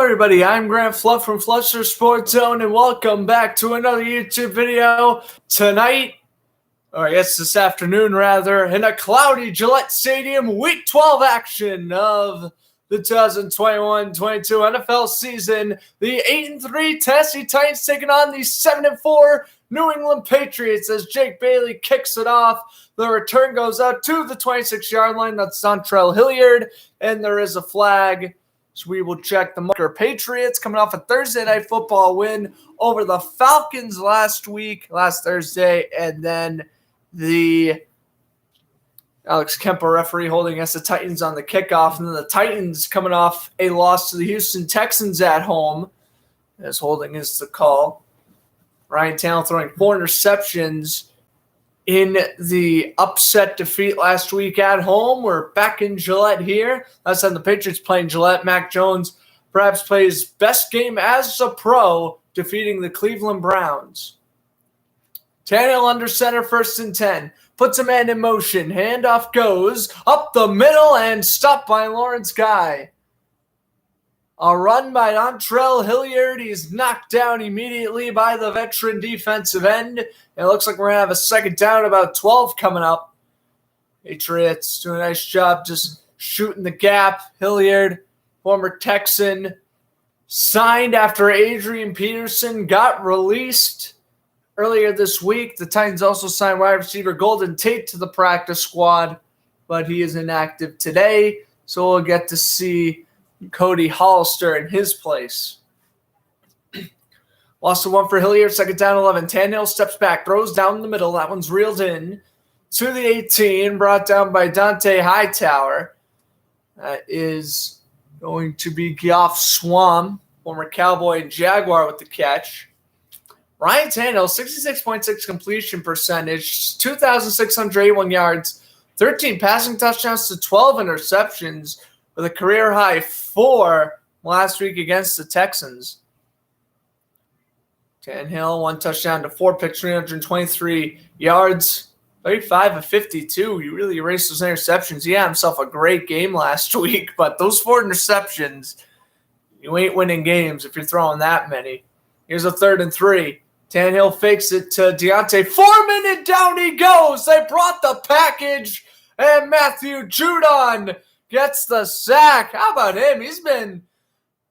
everybody, I'm Grant Fluff from Flusher Sports Zone, and welcome back to another YouTube video. Tonight, or I guess this afternoon rather, in a cloudy Gillette Stadium, Week 12 action of the 2021-22 NFL season. The 8-3 Tennessee Titans taking on the 7-4 New England Patriots as Jake Bailey kicks it off. The return goes out to the 26-yard line. That's Dontrell Hilliard, and there is a flag. So we will check the marker. Patriots coming off a Thursday Night Football win over the Falcons last Thursday, and then the Alex Kemper referee holding against the Titans on the kickoff. And then the Titans coming off a loss to the Houston Texans at home as holding is the call. Ryan Tannehill throwing 4 interceptions in the upset defeat last week at home. We're back in Gillette here. Last time the Patriots playing Gillette, Mac Jones perhaps plays best game as a pro, defeating the Cleveland Browns. Tannehill under center, 1st and 10. Puts a man in motion. Handoff goes up the middle and stopped by Lawrence Guy. A run by Dontrell Hilliard. He's knocked down immediately by the veteran defensive end. It looks like we're going to have a second down, about 12 coming up. Patriots doing a nice job just shooting the gap. Hilliard, former Texan, signed after Adrian Peterson got released earlier this week. The Titans also signed wide receiver Golden Tate to the practice squad, but he is inactive today, so we'll get to see Cody Hollister in his place. Lost the one for Hilliard, second down 11. Tannehill steps back, throws down the middle. That one's reeled in to the 18, brought down by Dante Hightower. That is going to be Geoff Swam, former Cowboy and Jaguar, with the catch. Ryan Tannehill, 66.6 completion percentage, 2,681 yards, 13 passing touchdowns to 12 interceptions, with a career-high 4 last week against the Texans. Tannehill, 1 touchdown to 4 picks, 323 yards, 35 of 52. He really erased those interceptions. He had himself a great game last week, but those 4 interceptions, you ain't winning games if you're throwing that many. Here's a 3rd and 3. Tannehill fakes it to Deontay. 4-minute down he goes. They brought the package, and Matthew Judon gets the sack. How about him? He's been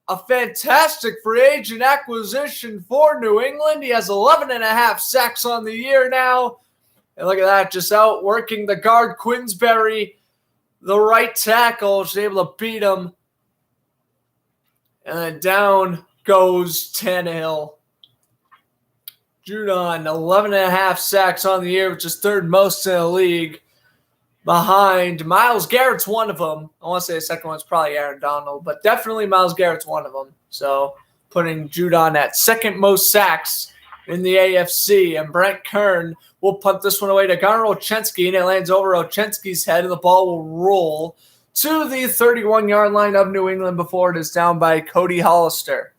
a fantastic free agent acquisition for New England. He has 11.5 sacks on the year now. And look at that, just outworking the guard Quinsbury. The right tackle is able to beat him. And then down goes Tannehill. Judon, 11.5 sacks on the year, which is 3rd most in the league. Behind Myles Garrett's one of them. I want to say the second one's probably Aaron Donald, but definitely Myles Garrett's one of them. So putting Judon at 2nd most sacks in the AFC. And Brent Kern will punt this one away to Garner Olszewski, and it lands over Olszewski's head, and the ball will roll to the 31-yard line of New England before it is down by Cody Hollister.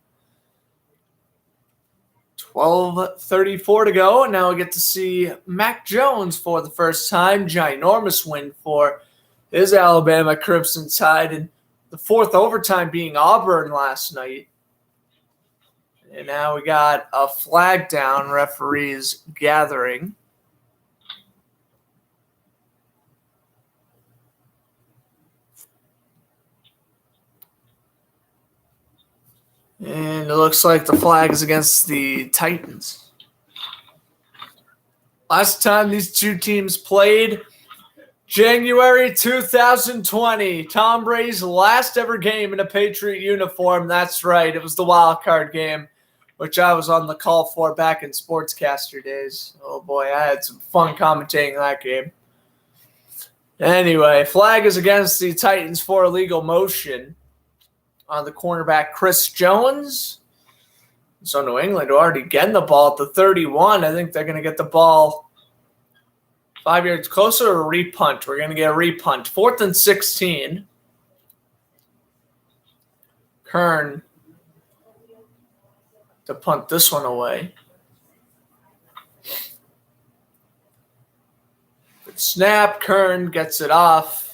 12:34 to go, and now we get to see Mac Jones for the first time. Ginormous win for his Alabama Crimson Tide, and the 4th overtime being Auburn last night. And now we got a flag down, referees gathering. And it looks like the flag is against the Titans. Last time these two teams played, January 2020. Tom Brady's last ever game in a Patriot uniform. That's right. It was the wild card game, which I was on the call for back in Sportscaster days. Oh boy, I had some fun commentating that game. Anyway, flag is against the Titans for illegal motion on the cornerback Chris Jones. So New England already getting the ball at the 31. I think they're going to get the ball 5 yards closer or a repunt. We're going to get a repunt. 4th and 16. Kern to punt this one away. Good snap. Kern gets it off.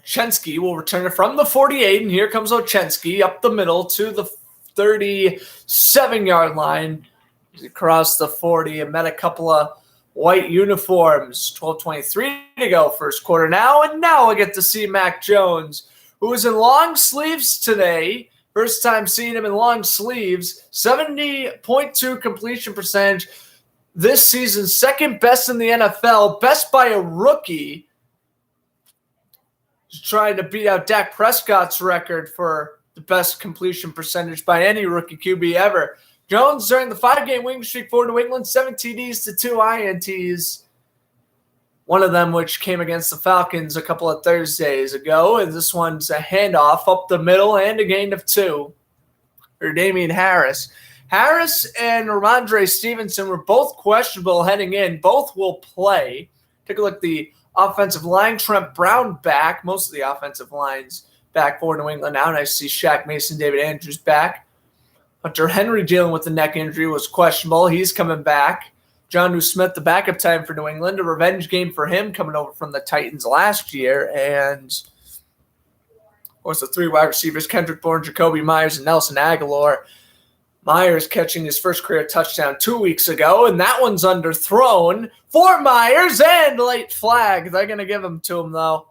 Ochensky will return it from the 48, and here comes Ochensky up the middle to the 37-yard line. He crossed the 40 and met a couple of white uniforms. 12:23 to go, first quarter now, and now I get to see Mac Jones, who was in long sleeves today. First time seeing him in long sleeves. 70.2 completion percentage this season, second best in the NFL, best by a rookie. He's trying to beat out Dak Prescott's record for the best completion percentage by any rookie QB ever. Jones, during the 5-game winning streak for New England, 7 TDs to 2 INTs. One of them which came against the Falcons a couple of Thursdays ago. And this one's a handoff up the middle and a gain of 2 for Damian Harris. Harris and Ramondre Stevenson were both questionable heading in. Both will play. Take a look at the offensive line. Trent Brown back. Most of the offensive line's back for New England now. Nice to see Shaq Mason, David Andrews back. Hunter Henry dealing with the neck injury was questionable. He's coming back. Jonnu Smith, the backup time for New England. A revenge game for him coming over from the Titans last year. And, of course, the 3 wide receivers, Kendrick Bourne, Jacoby Myers, and Nelson Aguilar. Myers catching his first career touchdown 2 weeks ago, and that one's underthrown for Myers, and late flag. They're going to give him to him, though.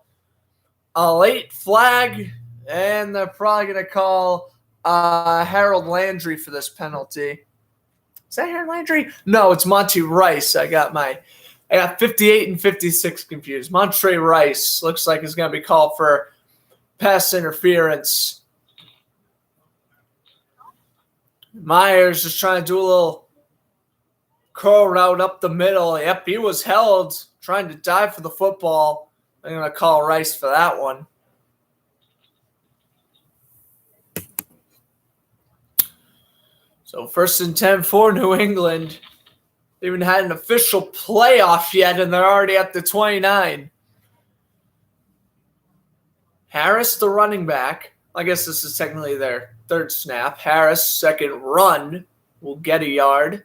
A late flag, and they're probably going to call Harold Landry for this penalty. Is that Harold Landry? No, it's Monty Rice. I got 58 and 56 confused. Montre Rice looks like he's going to be called for pass interference. Myers just trying to do a little curl route up the middle. Yep, he was held trying to dive for the football. I'm going to call Rice for that one. So 1st and 10 for New England. They haven't had an official playoff yet, and they're already at the 29. Harris, the running back. I guess this is technically their 3rd snap. Harris, 2nd run, will get a yard.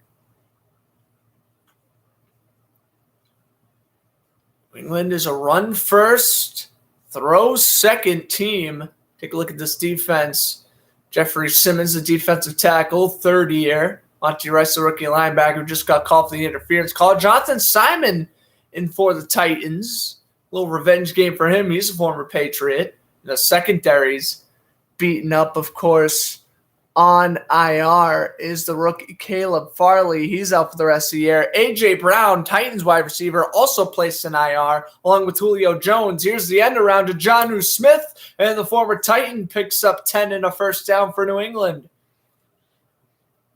New England is a run first, throw second team. Take a look at this defense. Jeffrey Simmons, the defensive tackle, 3rd year. Monty Rice, the rookie linebacker, just got called for the interference call. Jonathan Simon in for the Titans. A little revenge game for him. He's a former Patriot. The secondaries beaten up, of course, on IR is the rookie Caleb Farley. He's out for the rest of the year. A.J. Brown, Titans wide receiver, also placed in IR, along with Julio Jones. Here's the end around to Jonnu Smith, and the former Titan picks up 10 and a first down for New England.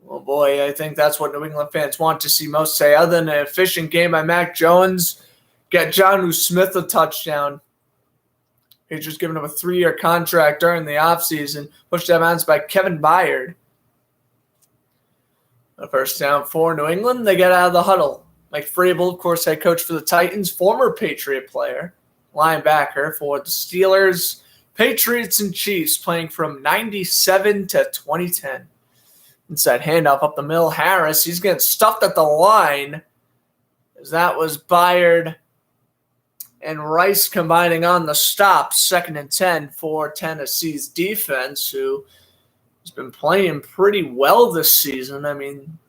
Well, boy, I think that's what New England fans want to see most today. Other than an efficient game by Mac Jones, get Jonnu Smith a touchdown. He's just given him a 3-year contract during the offseason. Pushed out hands by Kevin Byard. A first down for New England. They get out of the huddle. Mike Vrabel, of course, head coach for the Titans, former Patriot player, linebacker for the Steelers, Patriots, and Chiefs, playing from 97 to 2010. Inside handoff up the middle. Harris, he's getting stuffed at the line. As that was Byard and Rice combining on the stop. 2nd and 10 for Tennessee's defense, who has been playing pretty well this season. I mean,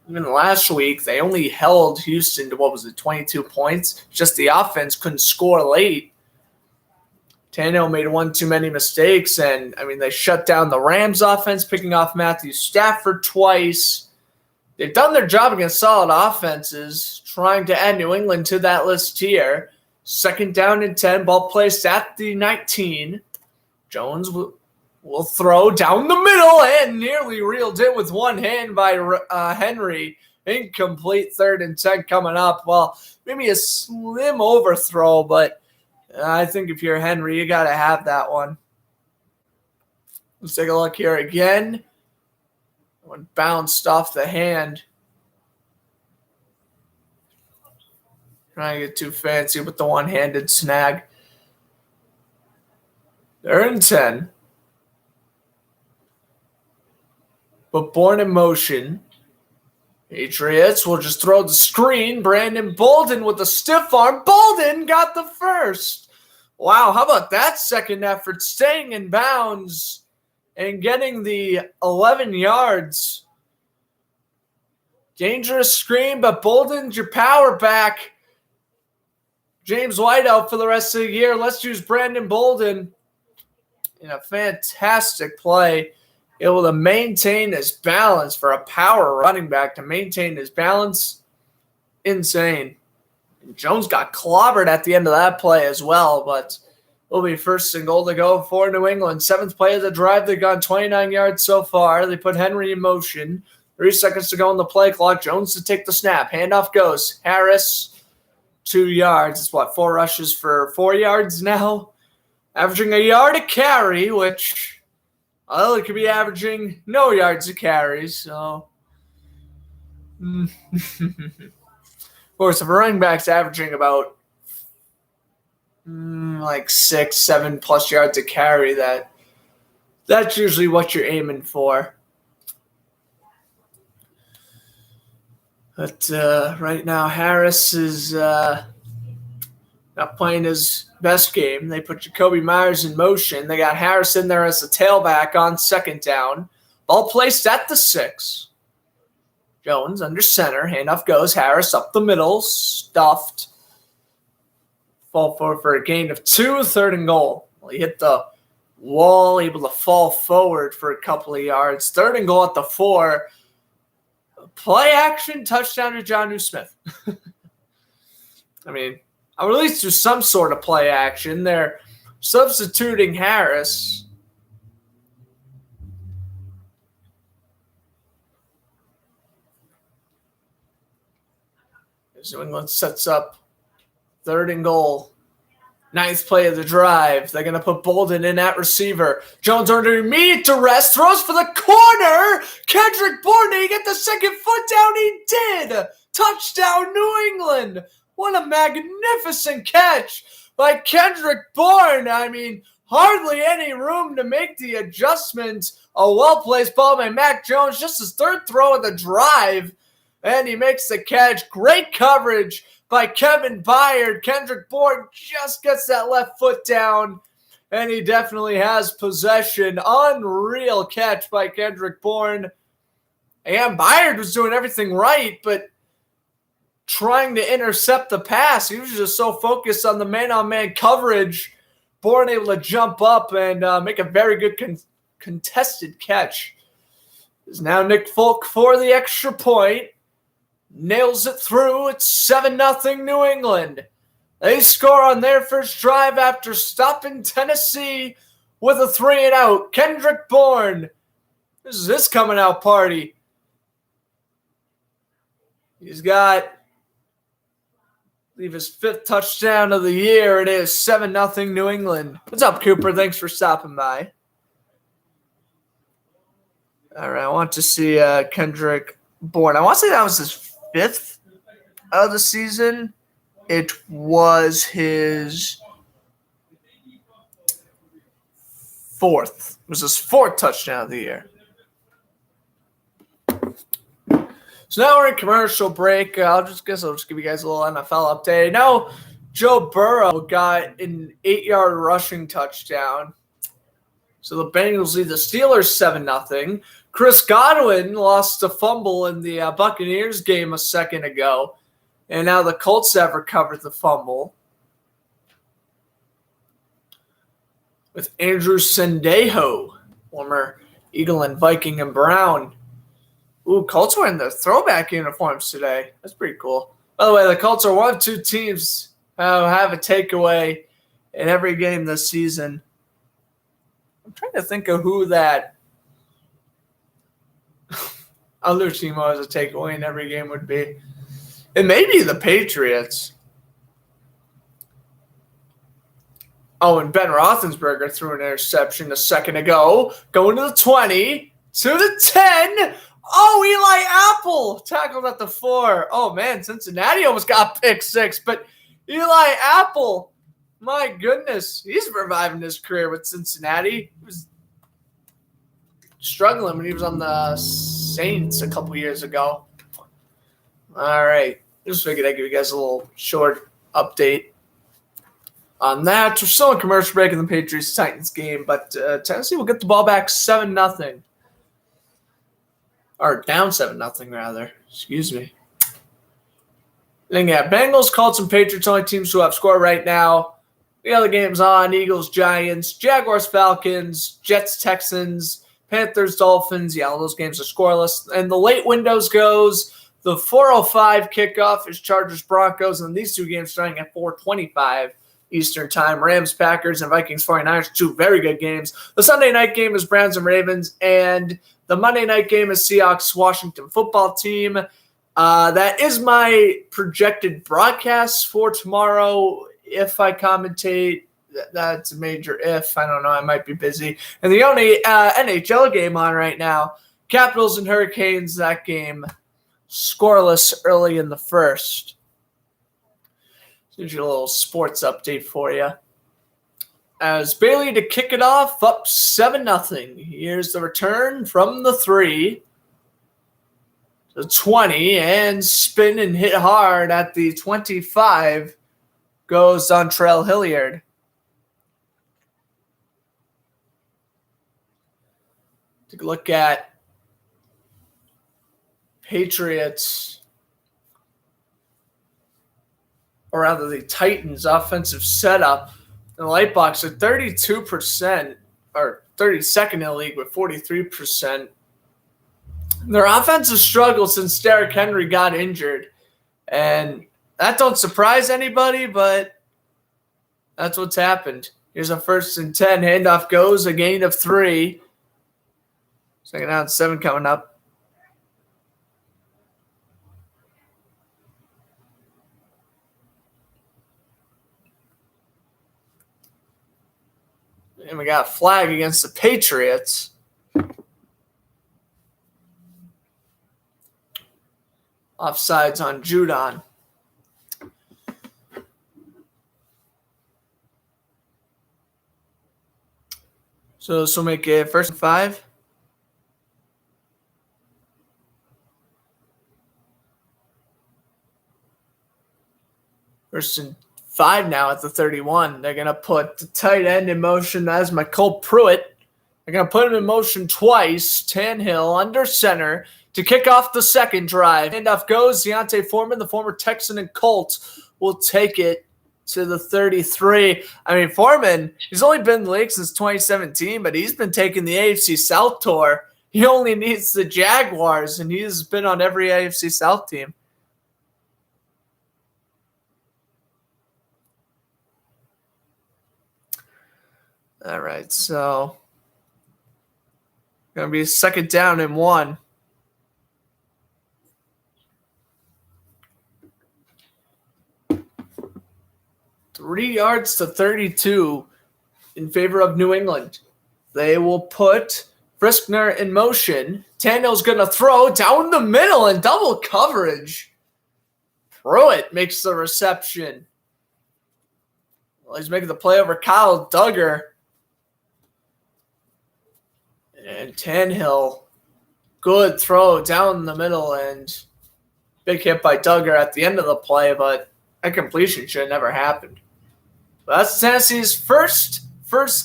even last week, they only held Houston to, 22 points. Just the offense couldn't score late. Tannehill made one too many mistakes, and, I mean, they shut down the Rams offense, picking off Matthew Stafford twice. They've done their job against solid offenses, trying to add New England to that list here. 2nd down and 10, ball placed at the 19. Jones will throw down the middle and nearly reeled in with one hand by Henry. Incomplete 3rd and 10 coming up. Well, maybe a slim overthrow, but I think if you're Henry, you got to have that one. Let's take a look here again. One bounced off the hand. Trying to get too fancy with the one-handed snag. 3rd and 10. But Bourne in motion. Patriots will just throw the screen. Brandon Bolden with a stiff arm. Bolden got the first. Wow, how about that second effort? Staying in bounds and getting the 11 yards. Dangerous screen, but Bolden's your power back. James White out for the rest of the year. Let's use Brandon Bolden in a fantastic play. Able to maintain his balance for a power running back to maintain his balance. Insane. And Jones got clobbered at the end of that play as well, but will be first and goal to go for New England. 7th play of the drive. They've gone 29 yards so far. They put Henry in motion. 3 seconds to go on the play clock. Jones to take the snap. Handoff goes. Harris, 2 yards. It's 4 rushes for 4 yards now. Averaging a yard a carry, which, well, it could be averaging no yards a carry. So, of course, if a running back's averaging about 6, 7 plus yards a carry, that's usually what you're aiming for. But right now, Harris is not playing his best game. They put Jacoby Myers in motion. They got Harris in there as the tailback on second down. Ball placed at the 6. Jones under center. Handoff goes. Harris up the middle. Stuffed. Fall forward for a gain of 2. 3rd and goal. Well, he hit the wall, able to fall forward for a couple of yards. 3rd and goal at the 4. Play action touchdown to Jonnu Smith. I mean, I'll at least do some sort of play action. They're substituting Harris. As New England sets up 3rd and goal. 9th play of the drive. They're going to put Bolden in at receiver. Jones under immediate duress. Throws for the corner. Kendrick Bourne, did he get the second foot down? He did. Touchdown, New England. What a magnificent catch by Kendrick Bourne. I mean, hardly any room to make the adjustment. A well-placed ball by Mac Jones. Just his 3rd throw of the drive. And he makes the catch. Great coverage by Kevin Byard. Kendrick Bourne just gets that left foot down, and he definitely has possession. Unreal catch by Kendrick Bourne. And Byard was doing everything right, but trying to intercept the pass, he was just so focused on the man-on-man coverage. Bourne able to jump up and make a very good contested catch. Is now Nick Folk for the extra point. Nails it through. It's 7-0 New England. They score on their first drive after stopping Tennessee with a 3-and-out. Kendrick Bourne. This is his coming out party. He's got, I believe, his 5th touchdown of the year. It is 7-0 New England. What's up, Cooper? Thanks for stopping by. All right, I want to see Kendrick Bourne. I want to say that was his 5th of the season. It was his 4th. It was his 4th touchdown of the year. So now we're in commercial break. I'll just give you guys a little NFL update. Now, Joe Burrow got an 8-yard rushing touchdown. So the Bengals lead the Steelers 7-0. Chris Godwin lost a fumble in the Buccaneers game a second ago. And now the Colts have recovered the fumble. With Andrew Sendejo, former Eagle and Viking and Brown. Ooh, Colts wearing their throwback uniforms today. That's pretty cool. By the way, the Colts are one of 2 teams who have a takeaway in every game this season. I'm trying to think of who that other team who has a takeaway in every game would be. It may be the Patriots. Oh, and Ben Roethlisberger threw an interception a second ago. Going to the 20, to the 10. Oh, Eli Apple tackled at the 4. Oh, man, Cincinnati almost got pick 6. But Eli Apple, my goodness, he's reviving his career with Cincinnati. He was struggling when he was on the Saints a couple years ago. All right. Just figured I'd give you guys a little short update. on that. We're still in commercial break in the Patriots-Titans game, but Tennessee will get the ball back 7-0. Or down 7-0, rather. Excuse me. Then, yeah, Bengals, Colts, and Patriots, only teams who have scored right now. The other games on: Eagles, Giants, Jaguars, Falcons, Jets, Texans, Panthers, Dolphins. Yeah, all those games are scoreless. And the late windows goes the 4:05 kickoff is Chargers, Broncos, and these two games starting at 4:25 Eastern Time. Rams, Packers, and Vikings, 49ers, two very good games. The Sunday night game is Browns and Ravens, and the Monday night game is Seahawks, Washington football team. That is my projected broadcast for tomorrow. If I commentate, that's a major if. I don't know. I might be busy. And the only NHL game on right now, Capitals and Hurricanes, that game scoreless early in the first. Here's your little sports update for you. As Bailey to kick it off, up 7-0. Here's the return from the 3. The 20, and spin and hit hard at the 25 goes Dontrell Hilliard. Take a look at Patriots, or rather the Titans' offensive setup. In the light box at 32%, or 32nd in the league with 43%. Their offensive struggled since Derrick Henry got injured. And that don't surprise anybody, but that's what's happened. Here's a 1st and 10. Handoff goes, a gain of 3. 2nd down, 7 coming up. And we got a flag against the Patriots. Offsides on Judon. So this will make it 1st and 5. First and 5 now at the 31. They're going to put the tight end in motion as McCole Pruitt. They're going to put him in motion twice. Tannehill under center to kick off the second drive. Handoff goes. Deontay Foreman, the former Texan and Colt, will take it to the 33. I mean, Foreman, he's only been in the league since 2017, but he's been taking the AFC South tour. He only needs the Jaguars, and he's been on every AFC South team. All right, so going to be 2nd down and 1. Three yards to 32 in favor of New England. They will put Friskner in motion. Tannehill's going to throw down the middle in double coverage. Pruitt makes the reception. Well, he's making the play over Kyle Duggar. And Tannehill, good throw down the middle, and big hit by Duggar at the end of the play, but a completion should have never happened. But that's Tennessee's first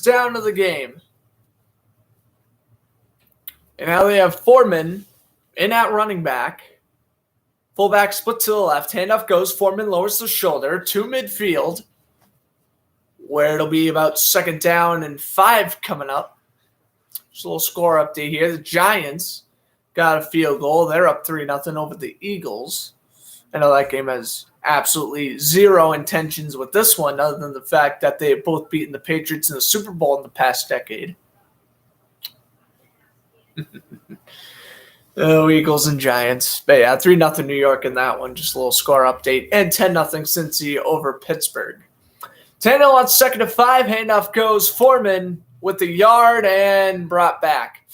down of the game. And now they have Foreman in at running back. Fullback split to the left. Handoff goes. Foreman lowers the shoulder to midfield, where it'll be about 2nd down and 5 coming up. Just a little score update here. The Giants got a field goal. They're up 3-0 over the Eagles. I know that game has absolutely zero intentions with this one, other than the fact that they have both beaten the Patriots in the Super Bowl in the past decade. Oh, Eagles and Giants. But yeah, 3-0 New York in that one. Just a little score update. And 10-0 Cincy over Pittsburgh. Tannehill on 2nd and 5. Handoff goes. Foreman with the yard and brought back.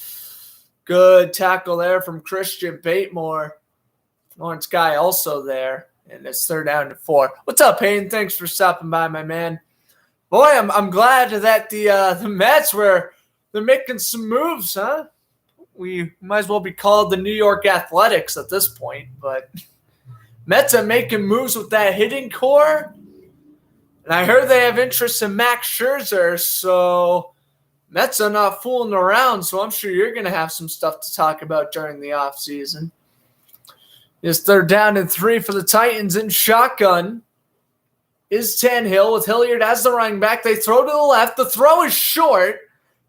Good tackle there from Christian Batemore. Lawrence Guy also there. And it's 3rd down and 4. What's up, Payne? Thanks for stopping by, my man. Boy, I'm glad that the Mets they're making some moves, huh? We might as well be called the New York Athletics at this point, but Mets are making moves with that hitting core. And I heard they have interest in Max Scherzer, so Mets are not fooling around, so I'm sure you're going to have some stuff to talk about during the offseason. Yes, they're down in 3 for the Titans in shotgun. Is Tannehill with Hilliard as the running back. They throw to the left. The throw is short.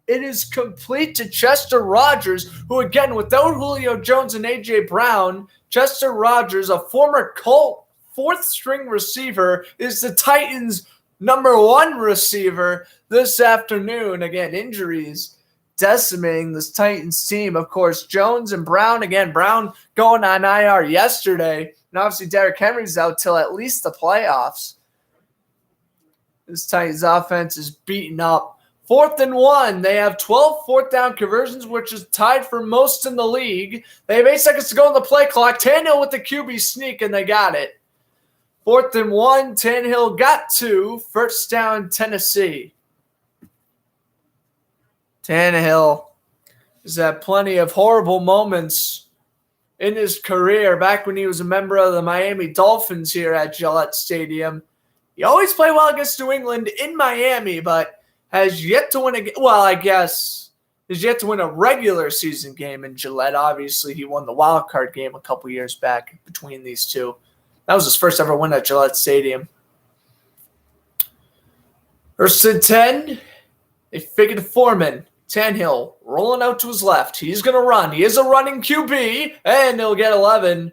It is complete to Chester Rogers, who again, without Julio Jones and A.J. Brown, Chester Rogers, a former Colt fourth-string receiver, is the Titans' number 1 receiver this afternoon. Again, injuries decimating this Titans team. Of course, Jones and Brown. Again, Brown going on IR yesterday. And obviously, Derrick Henry's out till at least the playoffs. This Titans offense is beaten up. 4th and 1. They have 12 fourth-down conversions, which is tied for most in the league. They have 8 seconds to go on the play clock. Tannehill with the QB sneak, and they got it. 4th and 1. Tannehill got 2. First down, Tennessee. Tannehill has had plenty of horrible moments in his career back when he was a member of the Miami Dolphins here at Gillette Stadium. He always played well against New England in Miami, but has yet to win has yet to win a regular season game in Gillette. Obviously, he won the wild card game a couple years back between these two. That was his first ever win at Gillette Stadium. 1st and 10. They figured to Foreman. Tannehill rolling out to his left. He's going to run. He is a running QB, and he'll get 11.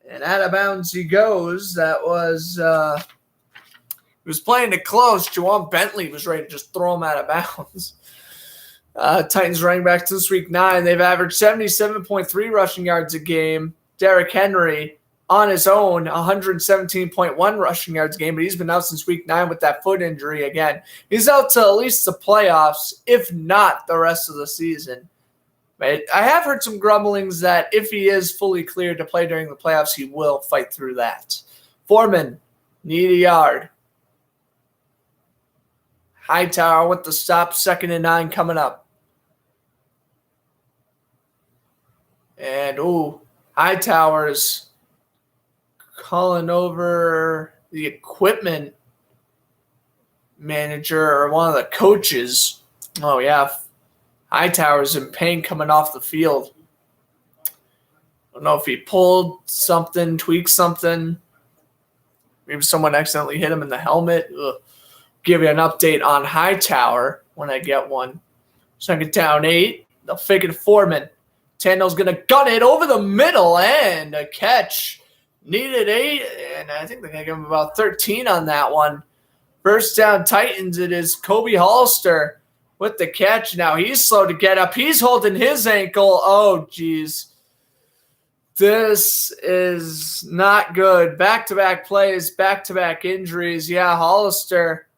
And out of bounds he goes. That was he was playing it close. Juwan Bentley was ready to just throw him out of bounds. Titans running back since week 9. They've averaged 77.3 rushing yards a game. Derrick Henry on his own, 117.1 rushing yards a game, but he's been out since week 9 with that foot injury again. He's out to at least the playoffs, if not the rest of the season. But I have heard some grumblings that if he is fully cleared to play during the playoffs, he will fight through that. Foreman, need a yard. Hightower with the stop, 2nd and 9 coming up. And, Hightower's calling over the equipment manager or one of the coaches. Oh, yeah. Hightower's in pain coming off the field. I don't know if he pulled something, tweaked something. Maybe someone accidentally hit him in the helmet. Give you an update on Hightower when I get one. 2nd down 8. They'll fake it to Foreman. Tannehill's going to gun it over the middle and a catch. Needed 8, and I think they're going to give him about 13 on that one. First down Titans, it is Kobe Hollister with the catch. Now he's slow to get up. He's holding his ankle. Oh, geez. This is not good. Back-to-back plays, back-to-back injuries. Yeah, Hollister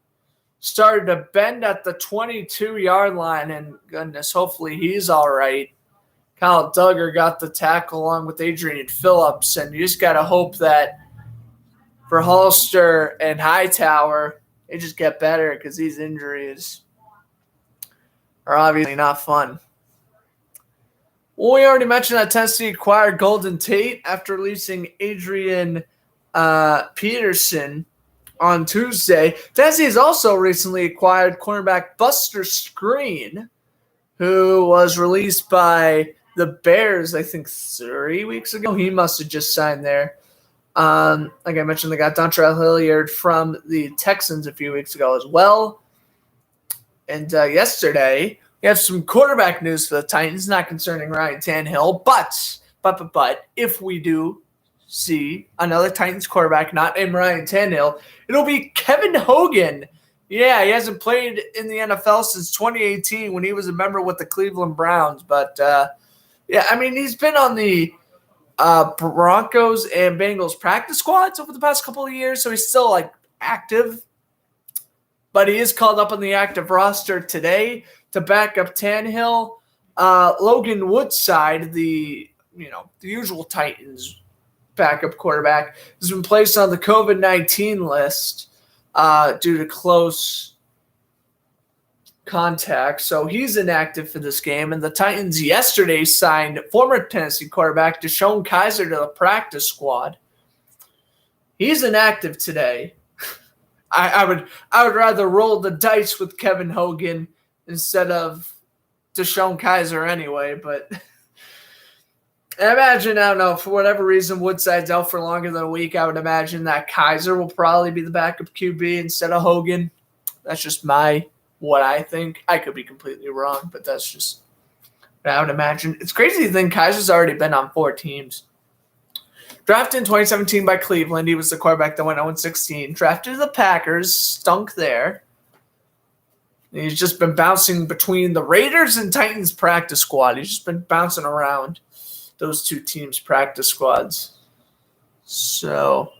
started to bend at the 22-yard line, and goodness, hopefully he's all right. Kyle Duggar got the tackle along with Adrian Phillips, and you just got to hope that for Hollister and Hightower, they just get better because these injuries are obviously not fun. Well, we already mentioned that Tennessee acquired Golden Tate after releasing Adrian Peterson on Tuesday. Tennessee has also recently acquired cornerback Buster Screen, who was released by the Bears, I think, 3 weeks ago. He must have just signed there. Like I mentioned, they got Dontrell Hilliard from the Texans a few weeks ago as well. And yesterday, we have some quarterback news for the Titans, not concerning Ryan Tannehill, but if we do see another Titans quarterback not named Ryan Tannehill, it'll be Kevin Hogan. Yeah, he hasn't played in the NFL since 2018 when he was a member with the Cleveland Browns, but yeah, I mean, he's been on the Broncos and Bengals practice squads over the past couple of years, so he's still active. But he is called up on the active roster today to back up Tannehill. Logan Woodside, the usual Titans backup quarterback, has been placed on the COVID-19 list due to close contact. So he's inactive for this game. And the Titans yesterday signed former Tennessee quarterback Deshaun Kaiser to the practice squad. He's inactive today. I would rather roll the dice with Kevin Hogan instead of Deshaun Kaiser anyway, but I imagine, I don't know, for whatever reason, Woodside's out for longer than a week. I would imagine that Kaiser will probably be the backup QB instead of Hogan. That's just what I think. I could be completely wrong, but that's just what I would imagine. It's crazy to think Kaiser's already been on 4 teams. Drafted in 2017 by Cleveland. He was the quarterback that went 0-16. Drafted to the Packers. Stunk there. And he's just been bouncing between the Raiders and Titans practice squad. He's just been bouncing around those 2 teams' practice squads. So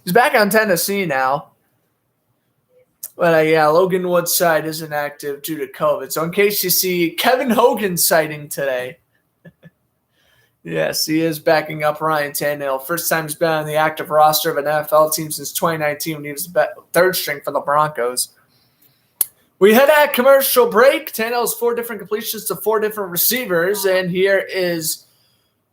he's back on Tennessee now. But yeah, Logan Woodside isn't active due to COVID. So in case you see Kevin Hogan sighting today, yes, he is backing up Ryan Tannehill. First time he's been on the active roster of an NFL team since 2019 when he was the 3rd string for the Broncos. We head at commercial break. Tannehill's 4 different completions to 4 different receivers. And here is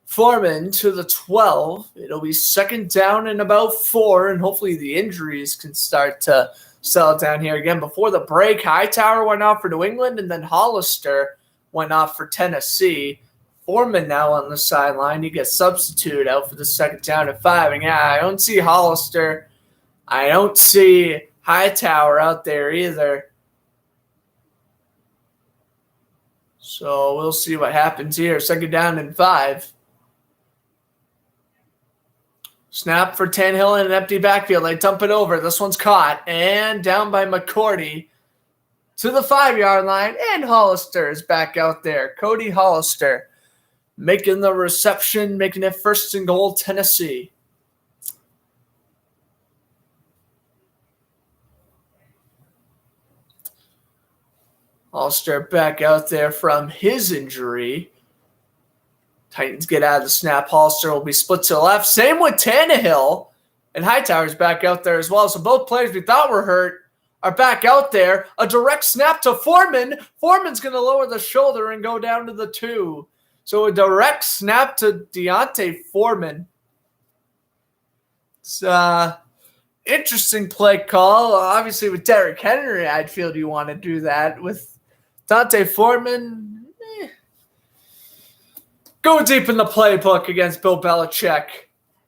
Foreman to the 12. It'll be 2nd down and about 4. And hopefully the injuries can start to settle down here. Again, before the break, Hightower went off for New England. And then Hollister went off for Tennessee. Foreman now on the sideline. He gets substituted out for the 2nd down and 5. And yeah, I don't see Hollister. I don't see Hightower out there either. So we'll see what happens here. 2nd down and 5. Snap for Tannehill in an empty backfield. They dump it over. This one's caught. And down by McCourty to the 5-yard line. And Hollister is back out there. Cody Hollister making the reception, making it 1st and goal, Tennessee. Hollister back out there from his injury. Titans get out of the snap. Hollister will be split to the left. Same with Tannehill. And Hightower's back out there as well. So both players we thought were hurt are back out there. A direct snap to Foreman. Foreman's going to lower the shoulder and go down to the 2. So a direct snap to Deontay Foreman. It's interesting play call. Obviously with Derrick Henry, I'd feel you want to do that. With Deontay Foreman, go deep in the playbook against Bill Belichick.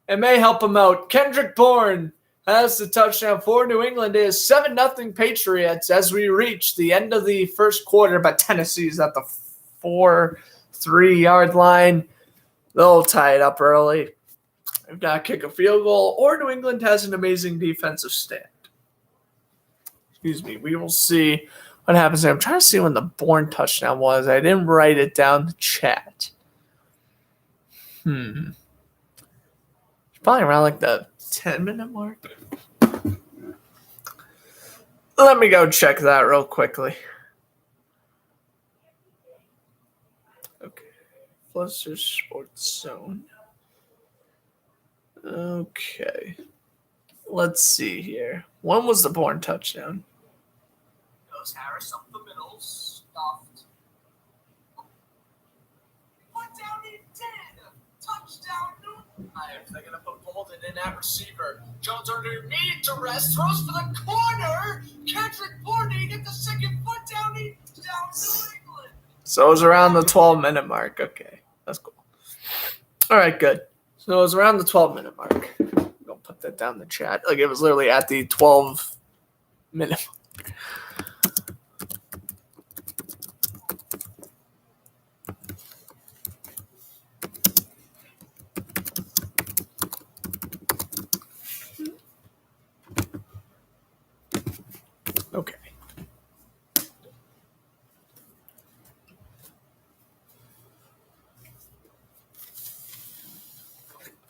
It may help him out. Kendrick Bourne has the touchdown for New England. It is 7-0 Patriots as we reach the end of the 1st quarter, but Tennessee's at the 4-3-yard line. They'll tie it up early. If not, kick a field goal, or New England has an amazing defensive stand. Excuse me. We will see what happens there. I'm trying to see when the Bourne touchdown was. I didn't write it down in the chat. It's probably around like the 10-minute mark. Let me go check that real quickly. Okay. Fluster Sports Zone. Okay. Let's see here. When was the Bourne touchdown? Goes Harris up the middle. Stuffed. Put down in 10. Touchdown. They're going to put Bolden in at receiver. Jones underneath to rest. Throws for the corner. Kendrick Bourne get the 2nd foot down. Down New England. So it was around the 12-minute mark. Okay. That's cool. All right, good. So it was around the 12-minute mark. I'll put that down in the chat. Like it was literally at the 12-minute mark. Okay.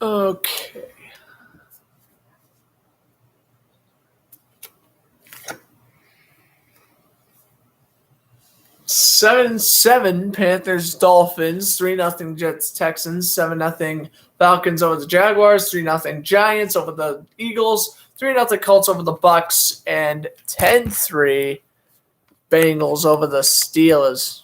Okay. Seven Panthers Dolphins, 3-0 Jets Texans, 7-0 Falcons over the Jaguars, 3-0 Giants over the Eagles, 3-0 Colts over the Bucks, and 10-3 Bengals over the Steelers.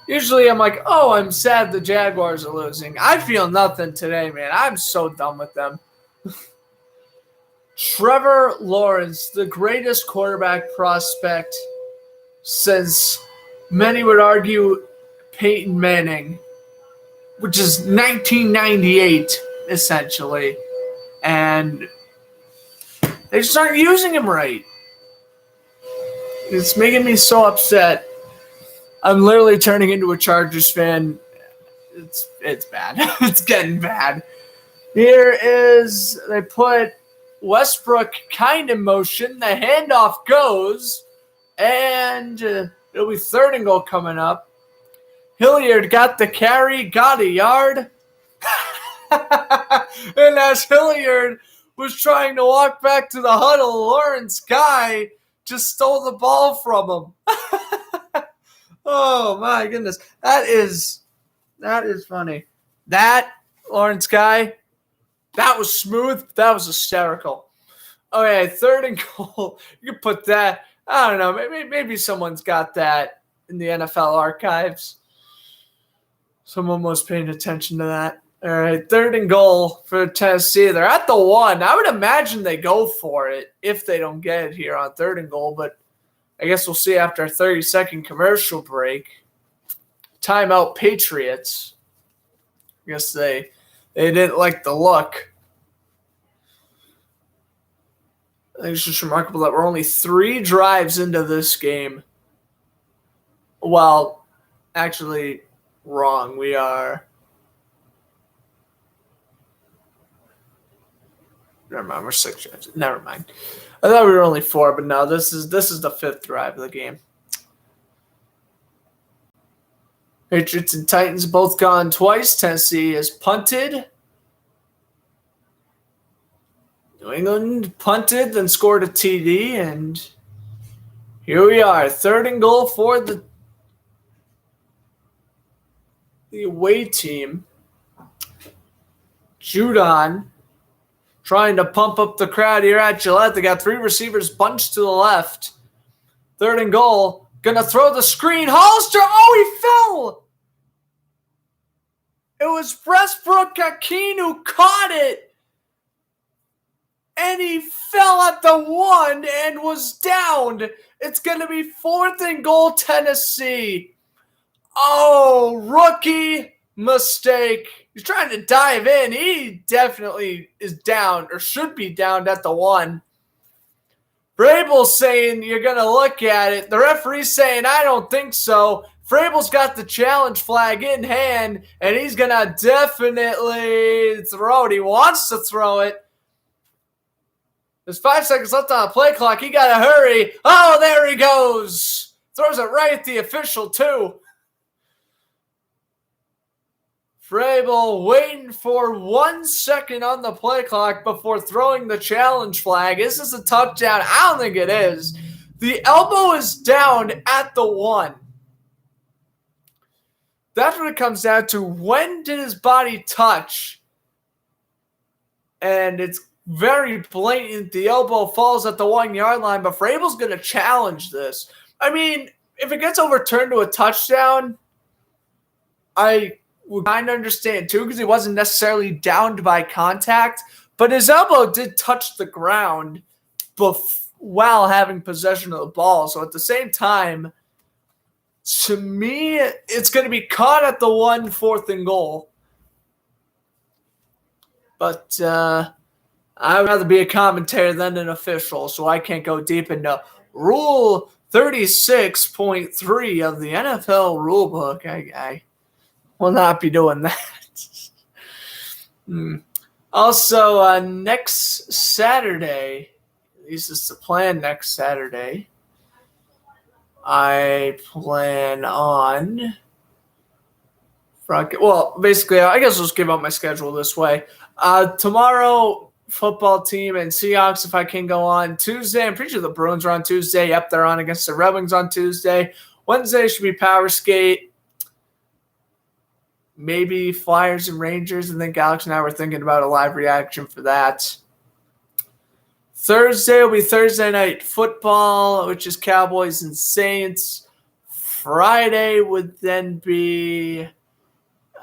Usually I'm like, oh, I'm sad the Jaguars are losing. I feel nothing today, man. I'm so done with them. Trevor Lawrence, the greatest quarterback prospect since many would argue Peyton Manning, which is 1998, essentially. And they just aren't using him right. It's making me so upset. I'm literally turning into a Chargers fan. It's bad. It's getting bad. Here is, they put Westbrook kind of motion. The handoff goes, and it'll be 3rd and goal coming up. Hilliard got the carry, got a yard. And as Hilliard was trying to walk back to the huddle, Lawrence guy just stole the ball from him. Oh my goodness. That is funny. That Lawrence guy, that was smooth. That was hysterical. Okay, 3rd and goal. You can put that. I don't know. Maybe someone's got that in the NFL archives. Someone was paying attention to that. All right, 3rd and goal for Tennessee. They're at the 1. I would imagine they go for it if they don't get it here on 3rd and goal, but I guess we'll see after a 30-second commercial break. Timeout Patriots. I guess they didn't like the look. I think it's just remarkable that we're only 3 drives into this game. Well, actually, wrong. We are. Never mind. We're 6 drives. Never mind. I thought we were only 4, but no. This is the 5th drive of the game. Patriots and Titans both gone twice. Tennessee has punted. New England punted, then scored a TD, and here we are. 3rd and goal for the away team. Judon trying to pump up the crowd here at Gillette. They got 3 receivers bunched to the left. 3rd and goal. Gonna throw the screen. Hollister. Oh, he fell. It was Westbrook Akeem who caught it. And he fell at the 1 and was downed. It's going to be 4th and goal, Tennessee. Oh, rookie mistake. He's trying to dive in. He definitely is down or should be downed at the 1. Vrabel's saying you're going to look at it. The referee's saying I don't think so. Vrabel's got the challenge flag in hand, and he's going to definitely throw it. He wants to throw it. There's 5 seconds left on the play clock. He got to hurry. Oh, there he goes. Throws it right at the official, too. Vrabel waiting for 1 second on the play clock before throwing the challenge flag. Is this a touchdown? I don't think it is. The elbow is down at the 1. That's what it comes down to. When did his body touch? And it's very blatant. The elbow falls at the 1-yard line, but Vrabel's going to challenge this. I mean, if it gets overturned to a touchdown, I would kind of understand too, because he wasn't necessarily downed by contact, but his elbow did touch the ground while having possession of the ball. So at the same time, to me, it's going to be caught at the 1, 4th and goal. But I would rather be a commentator than an official, so I can't go deep into Rule 36.3 of the NFL rulebook. I will not be doing that. Also, next Saturday, at least it's the plan next Saturday, I plan on basically, I guess I'll just give out my schedule this way. Tomorrow, football team and Seahawks, if I can go on. Tuesday, I'm pretty sure the Bruins are on Tuesday. Yep, they're on against the Red Wings on Tuesday. Wednesday should be Power Skate. Maybe Flyers and Rangers, and then Galaxy and I were thinking about a live reaction for that. Thursday will be Thursday Night Football, which is Cowboys and Saints. Friday would then be,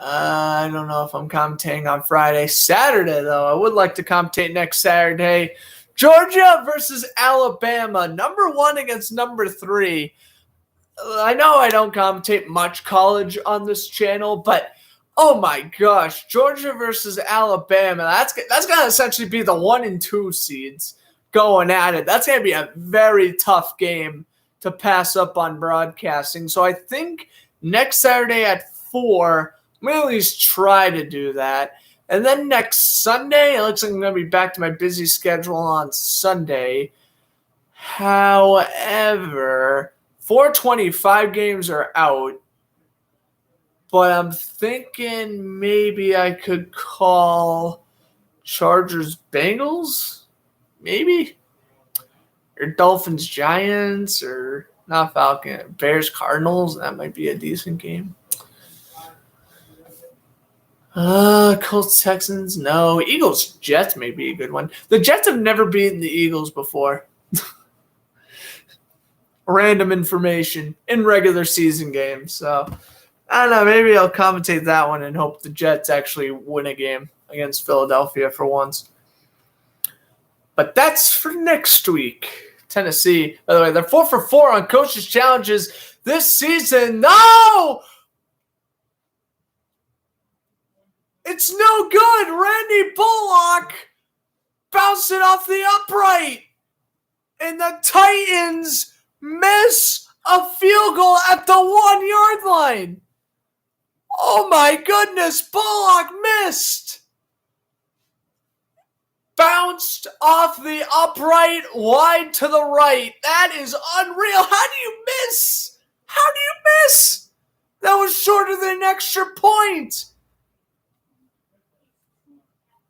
I don't know if I'm commentating on Friday. Saturday, though, I would like to commentate next Saturday. Georgia versus Alabama, number 1 against number 3. I know I don't commentate much college on this channel, but oh my gosh, Georgia versus Alabama. That's going to essentially be the 1 and 2 seeds going at it. That's going to be a very tough game to pass up on broadcasting. So I think next Saturday at 4, I'm going to at least try to do that. And then next Sunday, it looks like I'm going to be back to my busy schedule on Sunday. However, 425 games are out. But I'm thinking maybe I could call Chargers Bengals, maybe, or Dolphins Giants, or not Falcon Bears Cardinals. That might be a decent game. Colts Texans, no. Eagles Jets may be a good one. The Jets have never beaten the Eagles before. Random information in regular season games. So I don't know. Maybe I'll commentate that one and hope the Jets actually win a game against Philadelphia for once. But that's for next week. Tennessee, by the way, they're 4 for 4 on coaches' challenges this season. No! It's no good. Randy Bullock bounced it off the upright. And the Titans miss a field goal at the 1-yard line. Oh my goodness, Bullock missed. Bounced off the upright, wide to the right. That is unreal. How do you miss? How do you miss? That was shorter than an extra point.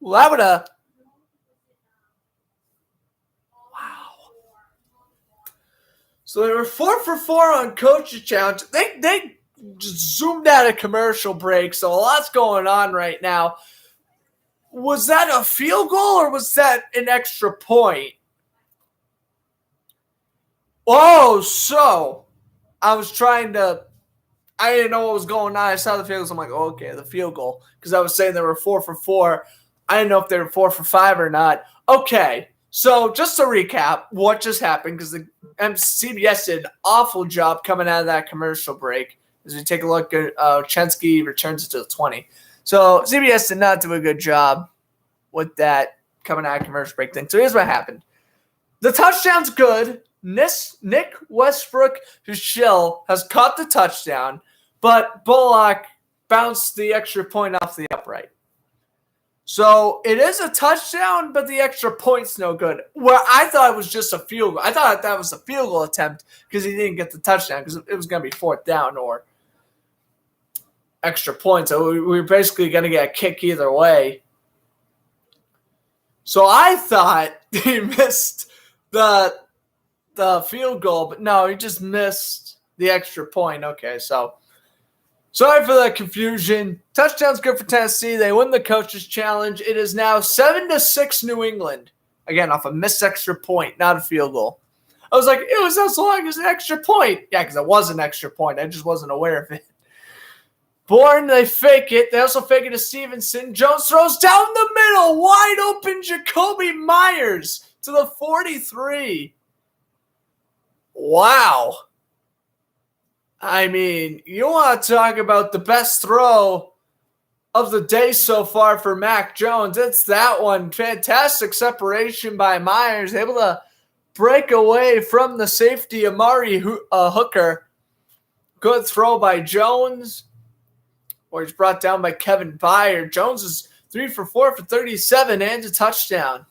Wow. So they were 4 for 4 on coaches' challenge. They just zoomed out a commercial break, so a lot's going on right now. Was that a field goal or was that an extra point? Oh, so I didn't know what was going on. I saw the field goals. I'm like, oh, okay, the field goal. Because I was saying they were 4 for 4. I didn't know if they were 4 for 5 or not. Okay, so just to recap what just happened, because the CBS did an awful job coming out of that commercial break. As we take a look at Chensky returns it to the 20. So CBS did not do a good job with that coming out of commercial break thing. So here's what happened. The touchdown's good. Nick Westbrook-Hill has caught the touchdown, but Bullock bounced the extra point off the upright. So it is a touchdown, but the extra point's no good. Well, I thought it was just a field goal. I thought that was a field goal attempt because he didn't get the touchdown because it was going to be 4th down or extra point. So we were basically going to get a kick either way. So I thought he missed the field goal, but no, he just missed the extra point. Okay, so sorry for the confusion. Touchdown's good for Tennessee. They win the coaches' challenge. It is now 7-6 New England. Again, off a missed extra point, not a field goal. I was like, it was as long as an extra point. Yeah, because it was an extra point. I just wasn't aware of it. Bourne, they fake it. They also fake it to Stevenson. Jones throws down the middle. Wide open Jacoby Myers to the 43. Wow. I mean, you want to talk about the best throw of the day so far for Mac Jones. It's that one. Fantastic separation by Myers. Able to break away from the safety, Amari Hooker. Good throw by Jones. Or he's brought down by Kevin Byard. Jones is 3 for 4 for 37 and a touchdown.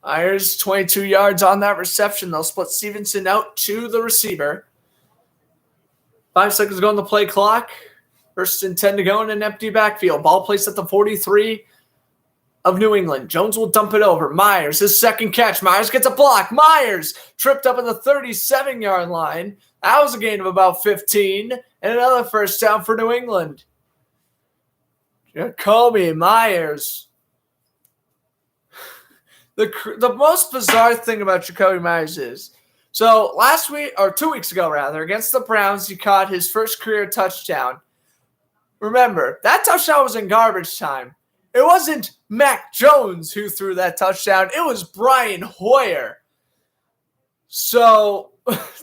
Myers, 22 yards on that reception. They'll split Stevenson out to the receiver. 5 seconds to go on the play clock. 1st and 10 to go in an empty backfield. Ball placed at the 43 of New England. Jones will dump it over. Myers, his second catch. Myers gets a block. Myers tripped up at the 37-yard line. That was a gain of about 15. And another 1st down for New England. Jacoby Myers. The most bizarre thing about Jacoby Myers is So last week, or 2 weeks ago rather, against the Browns, he caught his first career touchdown. Remember, that touchdown was in garbage time. It wasn't Mac Jones who threw that touchdown. It was Brian Hoyer. So,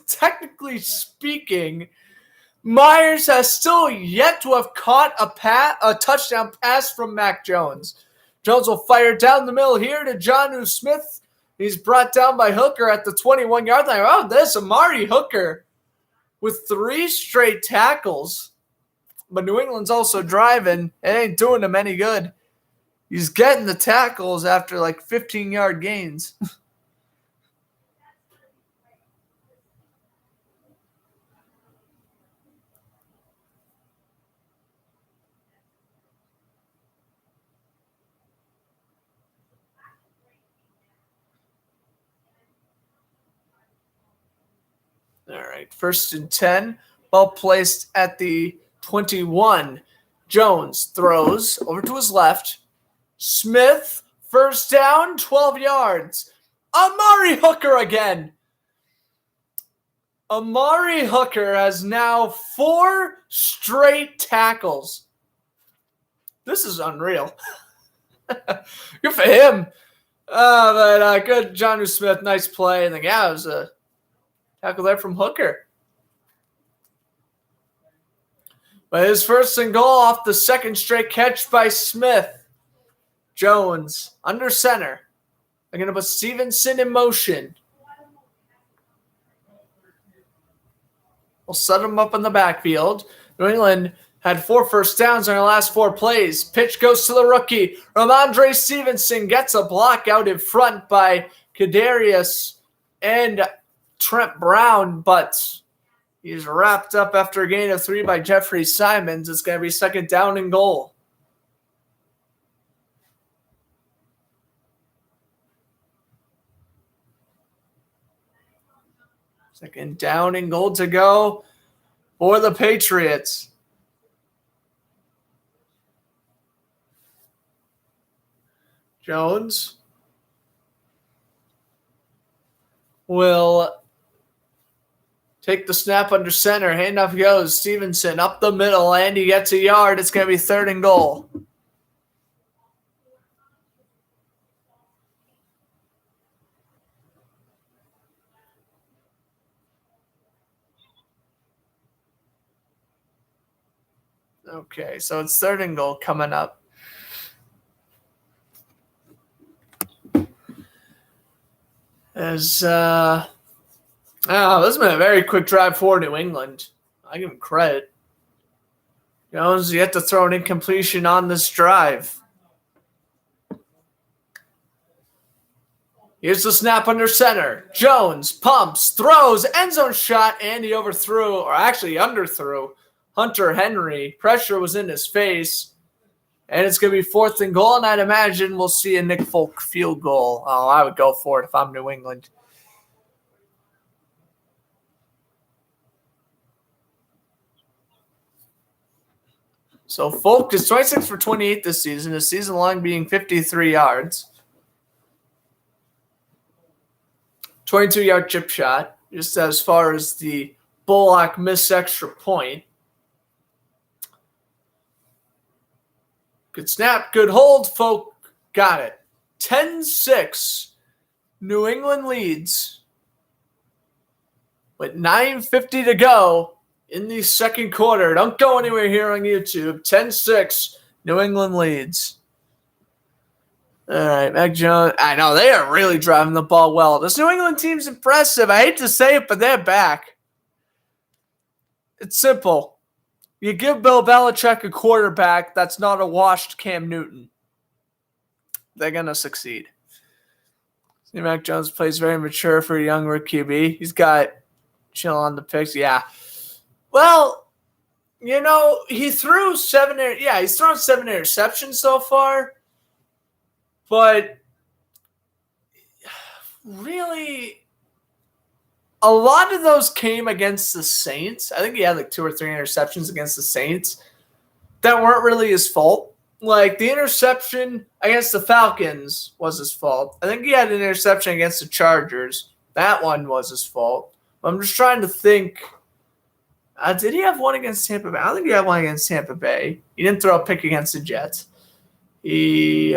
technically speaking, Myers has still yet to have caught a touchdown pass from Mac Jones. Jones will fire down the middle here to Jonnu Smith. He's brought down by Hooker at the 21-yard line. Oh, there's Amari Hooker with 3 straight tackles. But New England's also driving. It ain't doing him any good. He's getting the tackles after like 15-yard gains. All right, 1st and 10. Ball placed at the 21. Jones throws over to his left. Smith, first down, 12 yards. Amari Hooker again. Amari Hooker has now 4 straight tackles. This is unreal. Good for him. But good, Jonnu Smith, nice play. And then, yeah, it was a tackle there from Hooker. But his 1st and goal off the 2nd straight catch by Smith. Jones under center. They're going to put Stevenson in motion. We'll set him up in the backfield. New England had 4 first downs in their last 4 plays. Pitch goes to the rookie. Ramondre Stevenson gets a block out in front by Kadarius and Trent Brown, but he's wrapped up after a gain of 3 by Jeffrey Simons. It's going to be 2nd down and goal. Second down and goal to go for the Patriots. Jones will take the snap under center. Handoff goes. Stevenson up the middle, and he gets a yard. It's going to be 3rd and goal. Okay, so it's 3rd and goal coming up. As this has been a very quick drive for New England. I give him credit. Jones yet to throw an incompletion on this drive. Here's the snap under center. Jones pumps, throws, end zone shot, and he overthrew, or actually underthrew, Hunter Henry. Pressure was in his face. And it's going to be 4th and goal, and I'd imagine we'll see a Nick Folk field goal. Oh, I would go for it if I'm New England. So Folk is 26 for 28 this season, his season long being 53 yards. 22-yard chip shot, just as far as the Bullock missed extra point. Good snap, good hold, Folk got it. 10-6, New England leads with 9:50 to go in the 2nd quarter. Don't go anywhere here on YouTube. 10-6, New England leads. All right, Mac Jones. I know, they are really driving the ball well. This New England team's impressive. I hate to say it, but they're back. It's simple. You give Bill Belichick a quarterback that's not a washed Cam Newton. They're going to succeed. See, Mac Jones plays very mature for a young rookie QB. He's got chill on the picks. Yeah. Well, you know, he threw he's thrown 7 interceptions so far. But really, a lot of those came against the Saints. I think he had like 2 or 3 interceptions against the Saints that weren't really his fault. Like the interception against the Falcons was his fault. I think he had an interception against the Chargers That one was his fault. I'm just trying to think. Did he have one against Tampa Bay? I don't think he had one against Tampa Bay. He didn't throw a pick against the Jets. He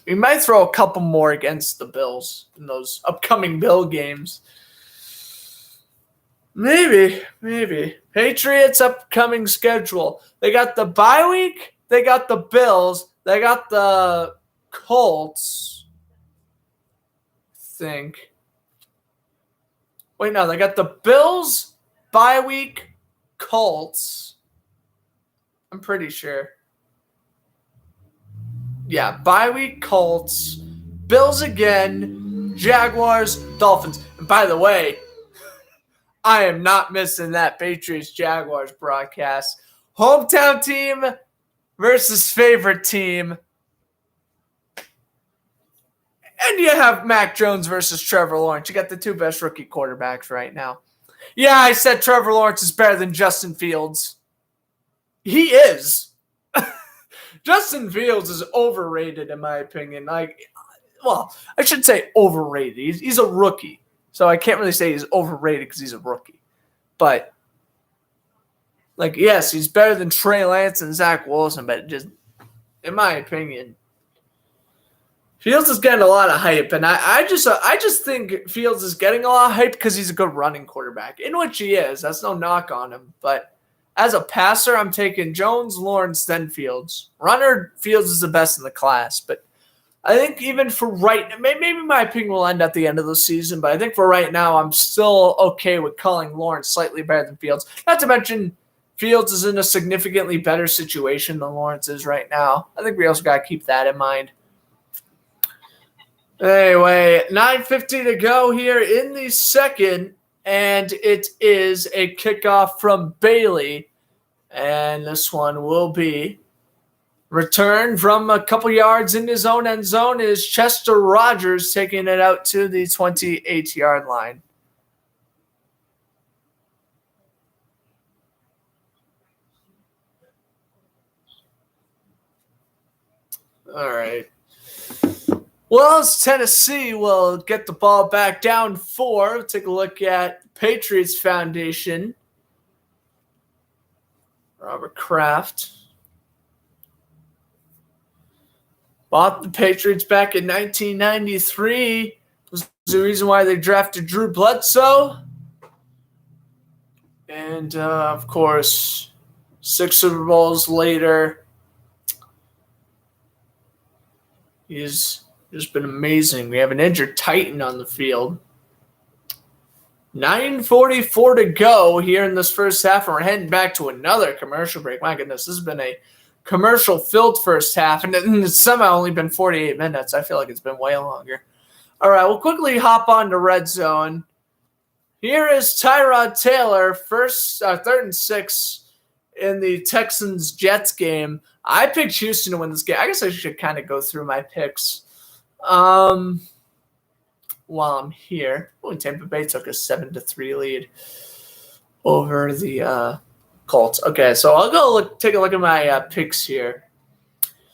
might throw a couple more against the Bills in those upcoming Bill games. Maybe. Patriots upcoming schedule. They got the bye week. They got the Bills. They got the Colts. I think. Wait, no. They got the Bills, bye week, Colts. I'm pretty sure. Yeah, bye week, Colts, Bills again, Jaguars, Dolphins. And by the way, I am not missing that Patriots-Jaguars broadcast. Hometown team versus favorite team. And you have Mac Jones versus Trevor Lawrence. You got the two best rookie quarterbacks right now. Yeah, I said Trevor Lawrence is better than Justin Fields. He is. Justin Fields is overrated in my opinion. I should say overrated. He's a rookie. So I can't really say he's overrated because he's a rookie. But, yes, he's better than Trey Lance and Zach Wilson, but just, in my opinion, Fields is getting a lot of hype. And I just think Fields is getting a lot of hype because he's a good running quarterback, in which he is. That's no knock on him. But as a passer, I'm taking Jones, Lawrence, then Fields. Runner, Fields is the best in the class, but I think even for maybe my opinion will end at the end of the season, but I think for right now, I'm still okay with calling Lawrence slightly better than Fields. Not to mention, Fields is in a significantly better situation than Lawrence is right now. I think we also got to keep that in mind. Anyway, 9:50 to go here in the second, and it is a kickoff from Bailey, and this one will be return from a couple yards in his own end zone is Chester Rogers taking it out to the 28-yard line. All right. Well, Tennessee will get the ball back down 4. Take a look at Patriots Foundation. Robert Kraft bought the Patriots back in 1993. Was the reason why they drafted Drew Bledsoe. And, of course, 6 Super Bowls later, he's just been amazing. We have an injured Titan on the field. 9:44 to go here in this first half, and we're heading back to another commercial break. My goodness, this has been a commercial-filled first half, and it's somehow only been 48 minutes. I feel like it's been way longer. All right, we'll quickly hop on to red zone. Here is Tyrod Taylor, third and 6 in the Texans-Jets game. I picked Houston to win this game. I guess I should kind of go through my picks while I'm here. Tampa Bay took a 7-3 lead over the Colts. Okay, so I'll go take a look at my picks here.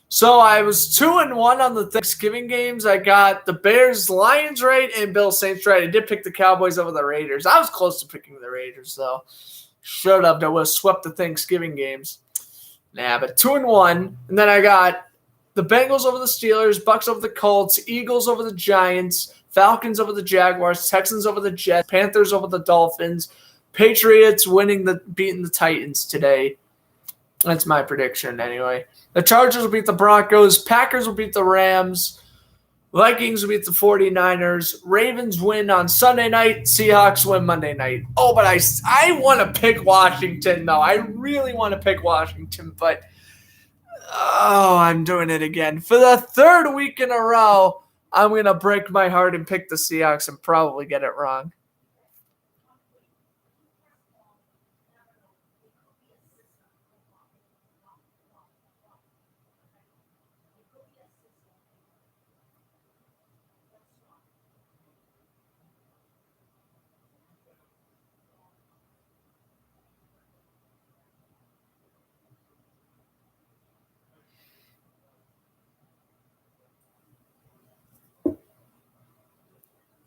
So I was 2-1 on the Thanksgiving games. I got the Bears, Lions right, and Bills, Saints right. I did pick the Cowboys over the Raiders. I was close to picking the Raiders, though. Showed up. I was swept the Thanksgiving games. But 2-1. And then I got the Bengals over the Steelers, Bucks over the Colts, Eagles over the Giants, Falcons over the Jaguars, Texans over the Jets, Panthers over the Dolphins, Patriots beating the Titans today. That's my prediction anyway. The Chargers will beat the Broncos, Packers will beat the Rams, Vikings will beat the 49ers, Ravens win on Sunday night, Seahawks win Monday night. Oh, but I want to pick Washington, though. I really want to pick Washington, but I'm doing it again. For the third week in a row, I'm going to break my heart and pick the Seahawks and probably get it wrong.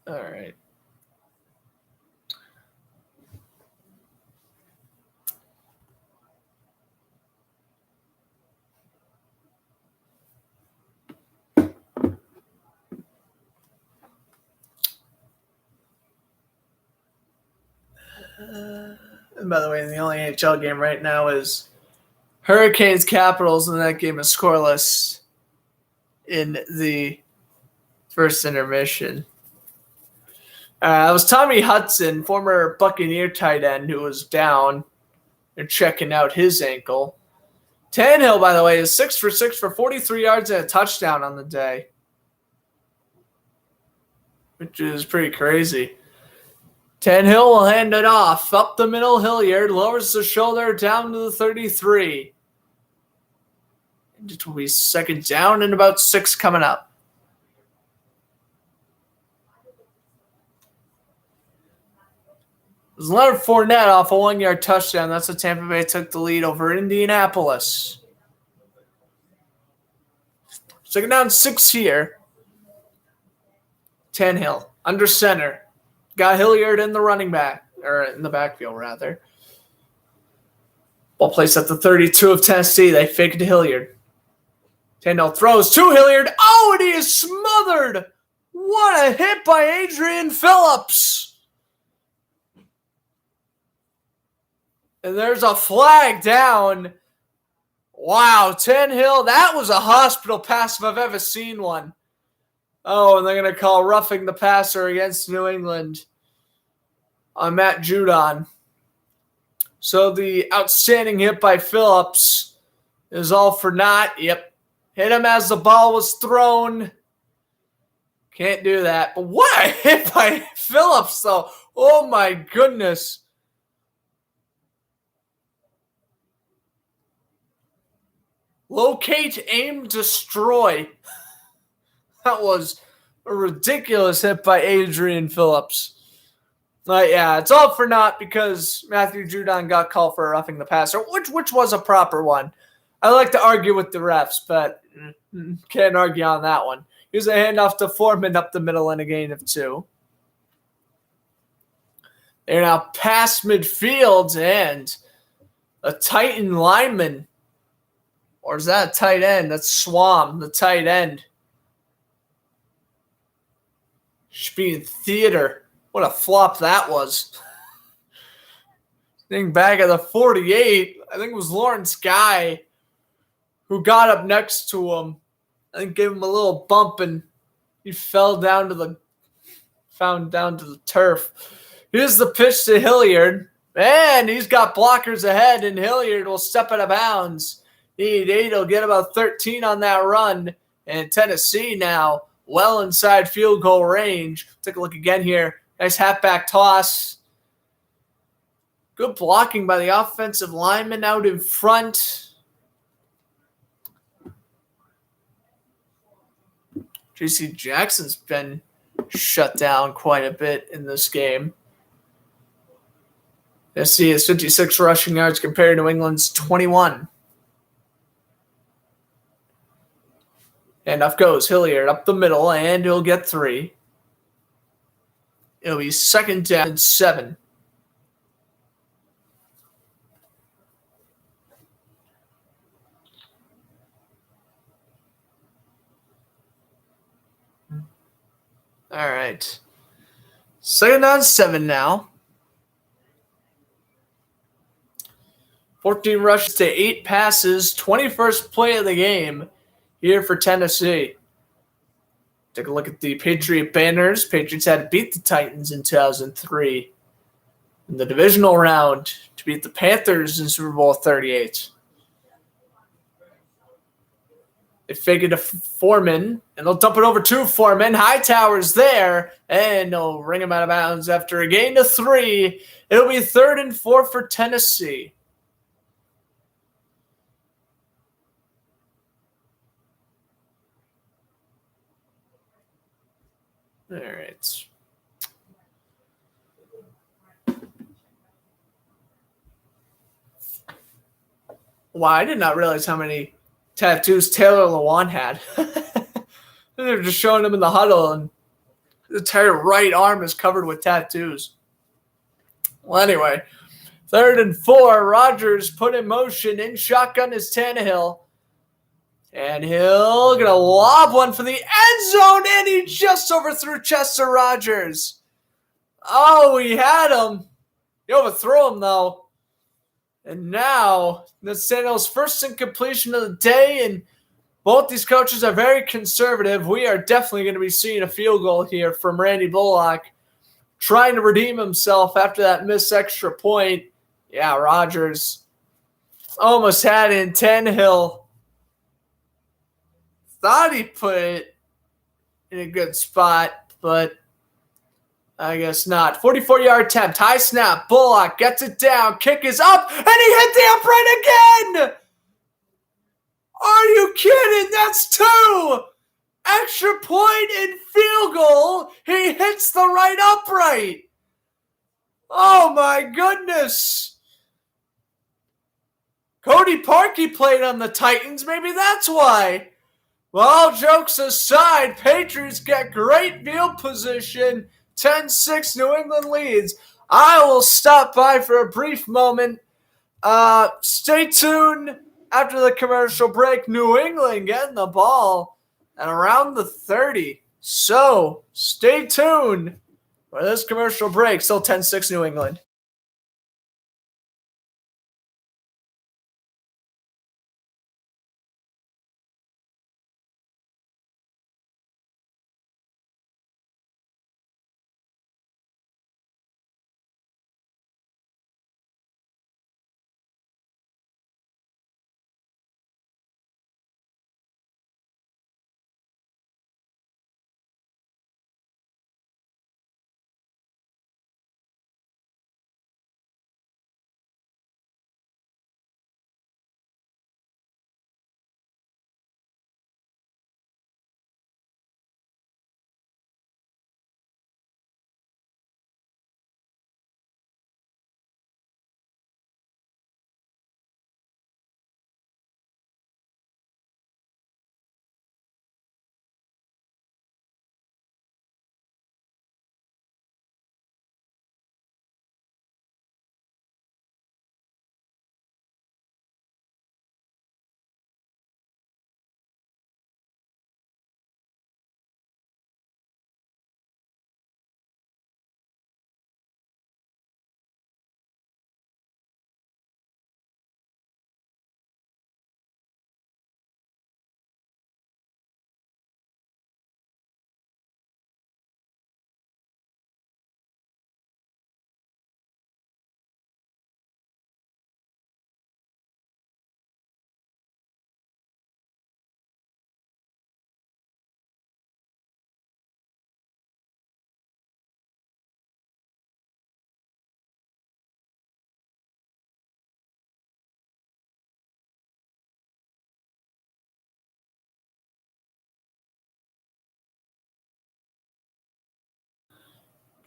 All right. And by the way, the only NHL game right now is Hurricanes Capitals, and that game is scoreless in the first intermission. It was Tommy Hudson, former Buccaneer tight end, who was down and checking out his ankle. Tannehill, by the way, is 6 for 6 for 43 yards and a touchdown on the day, which is pretty crazy. Tannehill will hand it off. Up the middle, Hilliard lowers the shoulder down to the 33. It will be second down and about 6 coming up. It was Leonard Fournette off a 1-yard touchdown. That's what Tampa Bay took the lead over Indianapolis. Second down 6 here. Tannehill under center. Got Hilliard in the running back, or in the backfield, rather. Ball placed at the 32 of Tennessee. They fake it to Hilliard. Tannehill throws to Hilliard. Oh, and he is smothered. What a hit by Adrian Phillips. And there's a flag down. Wow, Tannehill, that was a hospital pass if I've ever seen one. Oh, and they're going to call roughing the passer against New England on Matt Judon. So the outstanding hit by Phillips is all for naught. Yep. Hit him as the ball was thrown. Can't do that. But what a hit by Phillips, though. Oh, my goodness. Locate, aim, destroy. That was a ridiculous hit by Adrian Phillips. Yeah, it's all for naught because Matthew Judon got called for roughing the passer, which was a proper one. I like to argue with the refs, but can't argue on that one. Here's a handoff to Foreman up the middle and a gain of 2. They're now past midfield, and a Titan lineman. Or is that a tight end? That's Swam, the tight end. Should be in theater. What a flop that was. Think back at the 48, I think it was Lawrence Guy who got up next to him. I think gave him a little bump and he fell down to the turf. Here's the pitch to Hilliard. And he's got blockers ahead, and Hilliard will step out of bounds. Need 8. He'll get about 13 on that run. And Tennessee now well inside field goal range. Take a look again here. Nice halfback toss. Good blocking by the offensive lineman out in front. J.C. Jackson's been shut down quite a bit in this game. Tennessee has 56 rushing yards compared to New England's 21. And up goes Hilliard up the middle, and he'll get 3. It'll be second down and 7. All right. Second down 7 now. 14 rushes to 8 passes. 21st play of the game here for Tennessee. Take a look at the Patriot banners. Patriots had to beat the Titans in 2003 in the divisional round to beat the Panthers in Super Bowl 38. They fake it to Foreman, and they'll dump it over to Foreman. Hightower's there, and they'll ring him out of bounds after a gain of 3. It'll be 3rd and 4 for Tennessee. All right. Wow, I did not realize how many tattoos Taylor Lewan had. They're just showing him in the huddle, and the entire right arm is covered with tattoos. Well, anyway, 3rd and 4. Rodgers put in motion. In shotgun is Tannehill. And he'll get a lob one for the end zone, and he just overthrew Chester Rogers. Oh, he had him. He overthrew him, though. And now, Nathaniel's first incompletion of the day, and both these coaches are very conservative. We are definitely going to be seeing a field goal here from Randy Bullock, trying to redeem himself after that missed extra point. Yeah, Rodgers almost had it in Tannehill. Thought he put it in a good spot, but I guess not. 44-yard attempt, high snap. Bullock gets it down. Kick is up, and he hit the upright again! Are you kidding? That's two! Extra point and field goal. He hits the right upright. Oh my goodness. Cody Parkey played on the Titans. Maybe that's why. Well, jokes aside, Patriots get great field position. 10-6 New England leads. I will stop by for a brief moment. Stay tuned after the commercial break. New England getting the ball at around the 30. So stay tuned for this commercial break. Still 10-6 New England.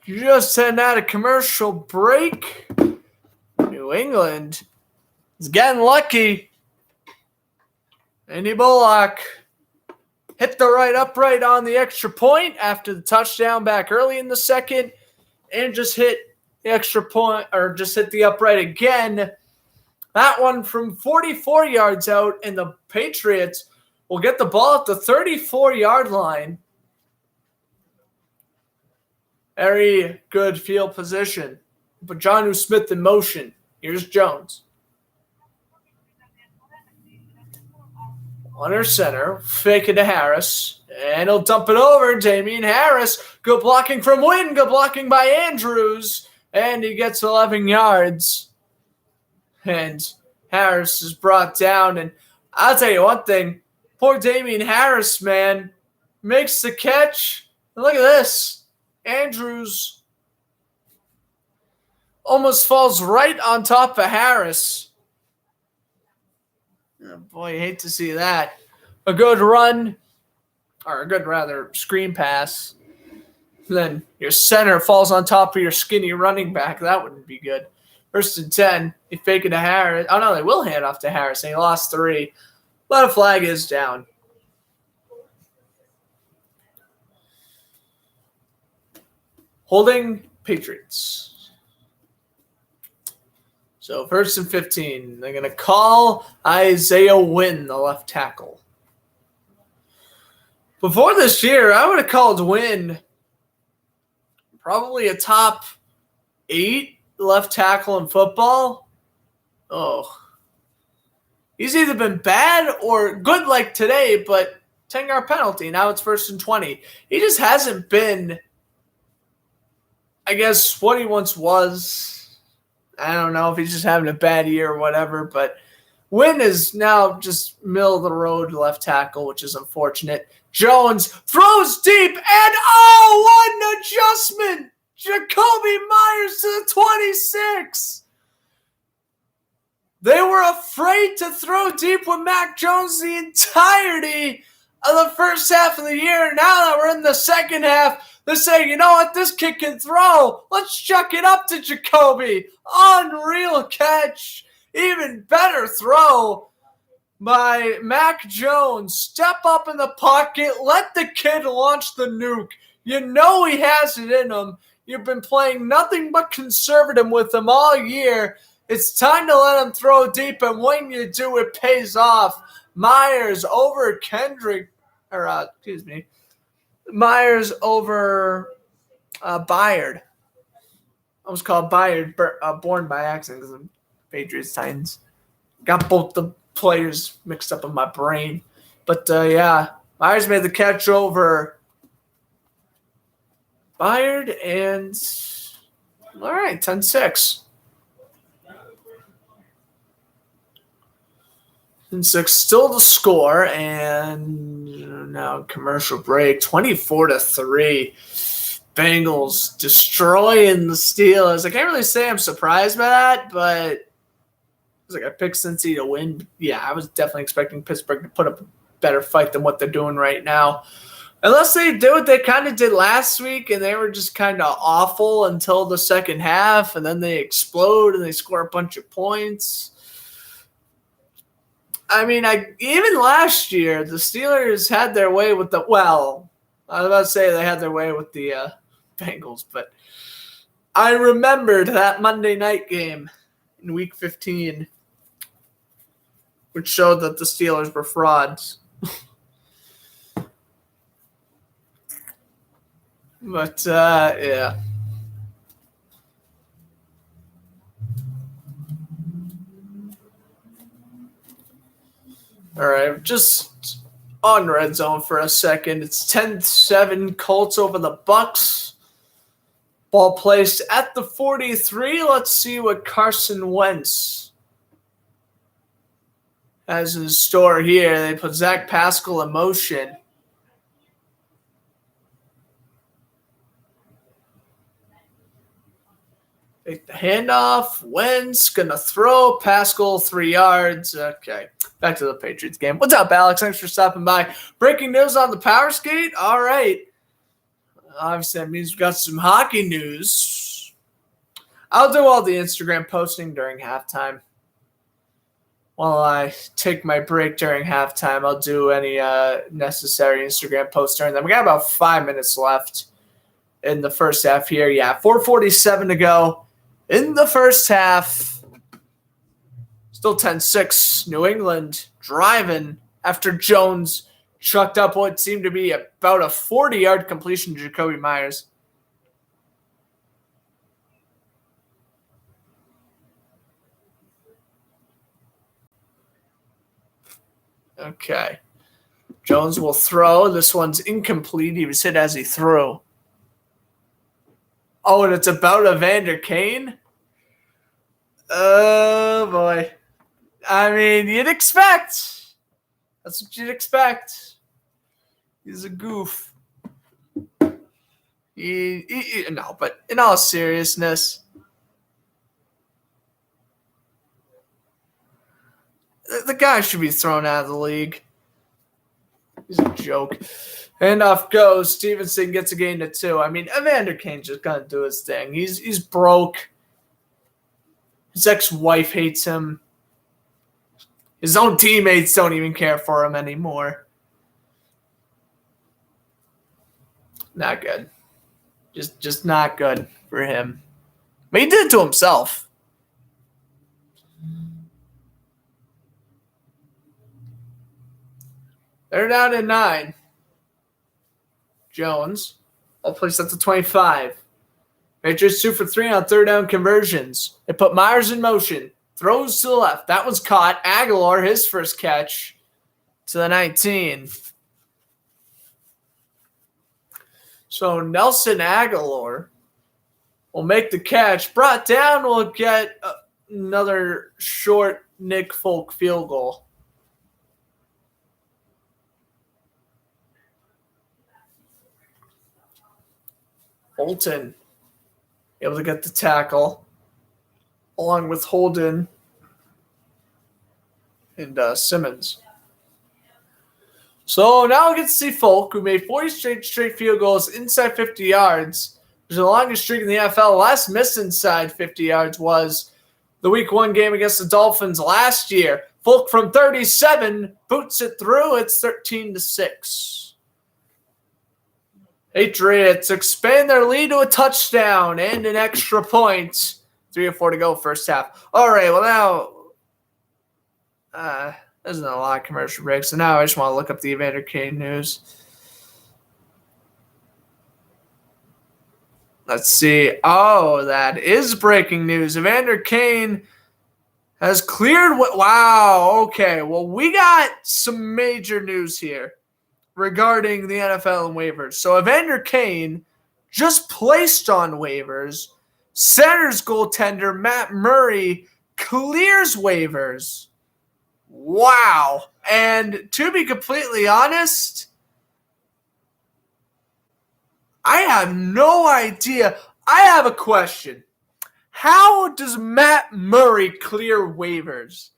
Just heading out of commercial break. New England is getting lucky. Andy Bullock hit the right upright on the extra point after the touchdown back early in the second, and just hit the extra point, or just hit the upright again. That one from 44 yards out, and the Patriots will get the ball at the 34-yard line. Very good field position. But Jonnu Smith in motion. Here's Jones. Under center, fake it to Harris, and he'll dump it over. Damian Harris, good blocking from Wynn, good blocking by Andrews, and he gets 11 yards. And Harris is brought down, and I'll tell you one thing, poor Damian Harris, man, makes the catch. And look at this. Andrews almost falls right on top of Harris. Oh boy, I hate to see that. A good run, or a good, rather, screen pass. Then your center falls on top of your skinny running back. That wouldn't be good. 1st and 10. They fake it to Harris. Oh, no, they will hand off to Harris. They lost 3. But a flag is down. Holding Patriots. So 1st and 15. They're going to call Isaiah Wynn, the left tackle. Before this year, I would have called Wynn probably a top 8 left tackle in football. Oh. He's either been bad or good like today, but 10-yard penalty. Now it's 1st and 20. He just hasn't been, I guess, what he once was. I don't know if he's just having a bad year or whatever, but Wynn is now just middle of the road left tackle, which is unfortunate. Jones throws deep, and what an adjustment! Jacoby Myers to the 26. They were afraid to throw deep with Mac Jones the entirety of the first half of the year. Now that we're in the second half, they're saying, you know what, this kid can throw. Let's chuck it up to Jacoby. Unreal catch. Even better throw by Mac Jones. Step up in the pocket. Let the kid launch the nuke. You know he has it in him. You've been playing nothing but conservative with him all year. It's time to let him throw deep, and when you do, it pays off. Myers over Myers over Byard. I was called Byard, born by accident because of Patriots Titans. Got both the players mixed up in my brain. But, Myers made the catch over Byard, and all right, 10-6. 10-6 still the score, and now commercial break. 24-3. Bengals destroying the Steelers. I can't really say I'm surprised by that, but it was like I picked Cincy to win. Yeah, I was definitely expecting Pittsburgh to put up a better fight than what they're doing right now. Unless they do what they kind of did last week, and they were just kind of awful until the second half, and then they explode and they score a bunch of points. I mean, even last year, the Steelers had their way with I was about to say they had their way with the Bengals, but I remembered that Monday night game in Week 15, which showed that the Steelers were frauds. But, yeah. All right, just on red zone for a second. It's 10-7 Colts over the Bucks. Ball placed at the 43. Let's see what Carson Wentz has in store here. They put Zach Pascal in motion. Take the handoff. Wentz gonna throw. Pascal 3 yards. Okay, back to the Patriots game. What's up, Alex? Thanks for stopping by. Breaking news on the power skate. All right. Obviously, that means we've got some hockey news. I'll do all the Instagram posting during halftime. While I take my break during halftime, I'll do any necessary Instagram posts during them. We got about 5 minutes left in the first half here. Yeah, 4:47 to go in the first half. Still 10-6. New England driving after Jones chucked up what seemed to be about a 40-yard completion to Jacoby Myers. Okay. Jones will throw. This one's incomplete. He was hit as he threw. Oh, and it's about Evander Kane? Oh, boy. I mean, you'd expect. That's what you'd expect. He's a goof. No, but in all seriousness, the guy should be thrown out of the league. He's a joke. Handoff goes. Stevenson gets a gain to 2. I mean, Evander Kane's just gonna do his thing. He's broke. His ex-wife hates him. His own teammates don't even care for him anymore. Not good. Just not good for him. But he did it to himself. They're down at 9. Jones. All placed at the 25. Patriots 2 for 3 on third down conversions. They put Myers in motion. Throws to the left. That one's caught. Aguilar, his first catch to the 19. So Nelson Aguilar will make the catch. Brought down will get another short Nick Folk field goal. Holton able to get the tackle along with Holden and Simmons. So now we get to see Folk, who made 40 straight field goals inside 50 yards. Which is the longest streak in the NFL. Last miss inside 50 yards was the Week 1 game against the Dolphins last year. Folk from 37 boots it through. It's 13-6. Patriots expand their lead to a touchdown and an extra point. 3 or 4 to go first half. All right, well now, there's not a lot of commercial breaks, so now I just want to look up the Evander Kane news. Let's see. Oh, that is breaking news. Evander Kane has cleared. Wow, okay. Well, we got some major news here regarding the NFL and waivers. So Evander Kane just placed on waivers. Senators goaltender Matt Murray clears waivers. Wow. And to be completely honest, I have no idea. I have a question. How does Matt Murray clear waivers?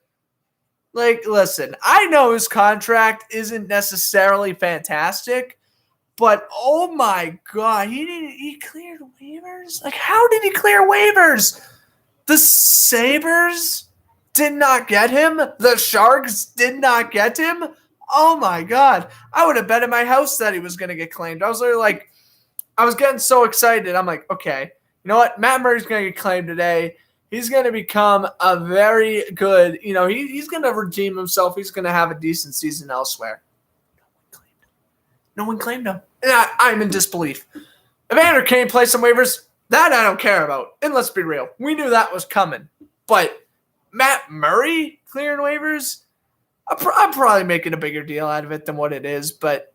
Like, listen, I know his contract isn't necessarily fantastic, but oh my God, he cleared waivers? Like, how did he clear waivers? The Sabres did not get him. The Sharks did not get him. Oh my God. I would have bet in my house that he was going to get claimed. I was literally like, I was getting so excited. I'm like, okay, you know what? Matt Murray's going to get claimed today. He's going to become a very good, he's going to redeem himself. He's going to have a decent season elsewhere. No one claimed him. And I'm in disbelief. Evander Kane plays some waivers. That I don't care about. And let's be real. We knew that was coming. But Matt Murray clearing waivers, I'm probably making a bigger deal out of it than what it is. But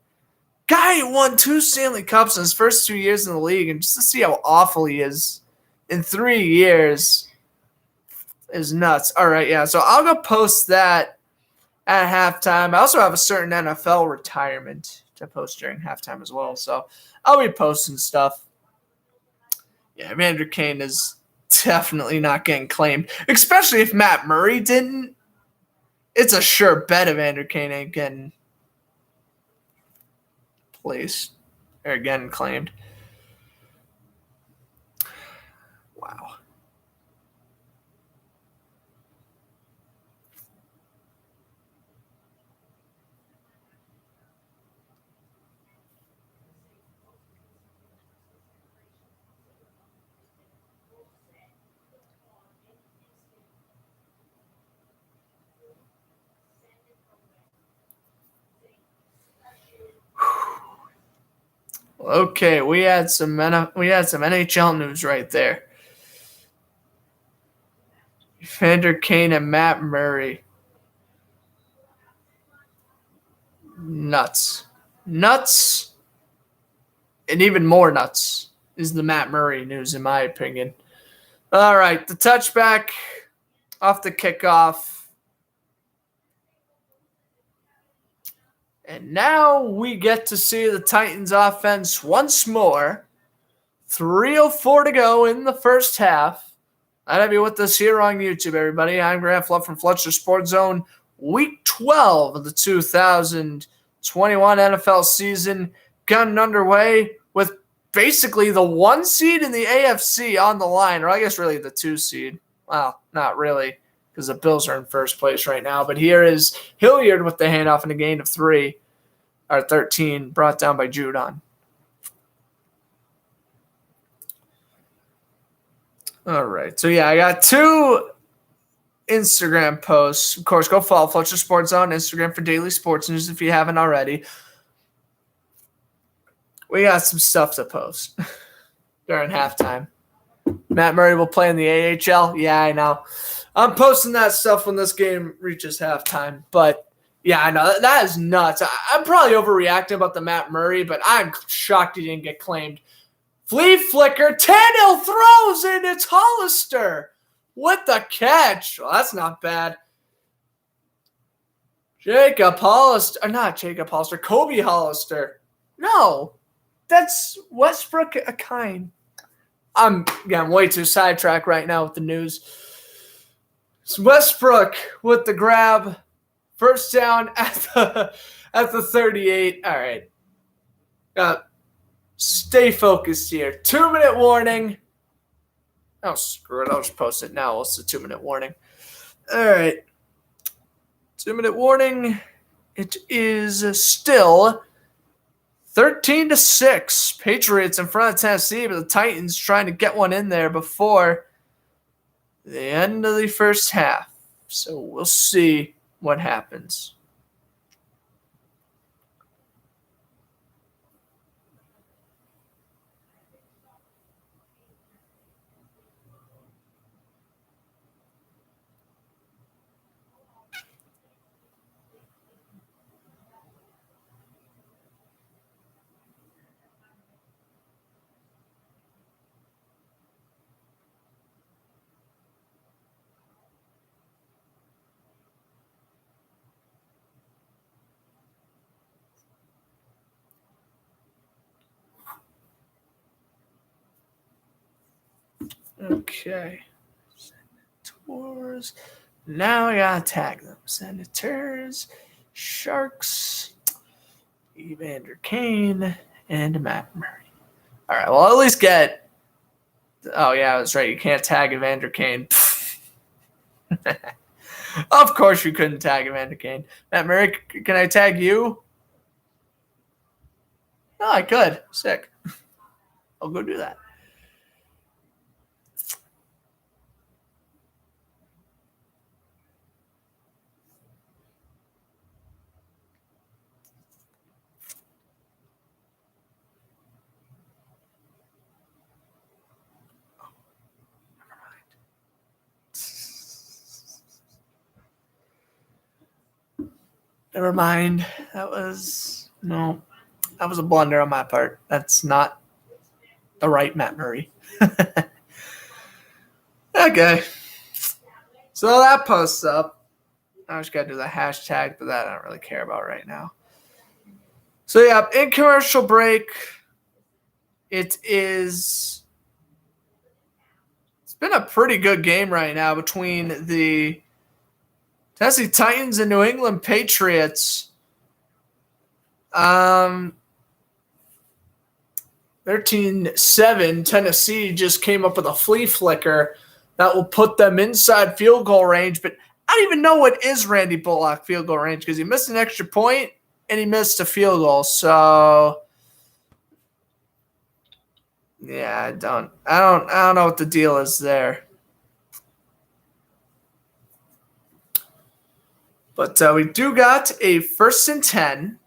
guy won 2 Stanley Cups in his first 2 years in the league. And just to see how awful he is in 3 years is nuts. All right, yeah. So I'll go post that at halftime. I also have a certain NFL retirement to post during halftime as well. So I'll be posting stuff. Yeah, Evander Kane is definitely not getting claimed, especially if Matt Murray didn't. It's a sure bet Evander Kane ain't getting placed or again claimed. Wow. Okay, we had some NHL news right there. Evander Kane and Matt Murray. Nuts. And even more nuts is the Matt Murray news, in my opinion. All right, the touchback off the kickoff. And now we get to see the Titans offense once more. 3:04 to go in the first half. I'd have you with us here on YouTube, everybody. I'm Grant Fluff from Fletcher Sports Zone. Week 12 of the 2021 NFL season gotten underway with basically the 1 seed in the AFC on the line, or I guess really the 2 seed. Well, not really, because the Bills are in first place right now. But here is Hilliard with the handoff and a gain of 13, brought down by Judon. All right. So, yeah, I got 2 Instagram posts. Of course, go follow Fletcher Sports on Instagram for daily sports news if you haven't already. We got some stuff to post during halftime. Matt Murray will play in the AHL. Yeah, I know. I'm posting that stuff when this game reaches halftime. But, yeah, I know. That is nuts. I'm probably overreacting about the Matt Murray, but I'm shocked he didn't get claimed. Flea flicker. Tannehill throws, and it's Hollister with the catch. Well, that's not bad. Kobe Hollister. No, that's Westbrook Akine. I'm getting way too sidetracked right now with the news. It's Westbrook with the grab. First down at the 38. All right. Stay focused here. 2-minute warning. Oh, screw it. I'll just post it now. What's the 2-minute warning? All right. 2-minute warning. It is still 13-6. Patriots in front of Tennessee, but the Titans trying to get one in there before the end of the first half. So we'll see what happens. Okay. Senators. Now I gotta tag them. Senators, Sharks, Evander Kane, and Matt Murray. All right, well, at least get. Oh, yeah, that's right. You can't tag Evander Kane. Of course you couldn't tag Evander Kane. Matt Murray, can I tag you? No, I could. Sick. I'll go do that. Never mind. That was a blunder on my part. That's not the right Matt Murray. Okay. So that posts up. I just got to do the hashtag, but that I don't really care about right now. So, yeah, in commercial break, it's been a pretty good game right now between the Tennessee Titans and New England Patriots. 13-7. Tennessee just came up with a flea flicker that will put them inside field goal range. But I don't even know what is Randy Bullock field goal range because he missed an extra point and he missed a field goal. So, yeah, I don't know what the deal is there. But we do got a 1st and 10.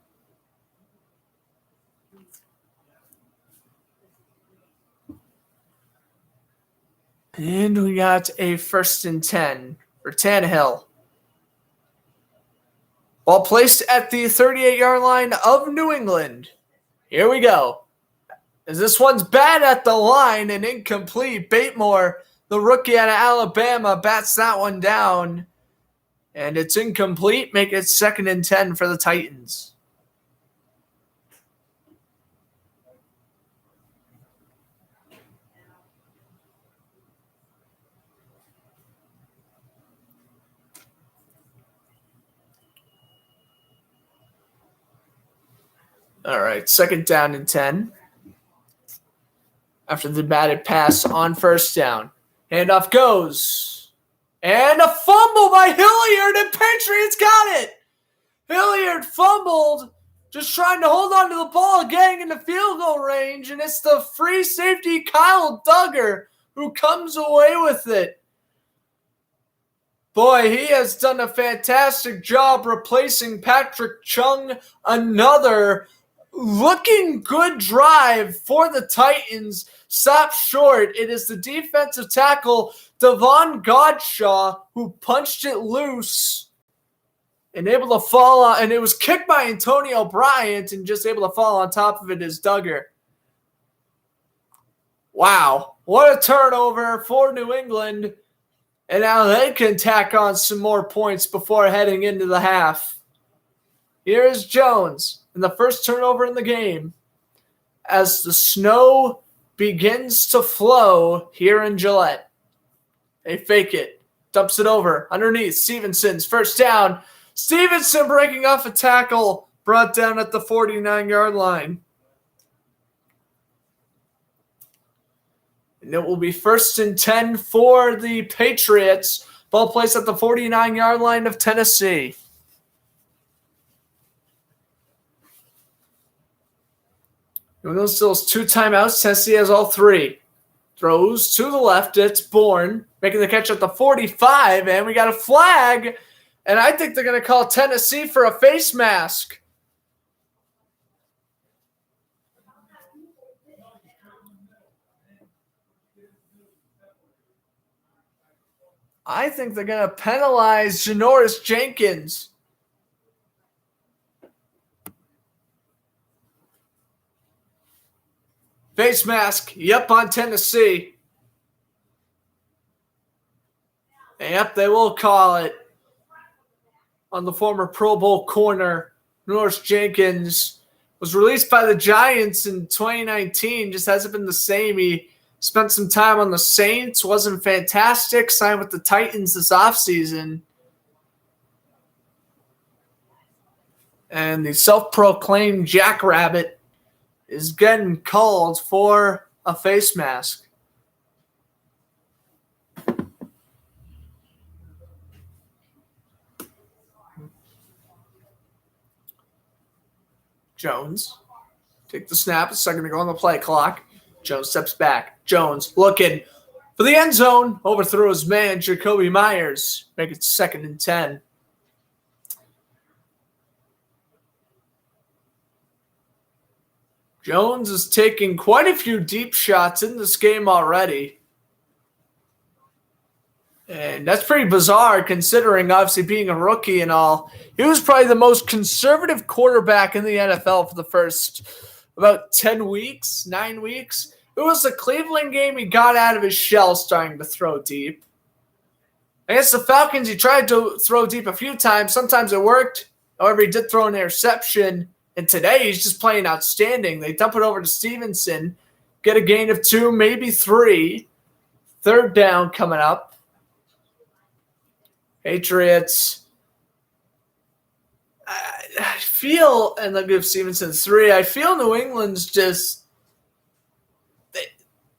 And we got a 1st and 10 for Tannehill. Ball placed at the 38-yard line of New England. Here we go. As this one's bad at the line and incomplete. Batemore, the rookie out of Alabama, bats that one down. And it's incomplete. Make it 2nd and 10 for the Titans. All right, 2nd down and 10. After the batted pass on 1st down. Handoff goes. And a fumble by Hilliard, and Patriots got it. Hilliard fumbled, just trying to hold on to the ball, getting into field goal range, and it's the free safety Kyle Duggar who comes away with it. Boy, he has done a fantastic job replacing Patrick Chung, another looking good drive for the Titans. Stopped short. It is the defensive tackle, Devon Godshaw, who punched it loose and able to fall on, and it was kicked by Antonio Bryant, and just able to fall on top of it is Duggar. Wow, what a turnover for New England. And now they can tack on some more points before heading into the half. Here's Jones in the first turnover in the game as the snow begins to flow here in Gillette. They fake it, dumps it over underneath Stevenson's first down. Stevenson breaking off a tackle, brought down at the 49-yard line. And it will be 1st and 10 for the Patriots. Ball placed at the 49-yard line of Tennessee. New England still has 2 timeouts. Tennessee has all 3. Throws to the left. It's Bourne making the catch at the 45, and we got a flag. And I think they're going to call Tennessee for a face mask. I think they're going to penalize Janoris Jenkins. Face mask, yep, on Tennessee. Yep, they will call it on the former Pro Bowl corner. Janoris Jenkins was released by the Giants in 2019, just hasn't been the same. He spent some time on the Saints, wasn't fantastic, signed with the Titans this offseason. And the self-proclaimed Jackrabbit is getting called for a face mask. Jones, take the snap. It's second to go on the play clock. Jones steps back. Jones looking for the end zone. Overthrew his man, Jacoby Myers. Make it 2nd and 10. Jones is taking quite a few deep shots in this game already. And that's pretty bizarre considering obviously being a rookie and all. He was probably the most conservative quarterback in the NFL for the first about 10 weeks, 9 weeks. It was the Cleveland game he got out of his shell starting to throw deep. Against the Falcons, he tried to throw deep a few times. Sometimes it worked. However, he did throw an interception. And today, he's just playing outstanding. They dump it over to Stevenson, get a gain of 2, maybe 3. 3rd down coming up. Patriots. I feel, and they'll give Stevenson 3. I feel New England's just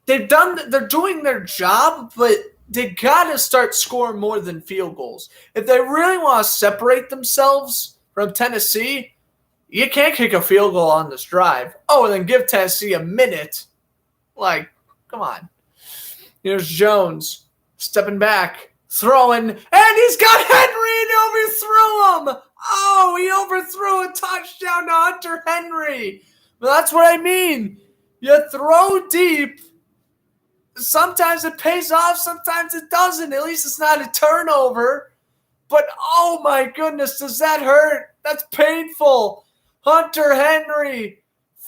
they're doing their job, but they gotta start scoring more than field goals. If they really want to separate themselves from Tennessee, you can't kick a field goal on this drive. Oh, and then give Tennessee a minute. Like, come on. Here's Jones stepping back, throwing, and he's got Henry and he overthrew him. Oh, he overthrew a touchdown to Hunter Henry. Well, that's what I mean. You throw deep. Sometimes it pays off, sometimes it doesn't. At least it's not a turnover. But, oh my goodness, does that hurt? That's painful. Hunter Henry,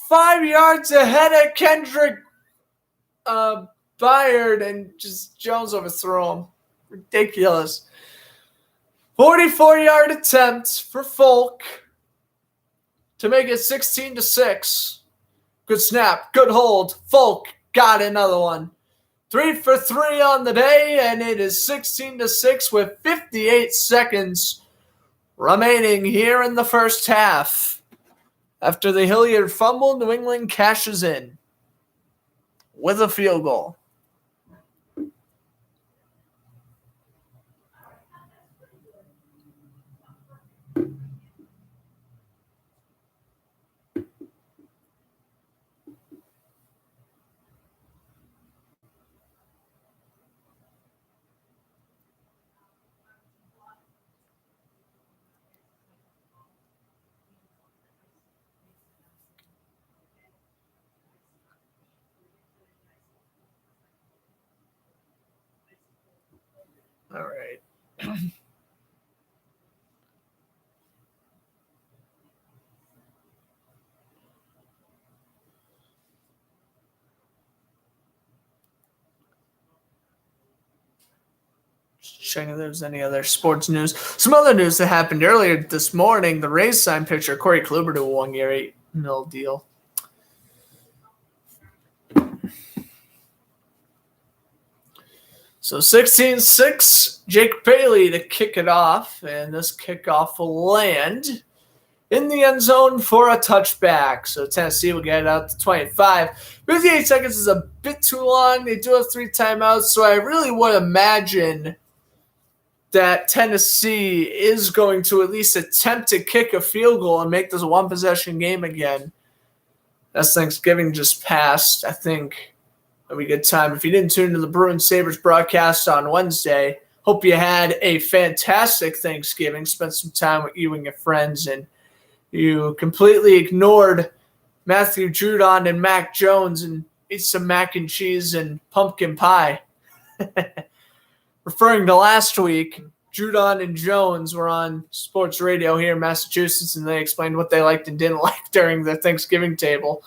5 yards ahead of Kendrick Byard, and just Jones overthrew him. Ridiculous. 44-yard attempt for Folk to make it 16-6. Good snap, good hold. Folk got another one. 3 for 3 on the day, and it is 16-6 with 58 seconds remaining here in the first half. After the Hilliard fumble, New England cashes in with a field goal. All right. Checking if there's any other sports news. Some other news that happened earlier this morning. The Rays signed pitcher Corey Kluber to a 1-year, $8 million deal. So 16-6, Jake Bailey to kick it off, and this kickoff will land in the end zone for a touchback. So Tennessee will get it out to 25. 58 seconds is a bit too long. They do have 3 timeouts, so I really would imagine that Tennessee is going to at least attempt to kick a field goal and make this a one-possession game again. As Thanksgiving just passed, I think it'll be a good time. If you didn't tune into the Bruins Sabres broadcast on Wednesday, hope you had a fantastic Thanksgiving, spent some time with you and your friends, and you completely ignored Matthew Judon and Mac Jones and ate some mac and cheese and pumpkin pie. Referring to last week, Judon and Jones were on sports radio here in Massachusetts, and they explained what they liked and didn't like during the Thanksgiving table.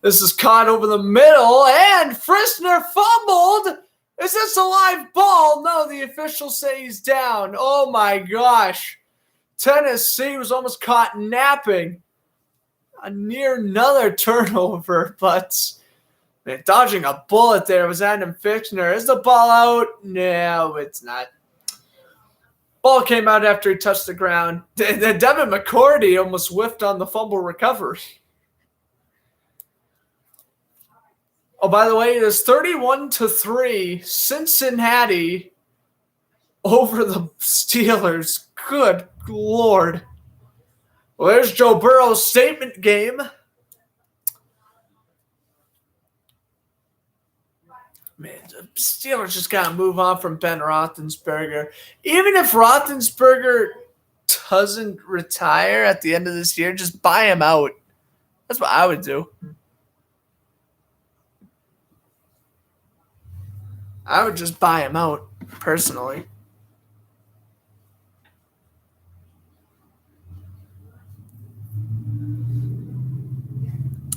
This is caught over the middle, and Frischner fumbled. Is this a live ball? No, the officials say he's down. Oh, my gosh. Tennessee was almost caught napping. Near another turnover, but man, dodging a bullet there was Adam Fichtner. Is the ball out? No, it's not. Ball came out after he touched the ground. Devin McCourty almost whiffed on the fumble recovery. Oh, by the way, it is 31-3, Cincinnati over the Steelers. Good Lord. Well, there's Joe Burrow's statement game. Man, the Steelers just got to move on from Ben Roethlisberger. Even if Roethlisberger doesn't retire at the end of this year, just buy him out. That's what I would do. I would just buy him out, personally.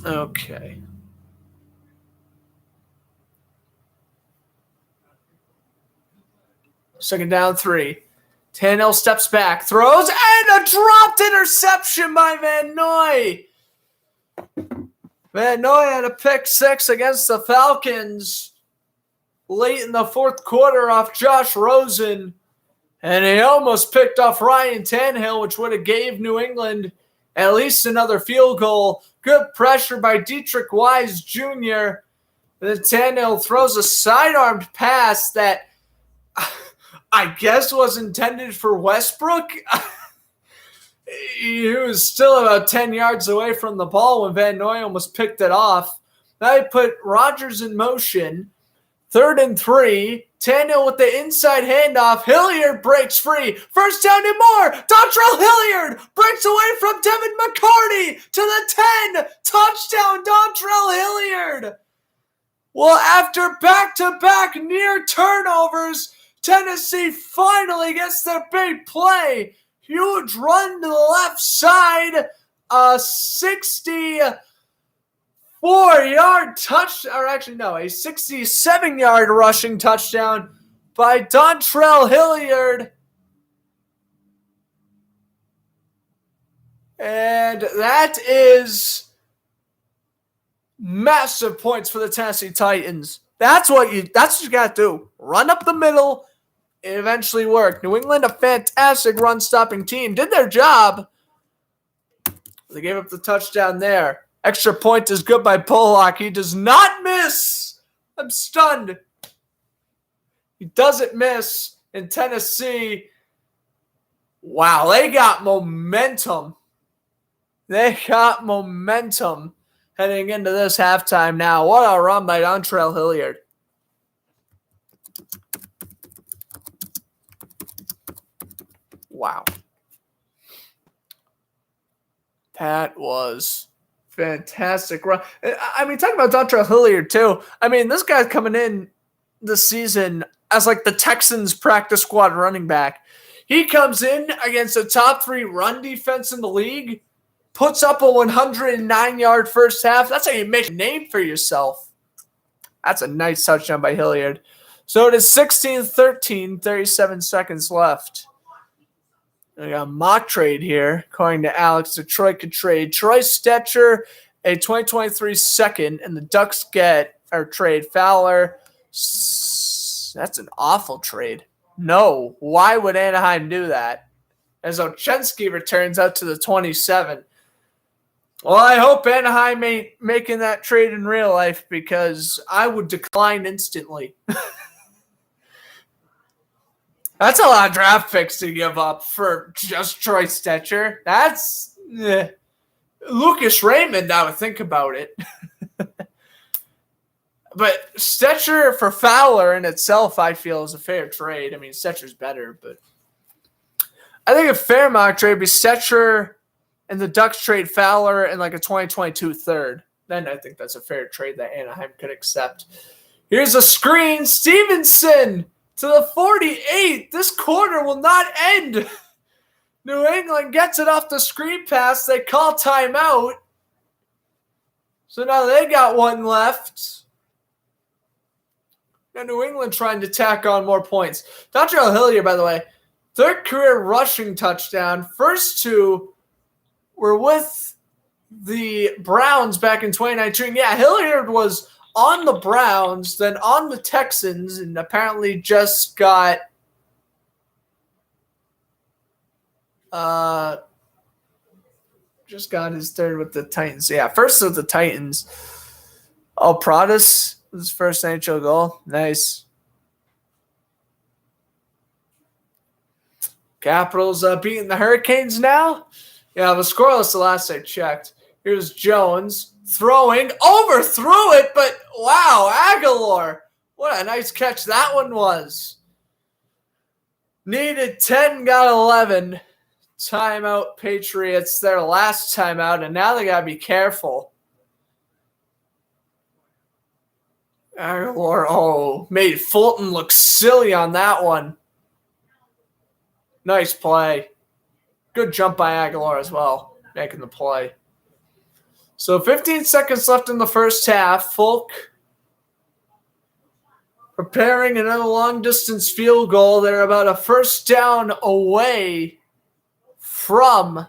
Okay. Second down, 3. Tannehill steps back, throws, and a dropped interception by Van Noy. Van Noy had a pick 6 against the Falcons late in the fourth quarter off Josh Rosen, and he almost picked off Ryan Tannehill, which would have gave New England at least another field goal. Good pressure by Dietrich Wise Jr. Then Tannehill throws a sidearmed pass that I guess was intended for Westbrook. He was still about 10 yards away from the ball when Van Noy almost picked it off. Now he put Rodgers in motion. 3rd and 3. Tannehill with the inside handoff. Hilliard breaks free. First down and more. Dontrell Hilliard breaks away from Devin McCourty to the 10. Touchdown, Dontrell Hilliard. Well, after back-to-back near turnovers, Tennessee finally gets their big play. Huge run to the left side. A 64-yard touchdown, or actually no, a 67-yard rushing touchdown by Dontrell Hilliard. And that is massive points for the Tennessee Titans. That's what you got to do. Run up the middle. It eventually worked. New England, a fantastic run-stopping team, did their job. They gave up the touchdown there. Extra point is good by Pollock. He does not miss. I'm stunned. He doesn't miss in Tennessee. Wow, they got momentum. They got momentum heading into this halftime now. What a run by Dontrell Hilliard. Wow. That was fantastic run. I mean, talking about Dontrell Hilliard, too. I mean, this guy's coming in this season. as like the Texans practice squad running back. He comes in against the top 3 run defense in the league, puts up a 109-yard first half. That's how you make a name for yourself. That's a nice touchdown by Hilliard. So it is 16-13, 37 seconds left. We got a mock trade here. According to Alex, Detroit could trade Troy Stetcher, a 2023 second, and the Ducks trade Fowler. That's an awful trade. No. Why would Anaheim do that? As Ochensky returns out to the 27. Well, I hope Anaheim ain't making that trade in real life because I would decline instantly. That's a lot of draft picks to give up for just Troy Stetcher. That's Lucas Raymond, I would think about it. But Stetcher for Fowler in itself, I feel, is a fair trade. I mean, Stetcher's better, but I think a fair mock trade would be Stetcher and the Ducks trade Fowler and like a 2022 third. Then I think that's a fair trade that Anaheim could accept. Here's a screen. Stevenson to the 48. This quarter will not end. New England gets it off the screen pass. They call timeout. So now they got one left. Now New England trying to tack on more points. Dontrell Hilliard, by the way, 3rd career rushing touchdown. First 2 were with the Browns back in 2019. Yeah, Hilliard was on the Browns, then on the Texans, and apparently just got his 3rd with the Titans. Yeah, first with the Titans. Oh, Pradas, his first NHL goal. Nice. Capitals beating the Hurricanes now. Yeah, it was scoreless the last I checked. Here's Jones throwing, overthrew it, but wow, Aguilar. What a nice catch that one was. Needed 10, got 11. Timeout Patriots, their last timeout, and now they got to be careful. Aguilar, made Fulton look silly on that one. Nice play. Good jump by Aguilar as well, making the play. So 15 seconds left in the first half. Fulk preparing another long-distance field goal. They're about a first down away from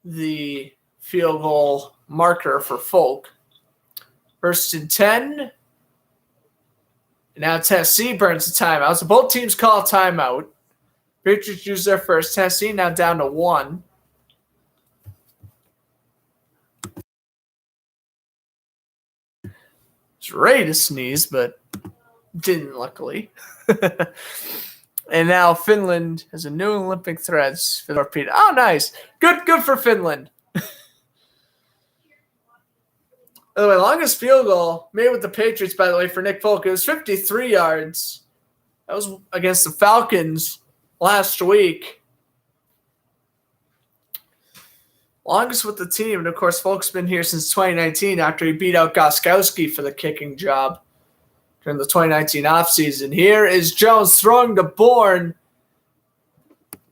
the field goal marker for Fulk. 1st and 10. And now Tennessee burns the timeout. So both teams call a timeout. Patriots use their first. Tennessee now down to 1. It's ready to sneeze, but didn't, luckily. And now Finland has a new Olympic threads for the repeat. Oh, nice. Good for Finland. By the way, longest field goal made with the Patriots, by the way, for Nick Folk. It was 53 yards. That was against the Falcons last week. Longest with the team. And, of course, Folk's been here since 2019 after he beat out Goskowski for the kicking job during the 2019 offseason. Here is Jones throwing to Bourne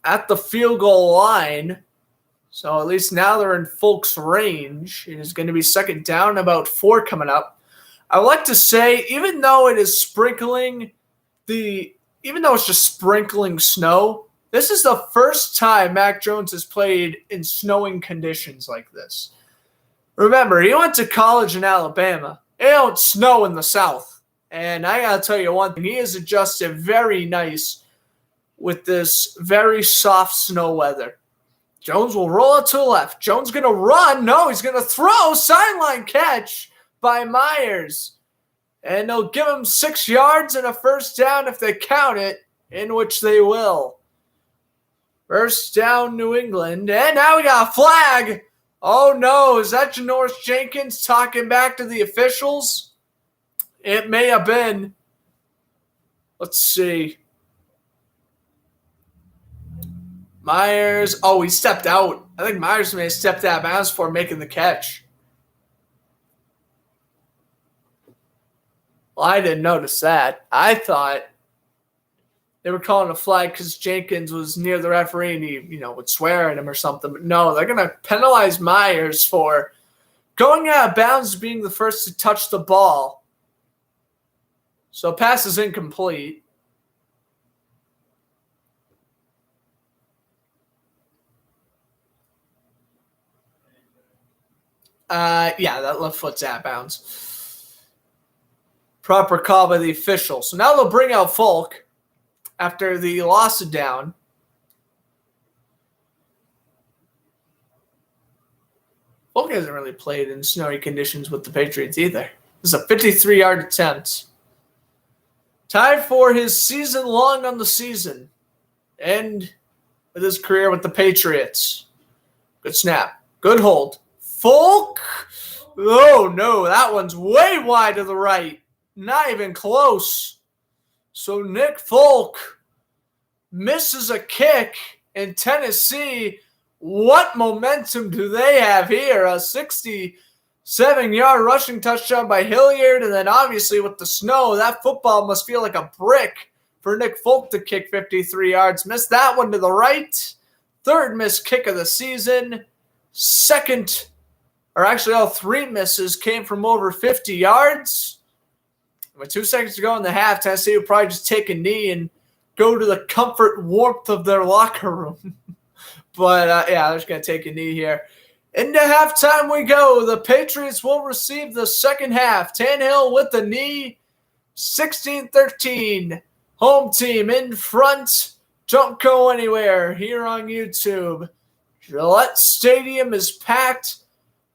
at the field goal line. So at least now they're in Folk's range. It is going to be 2nd down, about 4 coming up. I would like to say, even though it's just sprinkling snow, this is the first time Mac Jones has played in snowing conditions like this. Remember, he went to college in Alabama. It don't snow in the South. And I got to tell you one thing, he has adjusted very nice with this very soft snow weather. Jones will roll it to the left. Jones going to run. No, he's going to throw. Sideline catch by Myers. And they'll give him 6 yards and a first down if they count it, in which they will. First down, New England. And now we got a flag. Oh, no. Is that Janoris Jenkins talking back to the officials? It may have been. Let's see. Myers. Oh, he stepped out. I think Myers may have stepped out of bounds before making the catch. Well, I didn't notice that. I thought they were calling a flag because Jenkins was near the referee and he, would swear at him or something. But no, they're going to penalize Myers for going out of bounds, being the first to touch the ball. So pass is incomplete. Yeah, that left foot's out of bounds. Proper call by the official. So now they'll bring out Folk after the loss of down. Folk hasn't really played in snowy conditions with the Patriots either. This is a 53-yard attempt. Tied for his season long on the season. End with his career with the Patriots. Good snap. Good hold. Folk. Oh, no. That one's way wide to the right. Not even close. So Nick Folk misses a kick in Tennessee. What momentum do they have here? A 67-yard rushing touchdown by Hilliard. And then obviously with the snow, that football must feel like a brick for Nick Folk to kick 53 yards. Missed that one to the right. Third missed kick of the season. Second, or actually all three misses came from over 50 yards. With 2 seconds to go in the half, Tennessee will probably just take a knee and go to the comfort warmth of their locker room. But, yeah, they're just going to take a knee here. Into halftime we go. The Patriots will receive the second half. Tannehill with the knee. 16-13. Home team in front. Don't go anywhere here on YouTube. Gillette Stadium is packed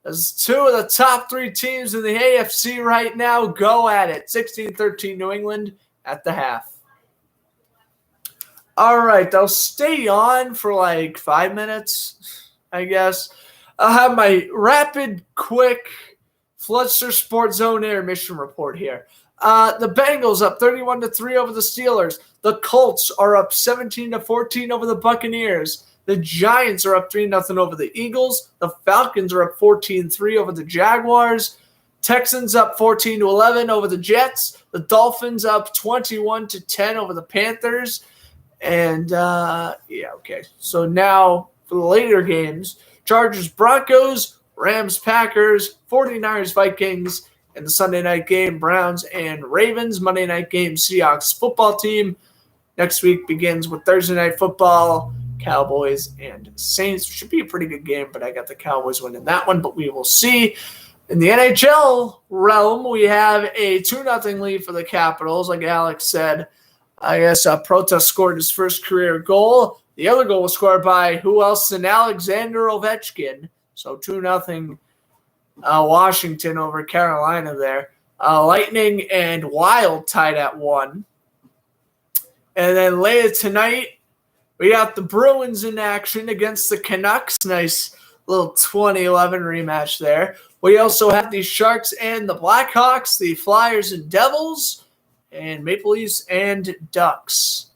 as two of the top three teams in the AFC right now go at it. 16-13 New England at the half. All right, they'll stay on for like 5 minutes, I guess. I'll have my rapid, quick Fletcher Sports Zone intermission report here. The Bengals up 31-3 over the Steelers. The Colts are up 17-14 over the Buccaneers. The Giants are up 3-0 over the Eagles. The Falcons are up 14-3 over the Jaguars. Texans up 14-11 over the Jets. The Dolphins up 21-10 over the Panthers. And, okay. So now for the later games, Chargers, Broncos, Rams, Packers, 49ers, Vikings, and the Sunday night game, Browns and Ravens. Monday night game, Seahawks football team. Next week begins with Thursday night football, Cowboys and Saints. Should be a pretty good game, but I got the Cowboys winning that one, but we will see. In the NHL realm, we have a 2-0 lead for the Capitals. Like Alex said, I guess Protas scored his first career goal. The other goal was scored by who else than Alexander Ovechkin. So 2-0 Washington over Carolina there. Lightning and Wild tied at 1. And then later tonight, we got the Bruins in action against the Canucks. Nice little 2011 rematch there. We also have the Sharks and the Blackhawks, the Flyers and Devils, and Maple Leafs and Ducks.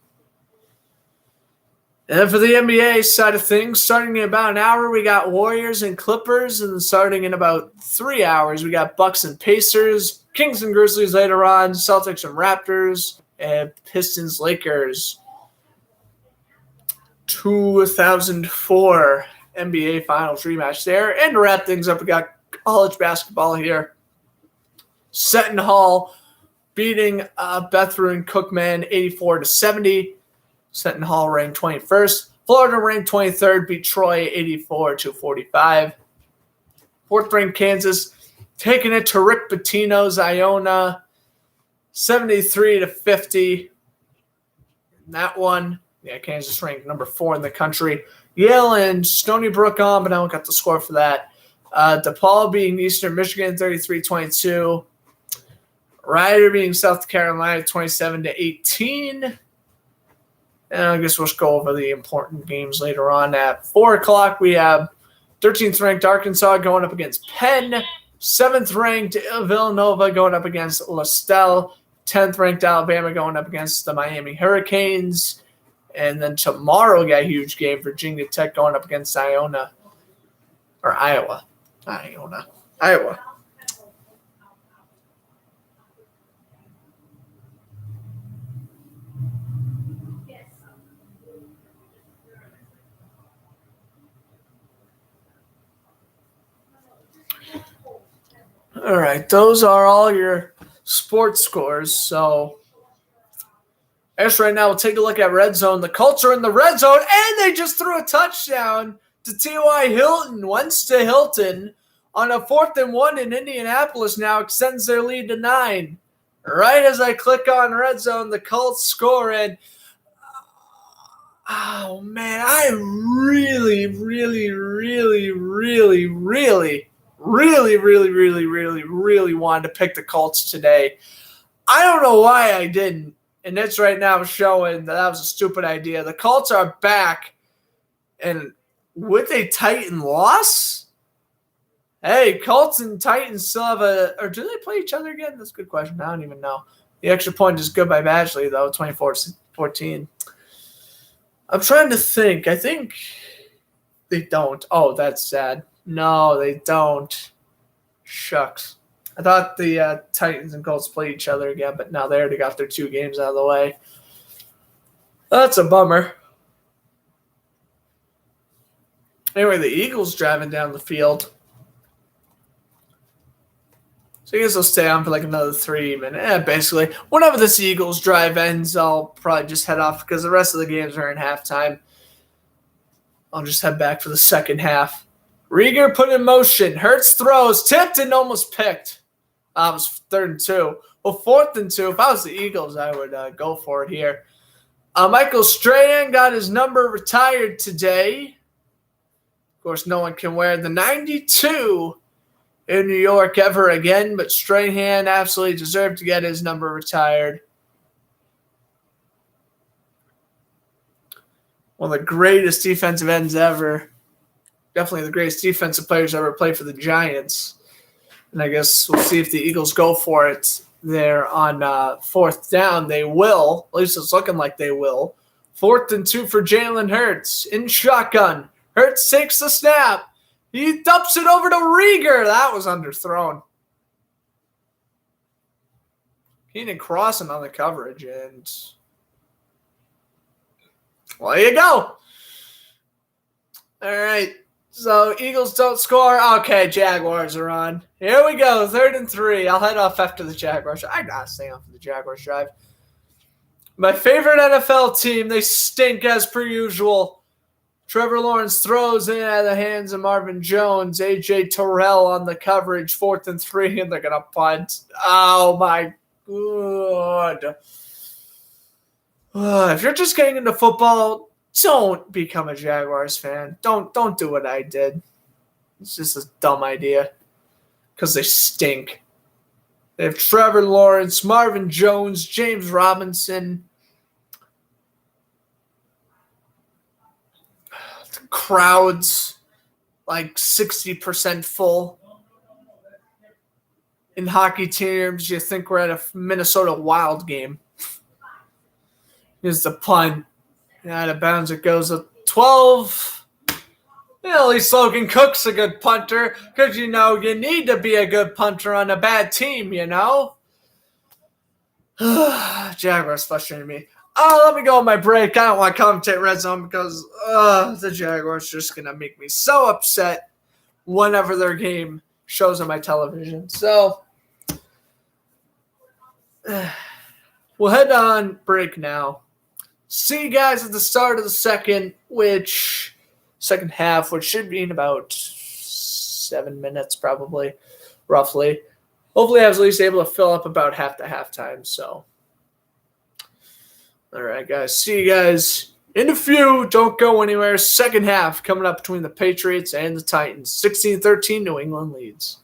And then for the NBA side of things, starting in about an hour, we got Warriors and Clippers. And starting in about 3 hours, we got Bucks and Pacers, Kings and Grizzlies later on, Celtics and Raptors, and Pistons, Lakers. 2004 NBA Finals rematch there. And to wrap things up, we got college basketball here. Seton Hall beating Bethune Cookman 84-70. Seton Hall ranked 21st. Florida ranked 23rd, beat Troy 84-45. Fourth-ranked Kansas taking it to Rick Pitino's Iona 73-50. That one, yeah, Kansas ranked number 4 in the country. Yale and Stony Brook on, but I don't got the score for that. DePaul beating Eastern Michigan 33-22. Rider beating South Carolina 27-18. And I guess we'll just go over the important games later on. At 4 o'clock, we have 13th ranked Arkansas going up against Penn. 7th ranked Villanova going up against LaSalle. 10th ranked Alabama going up against the Miami Hurricanes. And then tomorrow, we got a huge game. Virginia Tech going up against Iowa. All right, those are all your sports scores. So, I guess right now we'll take a look at red zone. The Colts are in the red zone, and they just threw a touchdown to T.Y. Hilton. Wentz to Hilton on a 4th and 1 in Indianapolis now extends their lead to 9. Right as I click on red zone, the Colts score, and oh man, I really wanted to pick the Colts today. I don't know why I didn't. And it's right now showing that was a stupid idea. The Colts are back. And with a Titan loss? Hey, Colts and Titans still have or do they play each other again? That's a good question. I don't even know. The extra point is good by Badgley, though, 24-14. I'm trying to think. I think they don't. Oh, that's sad. No, they don't. Shucks. I thought the Titans and Colts played each other again, but now they already got their 2 games out of the way. That's a bummer. Anyway, the Eagles driving down the field. So I guess I'll stay on for like another 3 minutes. Basically, whenever this Eagles drive ends, I'll probably just head off because the rest of the games are in halftime. I'll just head back for the second half. Rieger put in motion. Hurts throws. Tipped and almost picked. It was 3rd and 2. Well, 4th and 2. If I was the Eagles, I would go for it here. Michael Strahan got his number retired today. Of course, no one can wear the 92 in New York ever again, but Strahan absolutely deserved to get his number retired. One of the greatest defensive ends ever. Definitely the greatest defensive players ever played for the Giants. And I guess we'll see if the Eagles go for it there on 4th down. They will. At least it's looking like they will. 4th and 2 for Jalen Hurts in shotgun. Hurts takes the snap. He dumps it over to Rieger. That was underthrown. Keenan crossing on the coverage, and well, there you go. All right. So Eagles don't score. Okay, Jaguars are on. Here we go. 3rd and 3. I'll head off after the Jaguars. I gotta stay on for the Jaguars drive. My favorite NFL team. They stink as per usual. Trevor Lawrence throws in at the hands of Marvin Jones. A.J. Terrell on the coverage. 4th and 3, and they're gonna punt. Oh my god. If you're just getting into football, don't become a Jaguars fan. Don't do what I did. It's just a dumb idea. Because they stink. They have Trevor Lawrence, Marvin Jones, James Robinson. The crowd's like 60% full. In hockey terms, you think we're at a Minnesota Wild game. Here's the punt. Out of bounds it goes at 12. At least Logan Cook's a good punter because, you need to be a good punter on a bad team, Jaguars frustrating me. Let me go on my break. I don't want to commentate Red Zone because the Jaguars are just going to make me so upset whenever their game shows on my television. So, we'll head on break now. See you guys at the start of the second half, which should be in about 7 minutes, probably, roughly. Hopefully, I was at least able to fill up about half the halftime. So, all right, guys. See you guys in a few. Don't go anywhere. Second half coming up between the Patriots and the Titans. 16-13, New England leads.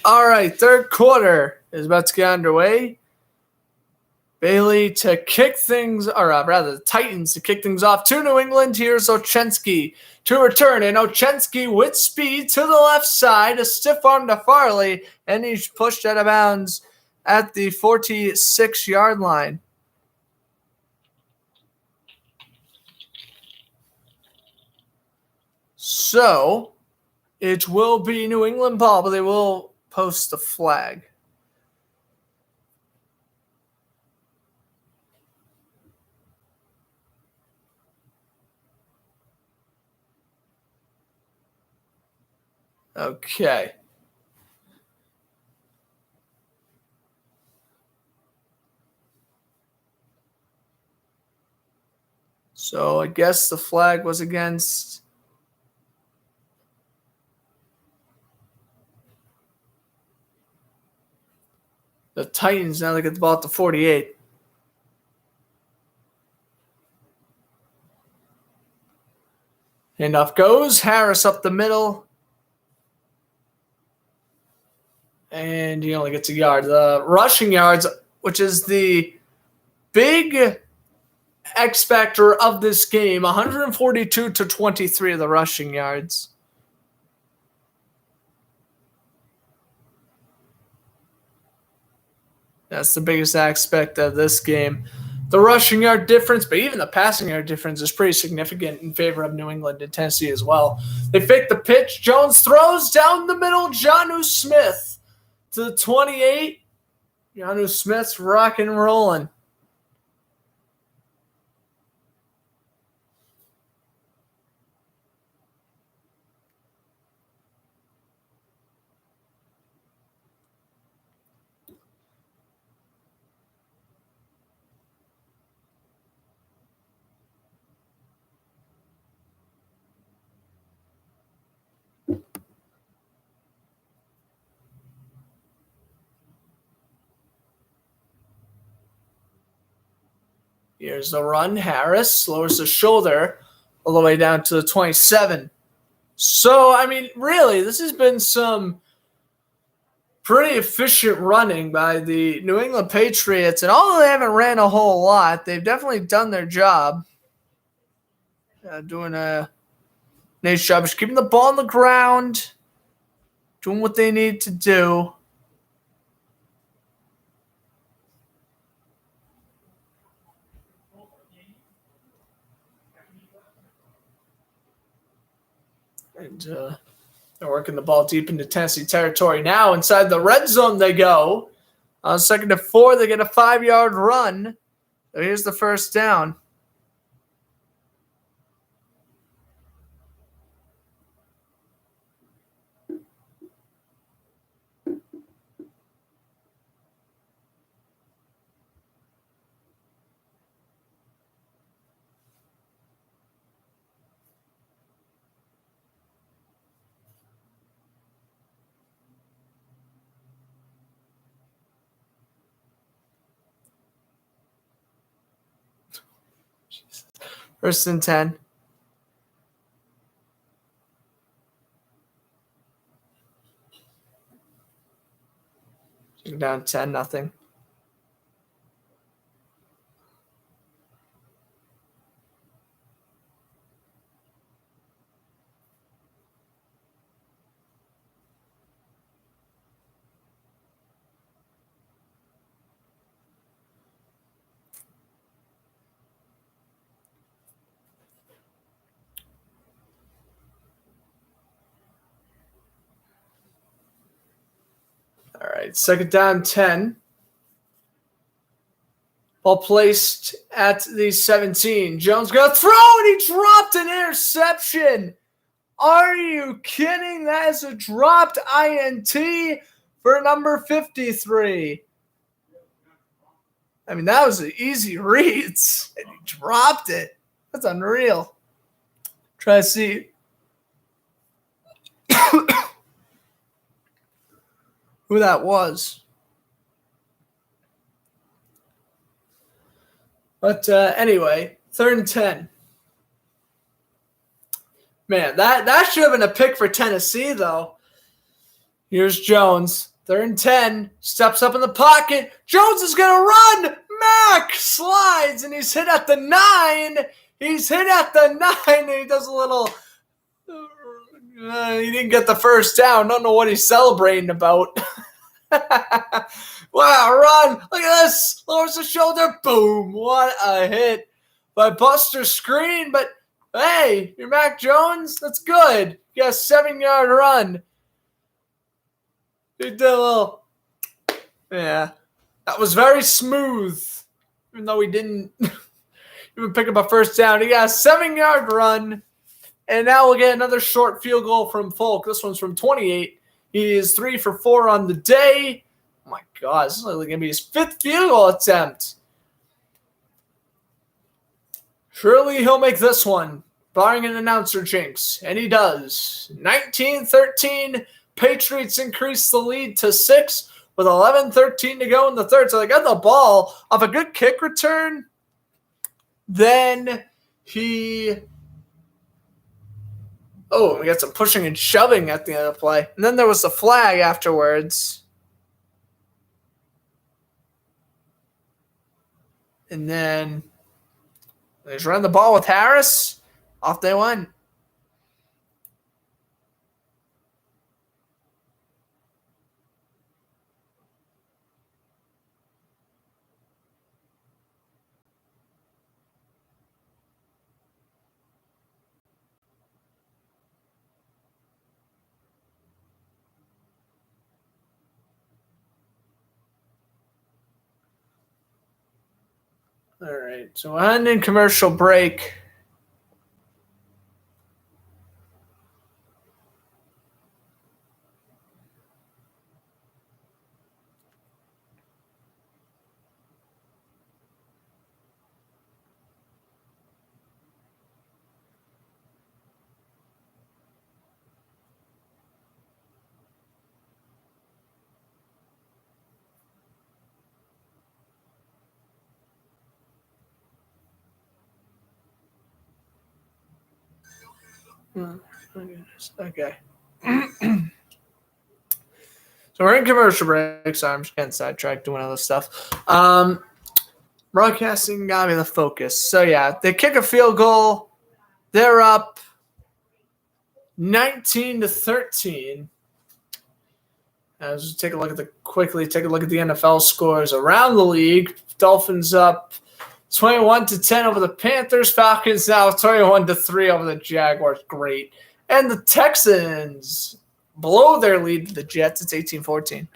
All right, third quarter is about to get underway. Bailey to kick things, or rather the Titans to kick things off to New England. Here's Ochensky to return, and Ochensky with speed to the left side, a stiff arm to Farley, and he's pushed out of bounds at the 46-yard line. So it will be New England ball, but they will post the flag. Okay. So I guess the flag was against the Titans. Now they get the ball at the 48. Handoff goes. Harris up the middle. And he only gets a yard. The rushing yards, which is the big X factor of this game, 142 to 23 of the rushing yards. That's the biggest aspect of this game. The rushing yard difference, but even the passing yard difference is pretty significant in favor of New England and Tennessee as well. They fake the pitch. Jones throws down the middle. Jonnu Smith to the 28. Jonnu Smith's rocking and rolling. Here's the run. Harris lowers the shoulder all the way down to the 27. So, I mean, really, this has been some pretty efficient running by the New England Patriots. And although they haven't ran a whole lot, they've definitely done their job. Doing a nice job. Just keeping the ball on the ground. Doing what they need to do. And they're working the ball deep into Tennessee territory. Now inside the red zone they go. On 2nd and 4, they get a 5-yard run. So here's the first down. First and 10. Down 10-0. All right, 2nd down 10. Ball placed at the 17. Jones going to throw, and he dropped an interception. Are you kidding? That is a dropped INT for number 53. I mean, that was an easy reads, and he dropped it. That's unreal. Try to see. Who that was. But anyway, 3rd and 10. Man, that should have been a pick for Tennessee, though. Here's Jones. 3rd and 10. Steps up in the pocket. Jones is going to run. Mack slides, and he's hit at the 9. He's hit at the 9, and he does a little... he didn't get the first down. Don't know what he's celebrating about. Wow, run. Look at this. Lowers the shoulder. Boom. What a hit by Buster Screen. But, hey, you're Mac Jones. That's good. You got a 7-yard run. He did a little... Yeah. That was very smooth. Even though he didn't even pick up a first down. He got a 7-yard run. And now we'll get another short field goal from Folk. This one's from 28. He is 3 for 4 on the day. Oh my God, this is going to be his 5th field goal attempt. Surely he'll make this one, barring an announcer jinx. And he does. 19-13. Patriots increase the lead to 6 with 11:13 to go in the third. So they got the ball off a good kick return. Then he... Oh, we got some pushing and shoving at the end of the play. And then there was the flag afterwards. And then they just ran the ball with Harris. Off they went. All right, so we're ending commercial break. Okay. So we're in commercial break. Sorry, I'm just getting sidetracked doing other stuff. Broadcasting got me the focus. So, yeah, they kick a field goal. They're up 19-13. Let's take a look at the NFL scores around the league. Dolphins up 21-10 over the Panthers. Falcons now 21-3 over the Jaguars. Great. And the Texans blow their lead to the Jets. It's 18-14.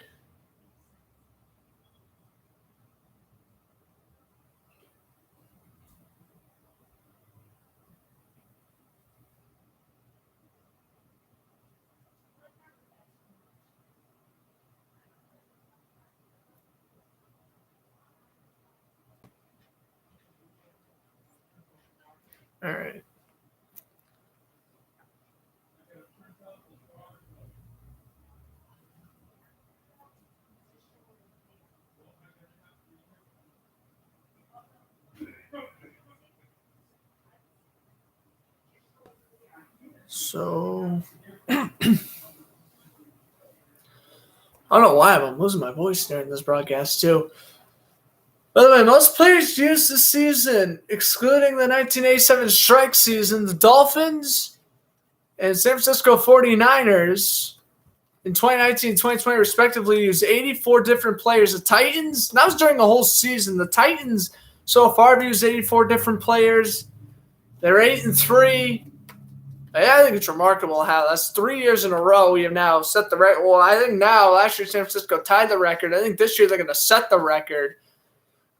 All right. So, I don't know why, but I'm losing my voice during this broadcast, too. By the way, most players used this season, excluding the 1987 strike season, the Dolphins and San Francisco 49ers in 2019 and 2020 respectively used 84 different players. The Titans, and that was during the whole season. The Titans so far have used 84 different players. They're 8-3. I think it's remarkable how that's 3 years in a row we have now set the record. Well, I think now last year San Francisco tied the record. I think this year they're going to set the record.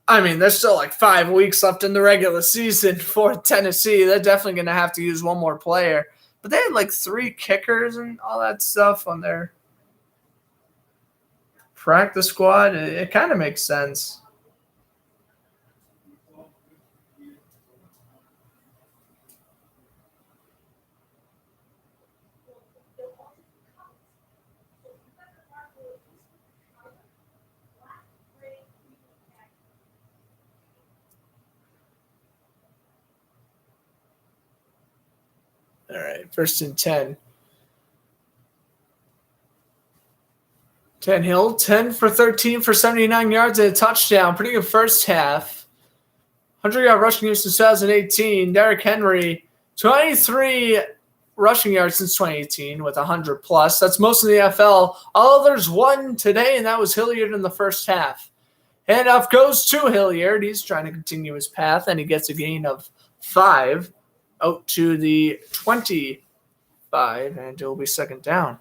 I mean, there's still like 5 weeks left in the regular season for Tennessee. They're definitely going to have to use one more player. But they had like 3 kickers and all that stuff on their practice squad. It kind of makes sense. All right, 1st and 10. Tannehill, 10 for 13 for 79 yards and a touchdown. Pretty good first half. 100-yard rushing year since 2018. Derrick Henry, 23 rushing yards since 2018 with 100+. That's most in the NFL. Although there's one today, and that was Hilliard in the first half. Handoff goes to Hilliard. He's trying to continue his path, and he gets a gain of 5 out to the 25, and it'll be second down.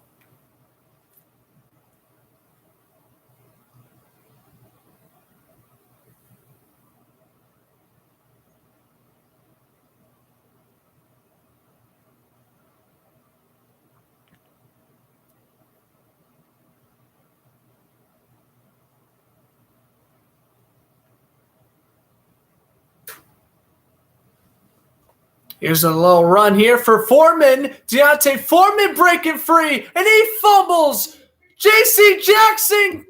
Here's a little run here for Foreman. Deontay Foreman breaking free, and he fumbles. J.C. Jackson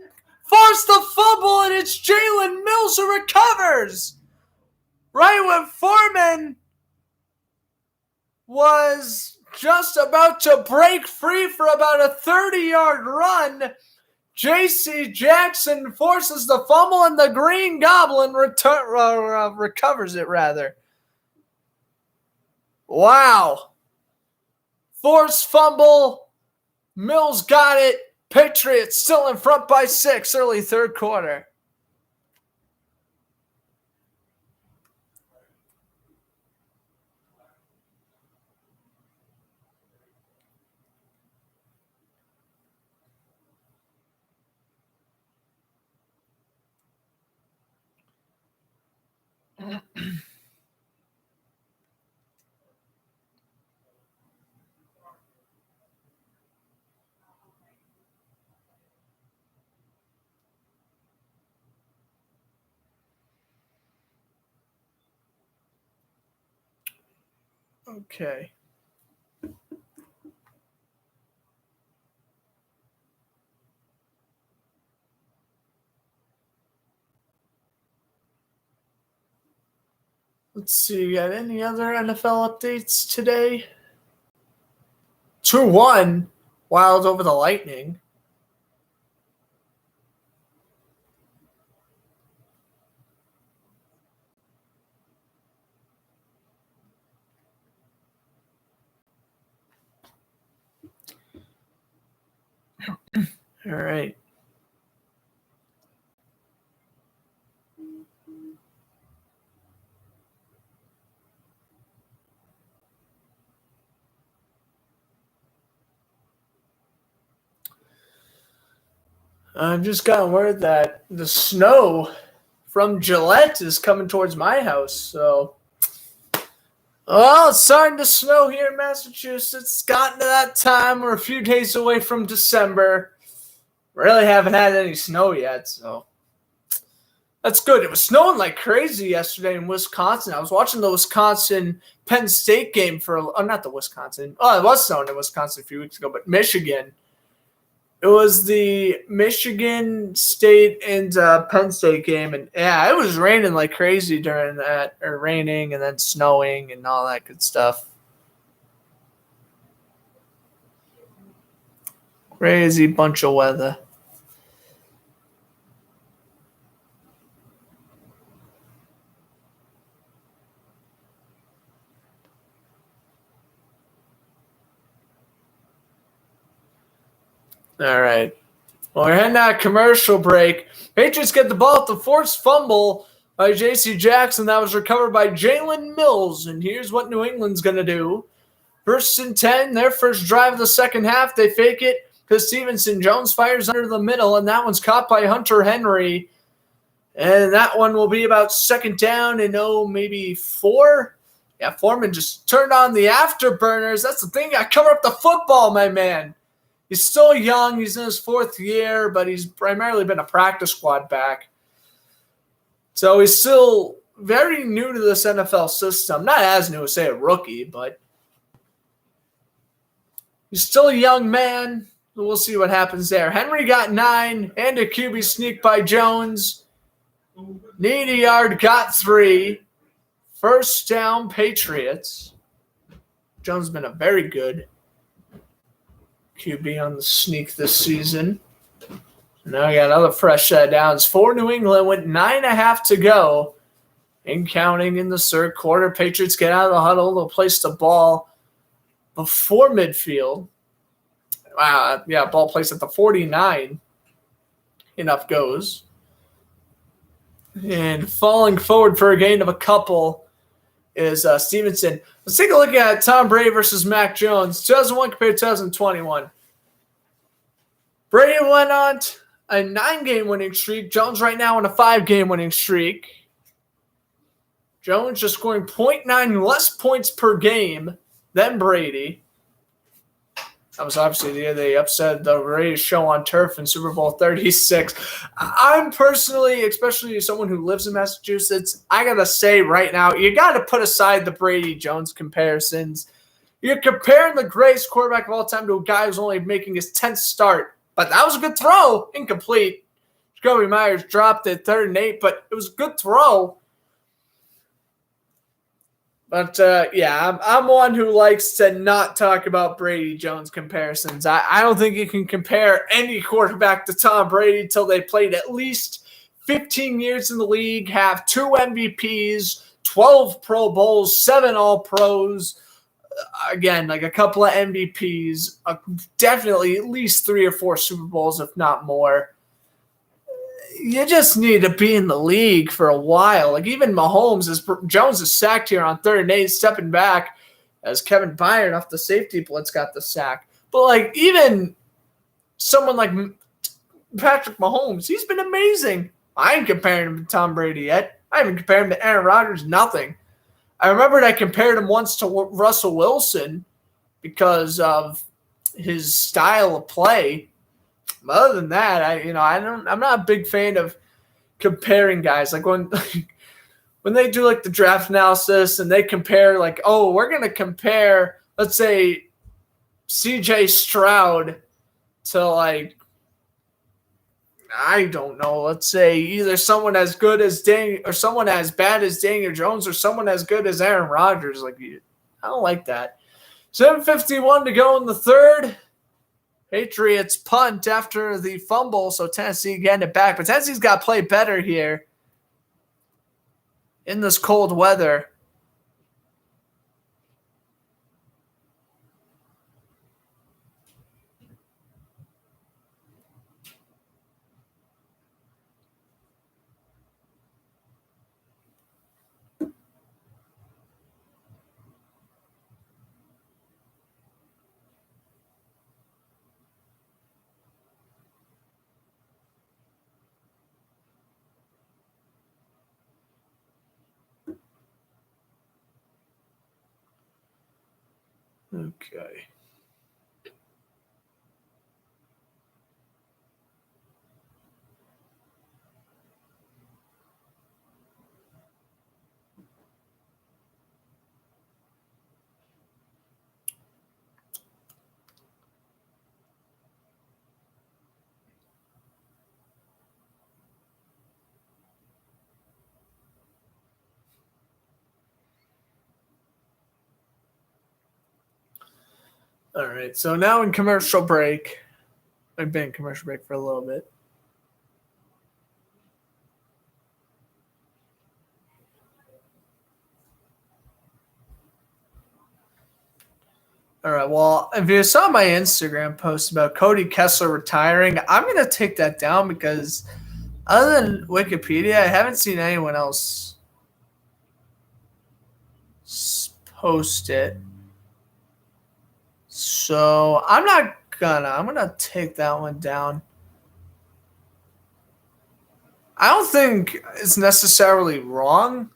forced the fumble, and it's Jalen Mills who recovers. Right when Foreman was just about to break free for about a 30-yard run, J.C. Jackson forces the fumble, and the Green Goblin recovers it, rather. Wow. Forced fumble. Mills got it. Patriots still in front by 6 early third quarter. Okay. Let's see, got any other NFL updates today? 2-1, Wild over the Lightning. All right. I've just gotten word that the snow from Gillette is coming towards my house. So, well, it's starting to snow here in Massachusetts. It's gotten to that time. We're a few days away from December. Really haven't had any snow yet, so that's good. It was snowing like crazy yesterday in Wisconsin. I was watching the Wisconsin-Penn State game not the Wisconsin. Oh, it was snowing in Wisconsin a few weeks ago, but Michigan. It was the Michigan State and Penn State game, and yeah, it was raining like crazy during that, or raining and then snowing and all that good stuff. Crazy bunch of weather. All right. Well, we're heading out commercial break. Patriots get the ball at the forced fumble by J.C. Jackson. That was recovered by Jalen Mills. And here's what New England's going to do. 1st and 10, their first drive of the second half. They fake it because Stevenson. Jones fires under the middle, and that one's caught by Hunter Henry. And that one will be about second down and maybe 4. Yeah, Foreman just turned on the afterburners. That's the thing. I cover up the football, my man. He's still young. He's in his 4th year, but he's primarily been a practice squad back. So he's still very new to this NFL system. Not as new as, say, a rookie, but he's still a young man. We'll see what happens there. Henry got 9, and a QB sneak by Jones. Need a yard, got 3. First down, Patriots. Jones has been a very good QB on the sneak this season. Now we got another fresh set of downs for New England with 9.5 to go. And counting in the third quarter. Patriots get out of the huddle. They'll place the ball before midfield. Ball placed at the 49. Enough goes. And falling forward for a gain of a couple is Stevenson. Let's take a look at Tom Brady versus Mac Jones. 2001 compared to 2021. Brady went on a 9-game winning streak. Jones right now on a 5-game winning streak. Jones just scoring 0.9 less points per game than Brady. That was obviously the year they upset the Raiders show on turf in Super Bowl 36. I'm personally, especially someone who lives in Massachusetts, I got to say right now, you got to put aside the Brady-Jones comparisons. You're comparing the greatest quarterback of all time to a guy who's only making his 10th start. But that was a good throw. Incomplete. Jacoby Myers dropped it 3rd and 8, but it was a good throw. But, I'm one who likes to not talk about Brady-Jones comparisons. I don't think you can compare any quarterback to Tom Brady until they played at least 15 years in the league, have 2 MVPs, 12 Pro Bowls, 7 All-Pros, again, like a couple of MVPs, definitely at least 3 or 4 Super Bowls, if not more. You just need to be in the league for a while. Like even Mahomes, Jones is sacked here on 3rd and 8, stepping back as Kevin Byard off the safety blitz got the sack. But like even someone like Patrick Mahomes, he's been amazing. I ain't comparing him to Tom Brady yet. I haven't compared him to Aaron Rodgers, nothing. I remembered I compared him once to Russell Wilson because of his style of play. But other than that, I'm not a big fan of comparing guys. Like when they do like the draft analysis and they compare like, oh, we're gonna compare, let's say, CJ Stroud to like, I don't know, let's say either someone as good as or someone as bad as Daniel Jones or someone as good as Aaron Rodgers. Like, I don't like that. 7:51 to go in the third. Patriots punt after the fumble, so Tennessee getting it back. But Tennessee's got to play better here in this cold weather. Okay. All right, so now in commercial break. I've been in commercial break for a little bit. All right, well, if you saw my Instagram post about Cody Kessler retiring, I'm going to take that down because other than Wikipedia, I haven't seen anyone else post it. So I'm going to take that one down. I don't think it's necessarily wrong,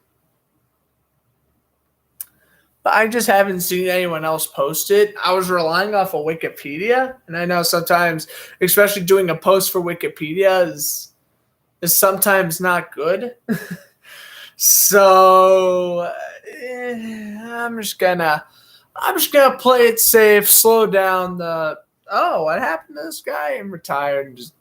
but I just haven't seen anyone else post it. I was relying off of Wikipedia, and I know sometimes, especially doing a post for Wikipedia is sometimes not good. So I'm just gonna play it safe, slow down what happened to this guy, and retired, and just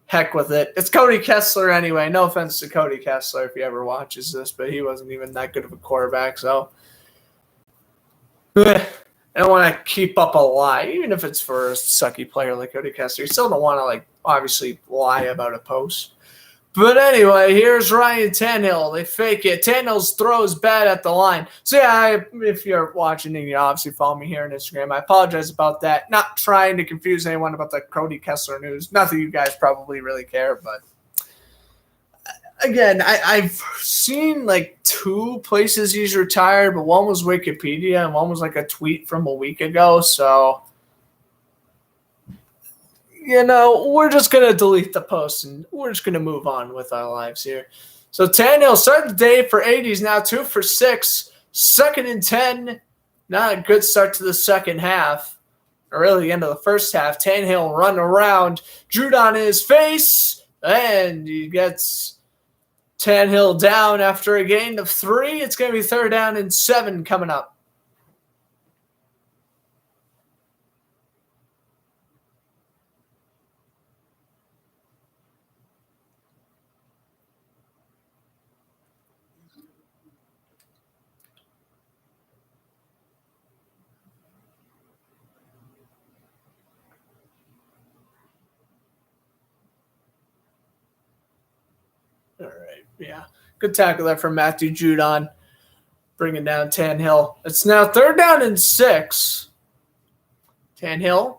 heck with it. It's Cody Kessler anyway. No offense to Cody Kessler if he ever watches this, but he wasn't even that good of a quarterback. So I don't want to keep up a lie, even if it's for a sucky player like Cody Kessler. You still don't want to, obviously lie about a post. But anyway, here's Ryan Tannehill. They fake it. Tannehill's throw is bad at the line. So, yeah, if you're watching and you obviously follow me here on Instagram, I apologize about that. Not trying to confuse anyone about the Cody Kessler news. Not that you guys probably really care, but again, I've seen 2 places he's retired, but one was Wikipedia and one was a tweet from a week ago. So, we're just going to delete the post and we're just going to move on with our lives here. So Tannehill started the day for 80. He's now 2 for 6. 2nd and 10. Not a good start to the second half. Or really the end of the first half. Tannehill run around. Judon in his face. And he gets Tannehill down after a gain of 3. It's going to be 3rd down and 7 coming up. All right, yeah. Good tackle there from Matthew Judon, bringing down Tannehill. It's now 3rd down and 6. Tannehill.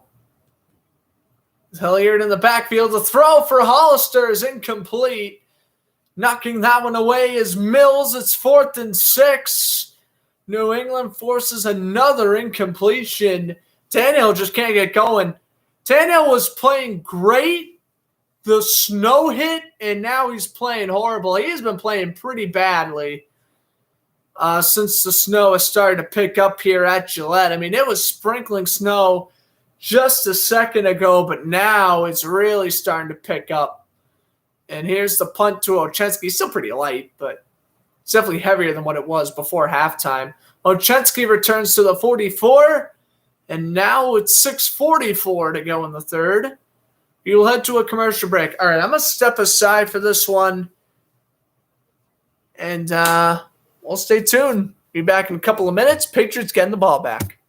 Hilliard in the backfield. The throw for Hollister is incomplete. Knocking that one away is Mills. It's 4th and 6. New England forces another incompletion. Tannehill just can't get going. Tannehill was playing great. The snow hit, and now he's playing horrible. He has been playing pretty badly since the snow has started to pick up here at Gillette. I mean, it was sprinkling snow just a second ago, but now it's really starting to pick up. And here's the punt to Ochensky. Still pretty light, but it's definitely heavier than what it was before halftime. Ochensky returns to the 44, and now it's 6:44 to go in the third. You'll head to a commercial break. All right, I'm going to step aside for this one, and we'll stay tuned. Be back in a couple of minutes. Patriots getting the ball back.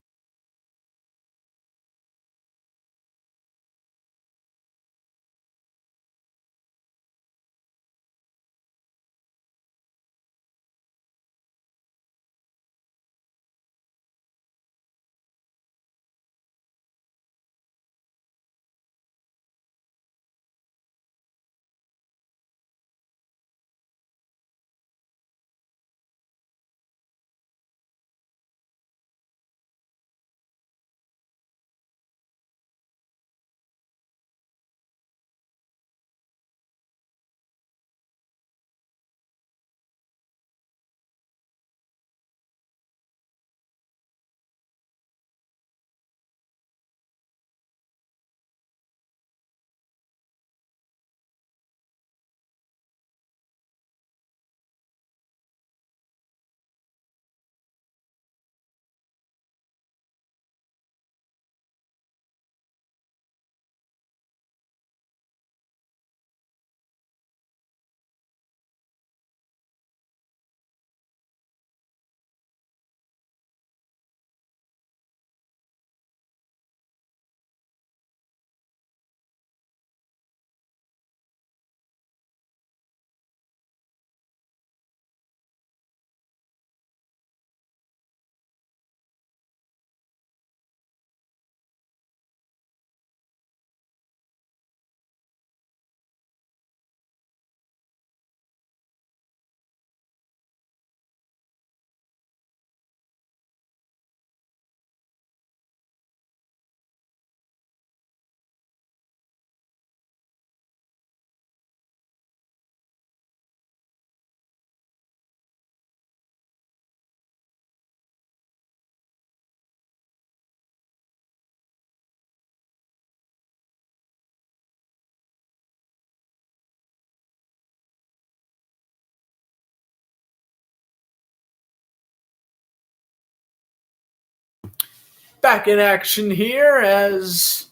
Back in action here as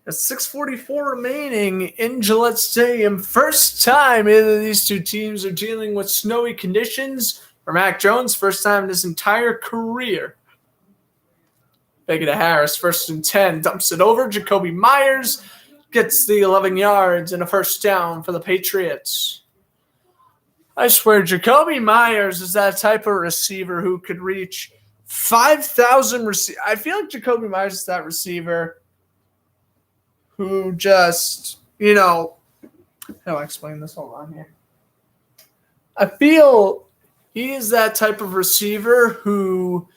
6:44 remaining in Gillette Stadium. First time either of these two teams are dealing with snowy conditions for Mac Jones. First time in his entire career. Make it a Harris, 1st and 10. Dumps it over. Jacoby Myers gets the 11 yards and a first down for the Patriots. I swear, Jacoby Myers is that type of receiver who could reach 5,000 receivers. I feel like Jacoby Myers is that receiver who just, how do I explain this? Hold on here. I feel he is that type of receiver who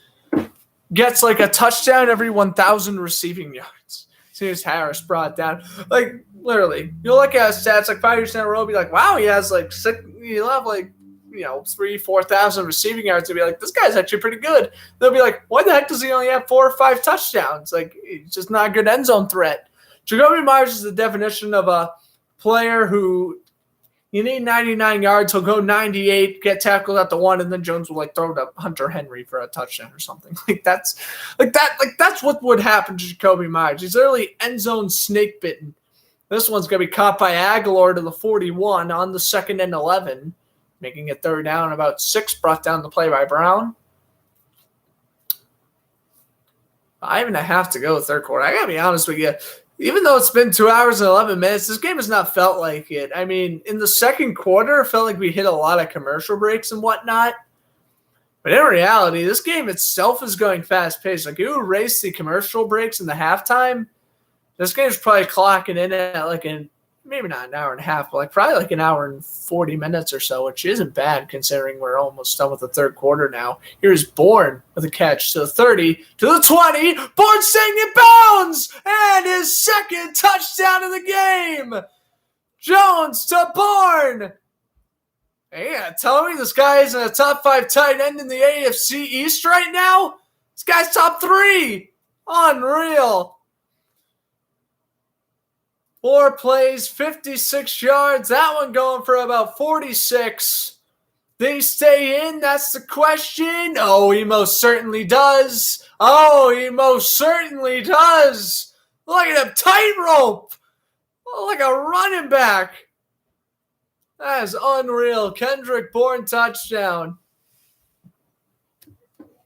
gets like a touchdown every 1,000 receiving yards. Here's Harris brought down. Like, literally, you'll look at his stats like 5 years in a row, be like, wow, he has like 3,000-4,000 receiving yards. And be like, this guy's actually pretty good. They'll be like, why the heck does he only have 4 or 5 touchdowns? Like, he's just not a good end zone threat. Jacoby Myers is the definition of a player who you need 99 yards. He'll go 98, get tackled at the 1, and then Jones will like throw to Hunter Henry for a touchdown or something. That's what would happen to Jacoby Myers. He's literally end zone snake bitten. This one's gonna be caught by Aguilar to the 41 on the 2nd and 11, making it 3rd down, about 6. Brought down the play by Brown. 5.5 to go, 3rd quarter. I gotta be honest with you. Even though it's been 2 hours and 11 minutes, this game has not felt like it. I mean, in the 2nd quarter, it felt like we hit a lot of commercial breaks and whatnot. But in reality, this game itself is going fast-paced. Like, you erase the commercial breaks in the halftime, this game's probably clocking in at like maybe not an hour and a half, but like probably like an hour and 40 minutes or so, which isn't bad considering we're almost done with the 3rd quarter now. Here's Bourne with a catch to the 30, to the 20. Bourne staying in bounds, and his 2nd touchdown of the game. Jones to Bourne. Yeah, tell me this guy isn't a top 5 tight end in the AFC East right now? This guy's top 3. Unreal. 4 plays, 56 yards. That one going for about 46. They stay in? That's the question. Oh, he most certainly does. Oh, he most certainly does. Look at him, tightrope. Oh, like a running back. That is unreal. Kendrick Bourne touchdown.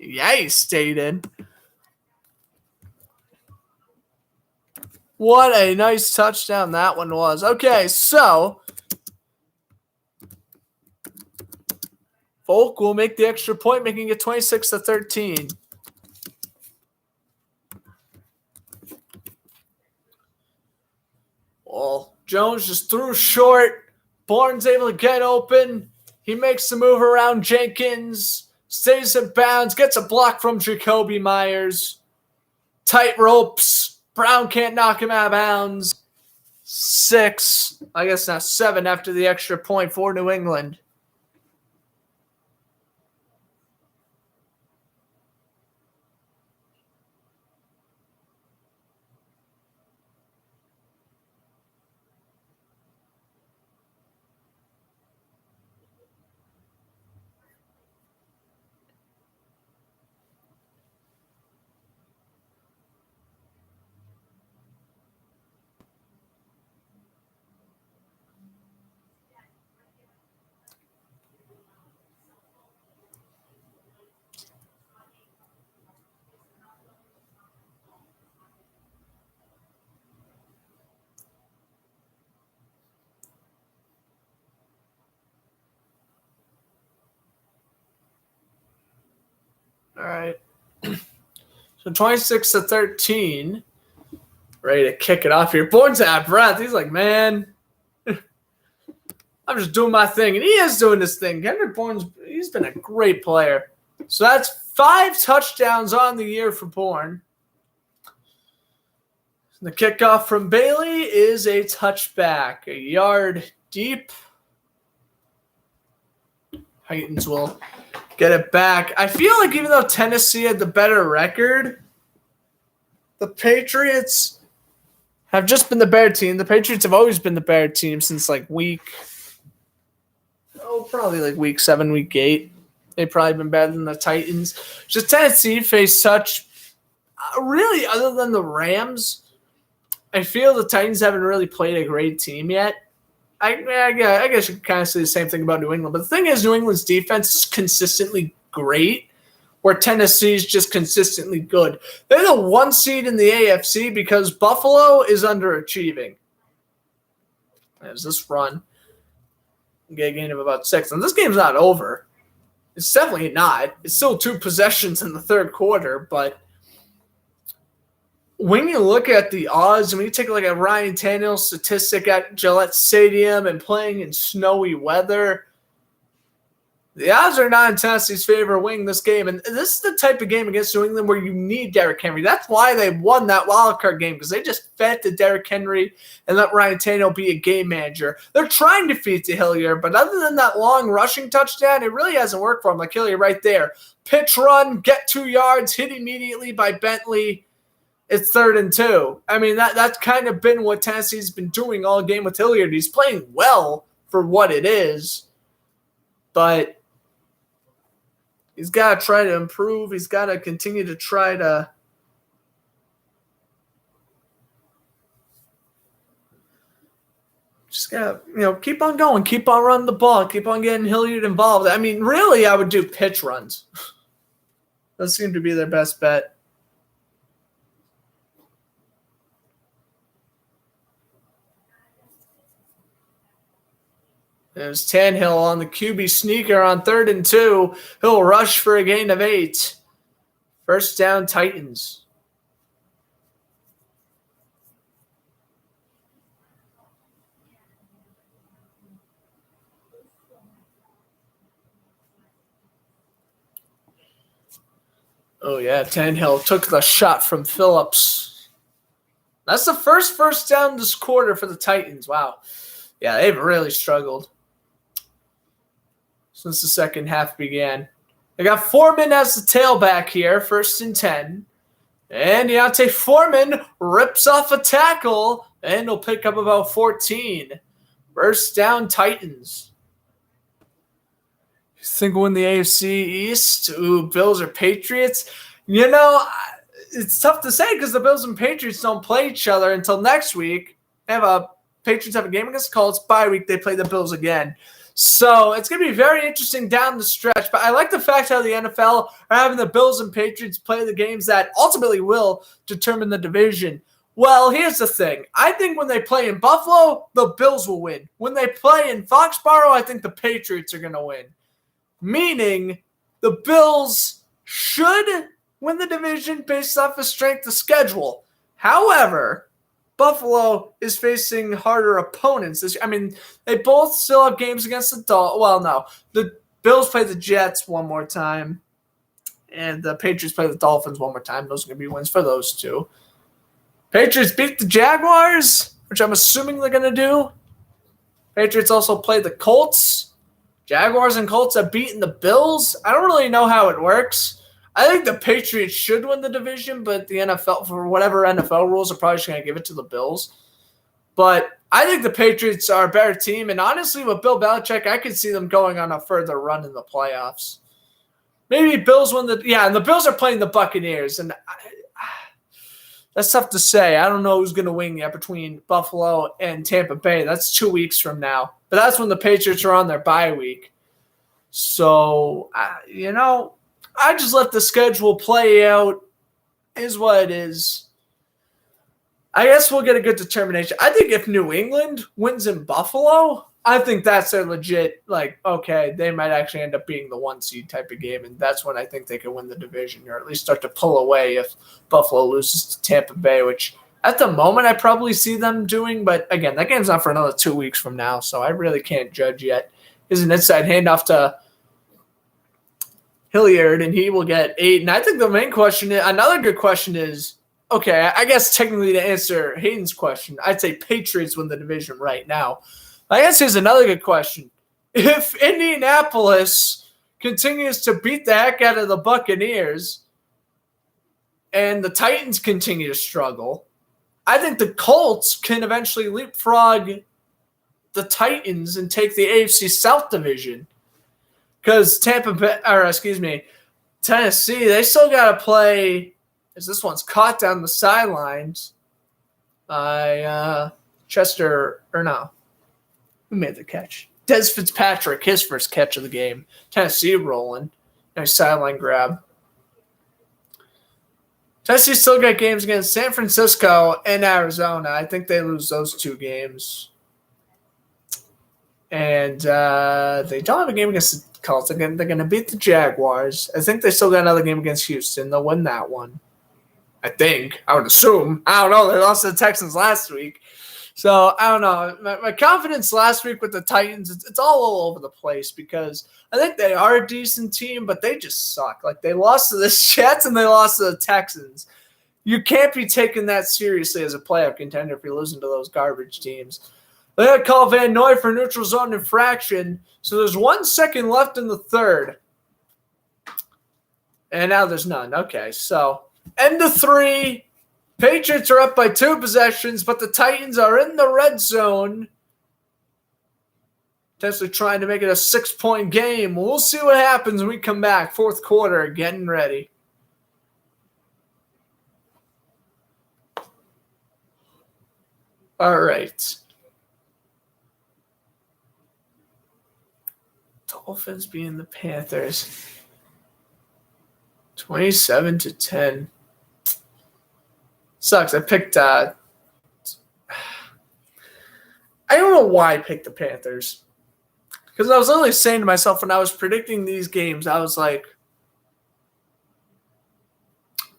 Yeah, he stayed in. What a nice touchdown that one was. Okay, so Folk will make the extra point, making it 26-13. Well, Jones just threw short. Bourne's able to get open. He makes the move around Jenkins. Stays in bounds. Gets a block from Jacoby Myers. Tight ropes. Brown can't knock him out of bounds. 6, I guess not 7 after the extra point for New England. All right. So 26-13. Ready to kick it off here. Bourne's out of breath. He's like, man, I'm just doing my thing. And he is doing this thing. Kendrick Bourne's, he's been a great player. So that's 5 touchdowns on the year for Bourne. The kickoff from Bailey is a touchback. A yard deep. Titans will get it back. I feel like even though Tennessee had the better record, the Patriots have just been the better team. The Patriots have always been the better team since like probably like week 7, week 8. They've probably been better than the Titans. Just Tennessee faced such, really other than the Rams, I feel the Titans haven't really played a great team yet. I guess you can kind of say the same thing about New England. But the thing is, New England's defense is consistently great, where Tennessee's just consistently good. They're the 1 seed in the AFC because Buffalo is underachieving. There's this run. Get a gain of about 6. And this game's not over. It's definitely not. It's still 2 possessions in the third quarter, but when you look at the odds, and when you take a look at Ryan Tannehill's statistic at Gillette Stadium and playing in snowy weather, the odds are not in Tennessee's favor of winning this game. And this is the type of game against New England where you need Derrick Henry. That's why they won that wild card game, because they just fed to Derrick Henry and let Ryan Tannehill be a game manager. They're trying to feed to Hilliard, but other than that long rushing touchdown, it really hasn't worked for him. Like Hilliard right there. Pitch run, get 2 yards, hit immediately by Bentley. It's 3rd and 2. I mean, that's kind of been what Tennessee's been doing all game with Hilliard. He's playing well for what it is, but he's got to try to improve. He's got to continue to try to just got to, keep on going, keep on running the ball, keep on getting Hilliard involved. I mean, really, I would do pitch runs. Those seem to be their best bet. There's Tannehill on the QB sneaker on 3rd and 2. He'll rush for a gain of 8. First down, Titans. Oh, yeah, Tannehill took the shot from Phillips. That's the first down this quarter for the Titans. Wow. Yeah, they've really struggled since the second half began. They got Foreman as the tailback here, 1st and 10. And Deontay Foreman rips off a tackle, and he'll pick up about 14. First down, Titans. You think we'll win the AFC East? Ooh, Bills or Patriots? It's tough to say because the Bills and Patriots don't play each other until next week. Patriots have a game against the Colts. Bye week, they play the Bills again. So it's going to be very interesting down the stretch. But I like the fact how the NFL are having the Bills and Patriots play the games that ultimately will determine the division. Well, here's the thing. I think when they play in Buffalo, the Bills will win. When they play in Foxborough, I think the Patriots are going to win. Meaning the Bills should win the division based off of strength of schedule. However, Buffalo is facing harder opponents this year. I mean, they both still have games against the Dolphins. Well, no. The Bills play the Jets one more time, and the Patriots play the Dolphins one more time. Those are going to be wins for those two. Patriots beat the Jaguars, which I'm assuming they're going to do. Patriots also play the Colts. Jaguars and Colts have beaten the Bills. I don't really know how it works. I think the Patriots should win the division, but the NFL, for whatever NFL rules, are probably just going to give it to the Bills. But I think the Patriots are a better team, and honestly, with Bill Belichick, I could see them going on a further run in the playoffs. Maybe Bills win and the Bills are playing the Buccaneers, and that's tough to say. I don't know who's going to win yet between Buffalo and Tampa Bay. That's 2 weeks from now. But that's when the Patriots are on their bye week. So, I just let the schedule play out. Is what it is. I guess we'll get a good determination. I think if New England wins in Buffalo, I think that's a legit, okay, they might actually end up being the 1 seed type of game, and that's when I think they can win the division or at least start to pull away if Buffalo loses to Tampa Bay, which at the moment I probably see them doing. But again, that game's not for another 2 weeks from now, so I really can't judge yet. Here's an inside handoff to Hilliard, and he will get 8. And I think the main question, another good question is, okay, I guess technically to answer Hayden's question, I'd say Patriots win the division right now. I guess here's another good question. If Indianapolis continues to beat the heck out of the Buccaneers and the Titans continue to struggle, I think the Colts can eventually leapfrog the Titans and take the AFC South division. Because Tennessee, they still got to play, as this one's caught down the sidelines by Chester, or no, who made the catch? Des Fitzpatrick, his first catch of the game. Tennessee rolling. Nice sideline grab. Tennessee still got games against San Francisco and Arizona. I think they lose those 2 games. And they don't have a game against the Colts. They're going to beat the Jaguars. I think they still got another game against Houston. They'll win that one. I think. I would assume. I don't know. They lost to the Texans last week. So, I don't know. My confidence last week with the Titans, it's all over the place because I think they are a decent team, but they just suck. Like, they lost to the Jets and they lost to the Texans. You can't be taken that seriously as a playoff contender if you're losing to those garbage teams. They had to call Van Noy for neutral zone infraction, so there's 1 second left in the third. And now there's none. Okay, so end of 3. Patriots are up by 2 possessions, but the Titans are in the red zone. Potentially trying to make it a 6-point game. We'll see what happens when we come back. 4th quarter, getting ready. All right. Dolphins being the Panthers. 27-10. Sucks. I picked I don't know why I picked the Panthers. Because I was literally saying to myself when I was predicting these games, I was like,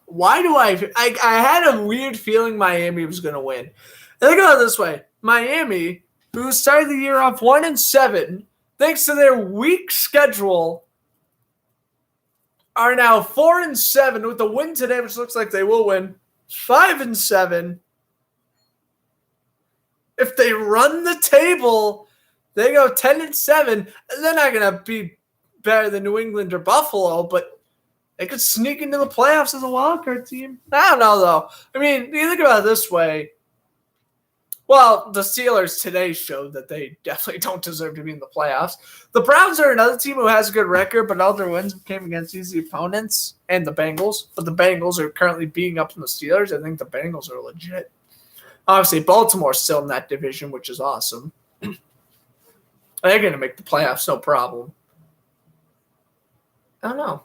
why do I had a weird feeling Miami was going to win. And think about it this way. Miami, who started the year off 1-7, thanks to their weak schedule, are now 4-7 with the win today, which looks like they will win 5-7. If they run the table, they go 10-7. They're not gonna be better than New England or Buffalo, but they could sneak into the playoffs as a wildcard team. I don't know though. I mean, you think about it this way. Well, the Steelers today showed that they definitely don't deserve to be in the playoffs. The Browns are another team who has a good record, but all their wins came against easy opponents and the Bengals. But the Bengals are currently beating up on the Steelers. I think the Bengals are legit. Obviously, Baltimore's still in that division, which is awesome. They're going to make the playoffs, no problem. I don't know.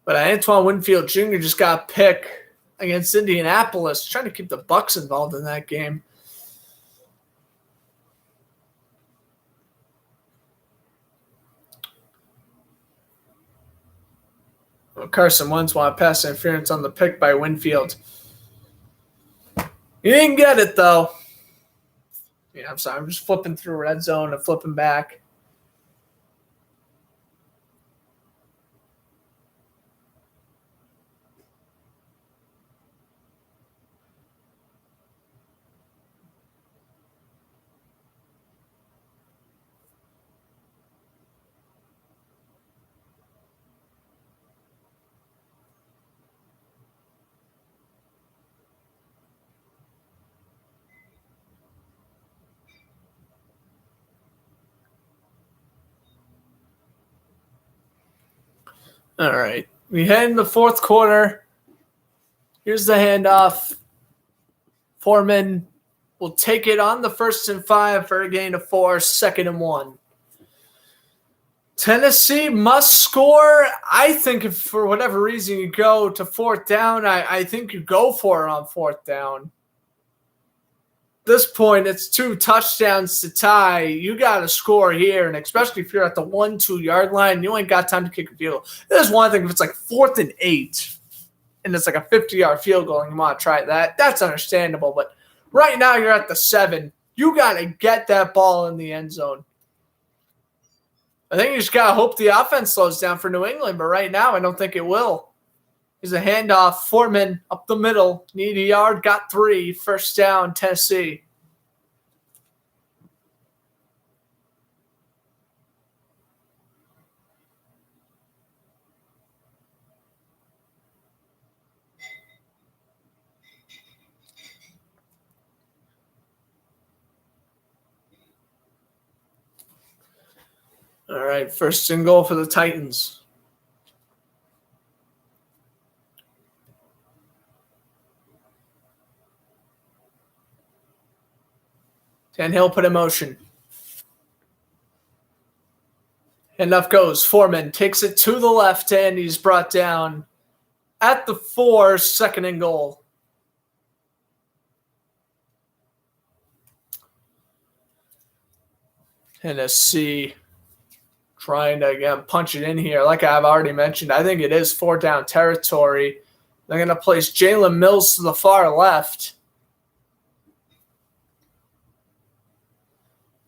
But Antoine Winfield Jr. just got a pick against Indianapolis, trying to keep the Bucs involved in that game. Well, Carson Wentz wanted pass interference on the pick by Winfield. He didn't get it, though. Yeah, I'm sorry. I'm just flipping through red zone and flipping back. All right. We head in the 4th quarter. Here's the handoff. Foreman will take it on the 1st and 5 for a gain of 4, 2nd and 1. Tennessee must score. I think if for whatever reason you go to 4th down, I think you go for it on 4th down. At this point, it's 2 touchdowns to tie. You got to score here, and especially if you're at the 1-2 yard line, you ain't got time to kick a field goal. There's one thing if it's like 4th and 8, and it's like a 50-yard field goal, and you want to try that. That's understandable, but right now you're at the 7. You got to get that ball in the end zone. I think you just got to hope the offense slows down for New England, but right now I don't think it will. Here's a handoff. Foreman up the middle. Need a yard. Got 3. 1st down, Tennessee. All right, 1st and goal for the Titans. Tannehill put in motion. Enough goes. Foreman takes it to the left end. He's brought down at the 4, second and goal. Tennessee trying to, again, punch it in here. Like I've already mentioned, I think it is 4 down territory. They're going to place Jalen Mills to the far left.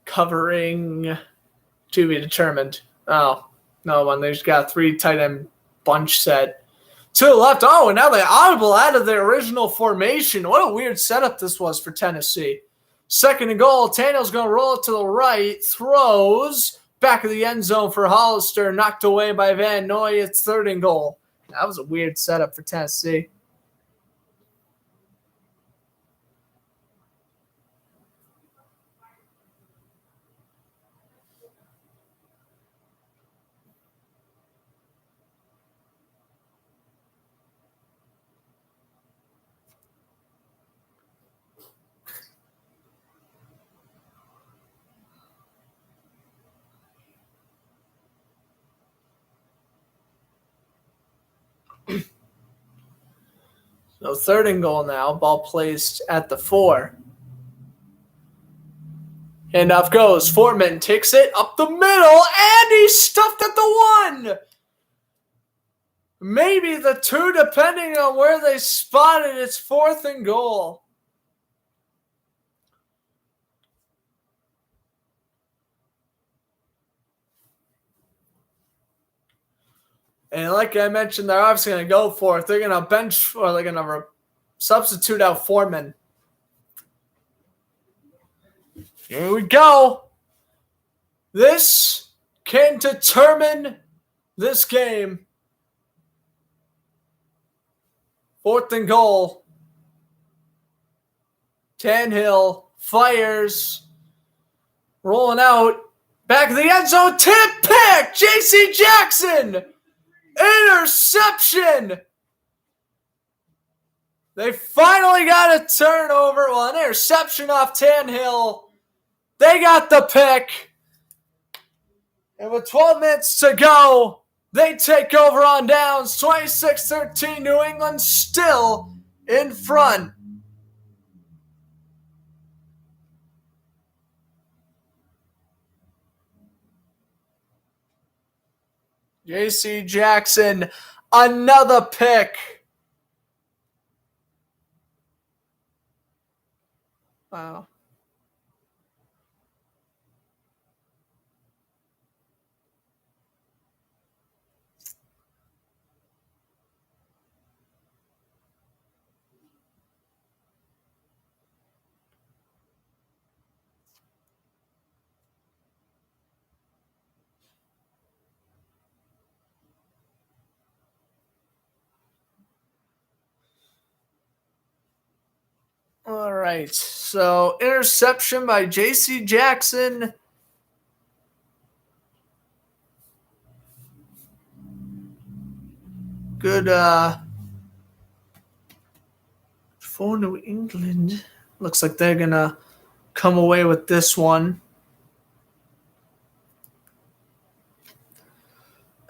Covering to be determined. Oh, no one. They just got 3 tight end bunch set. To the left. Oh, and now they audible out of their original formation. What a weird setup this was for Tennessee. Second and goal. Tannehill's going to roll it to the right. Throws. Back of the end zone for Hollister. Knocked away by Van Noy. It's third and goal. That was a weird setup for Tennessee. So third and goal now. Ball placed at the 4. Handoff goes. Foreman takes it up the middle, and he's stuffed at the 1. Maybe the 2, depending on where they spot it. It's fourth and goal. And like I mentioned, they're obviously going to go for it. They're going to bench, or they're going to substitute out Foreman. Here we go. This can determine this game. Fourth and goal. Tannehill fires. Rolling out. Back of the end zone. Tip pick. J.C. Jackson. Interception. They finally got a turnover. Well, an interception off Tannehill. They got the pick. And with 12 minutes to go, they take over on downs. 26-13, New England still in front. J.C. Jackson, another pick. Wow. All right, so interception by J.C. Jackson. Good for New England. Looks like they're going to come away with this one.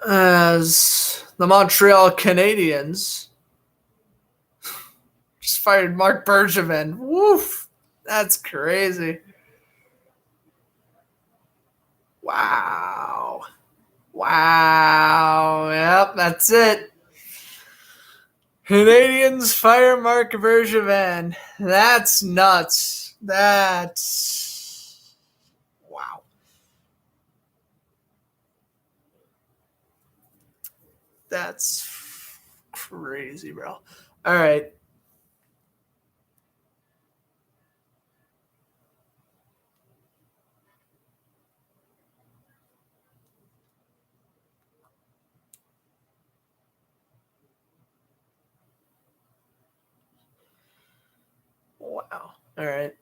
As the Montreal Canadiens just fired Mark Bergevin. Woof. That's crazy. Wow. Wow. Yep, that's it. Canadians fire Mark Bergevin. That's nuts. That's wow. That's crazy, bro. All right. Wow. All right.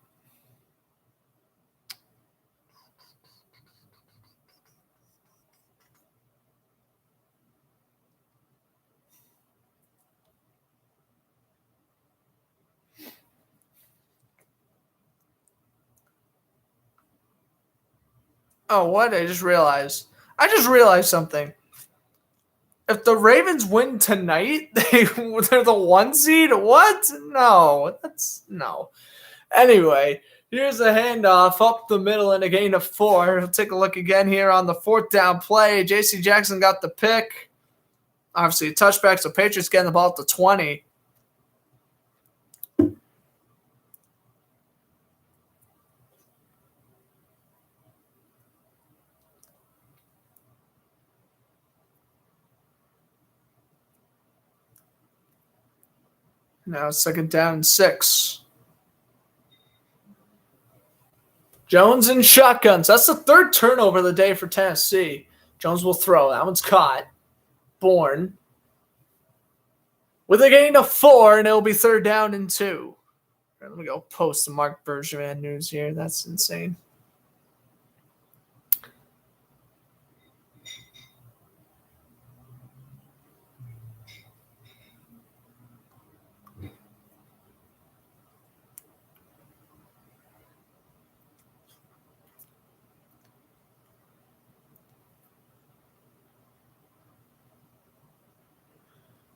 Oh, what? I just realized something. if the Ravens win tonight, they're the 1 seed? What? No. No. Anyway, here's a handoff up the middle and a gain of 4. We'll take a look again here on the 4th down play. J.C. Jackson got the pick. Obviously a touchback, so Patriots getting the ball at the 20. Now 2nd down and 6. Jones and shotguns. That's the 3rd turnover of the day for Tennessee. Jones will throw. That one's caught. Bourne with a gain of 4, and it'll be 3rd down and 2. Right, let me go post the Mark Bergevin news here. That's insane.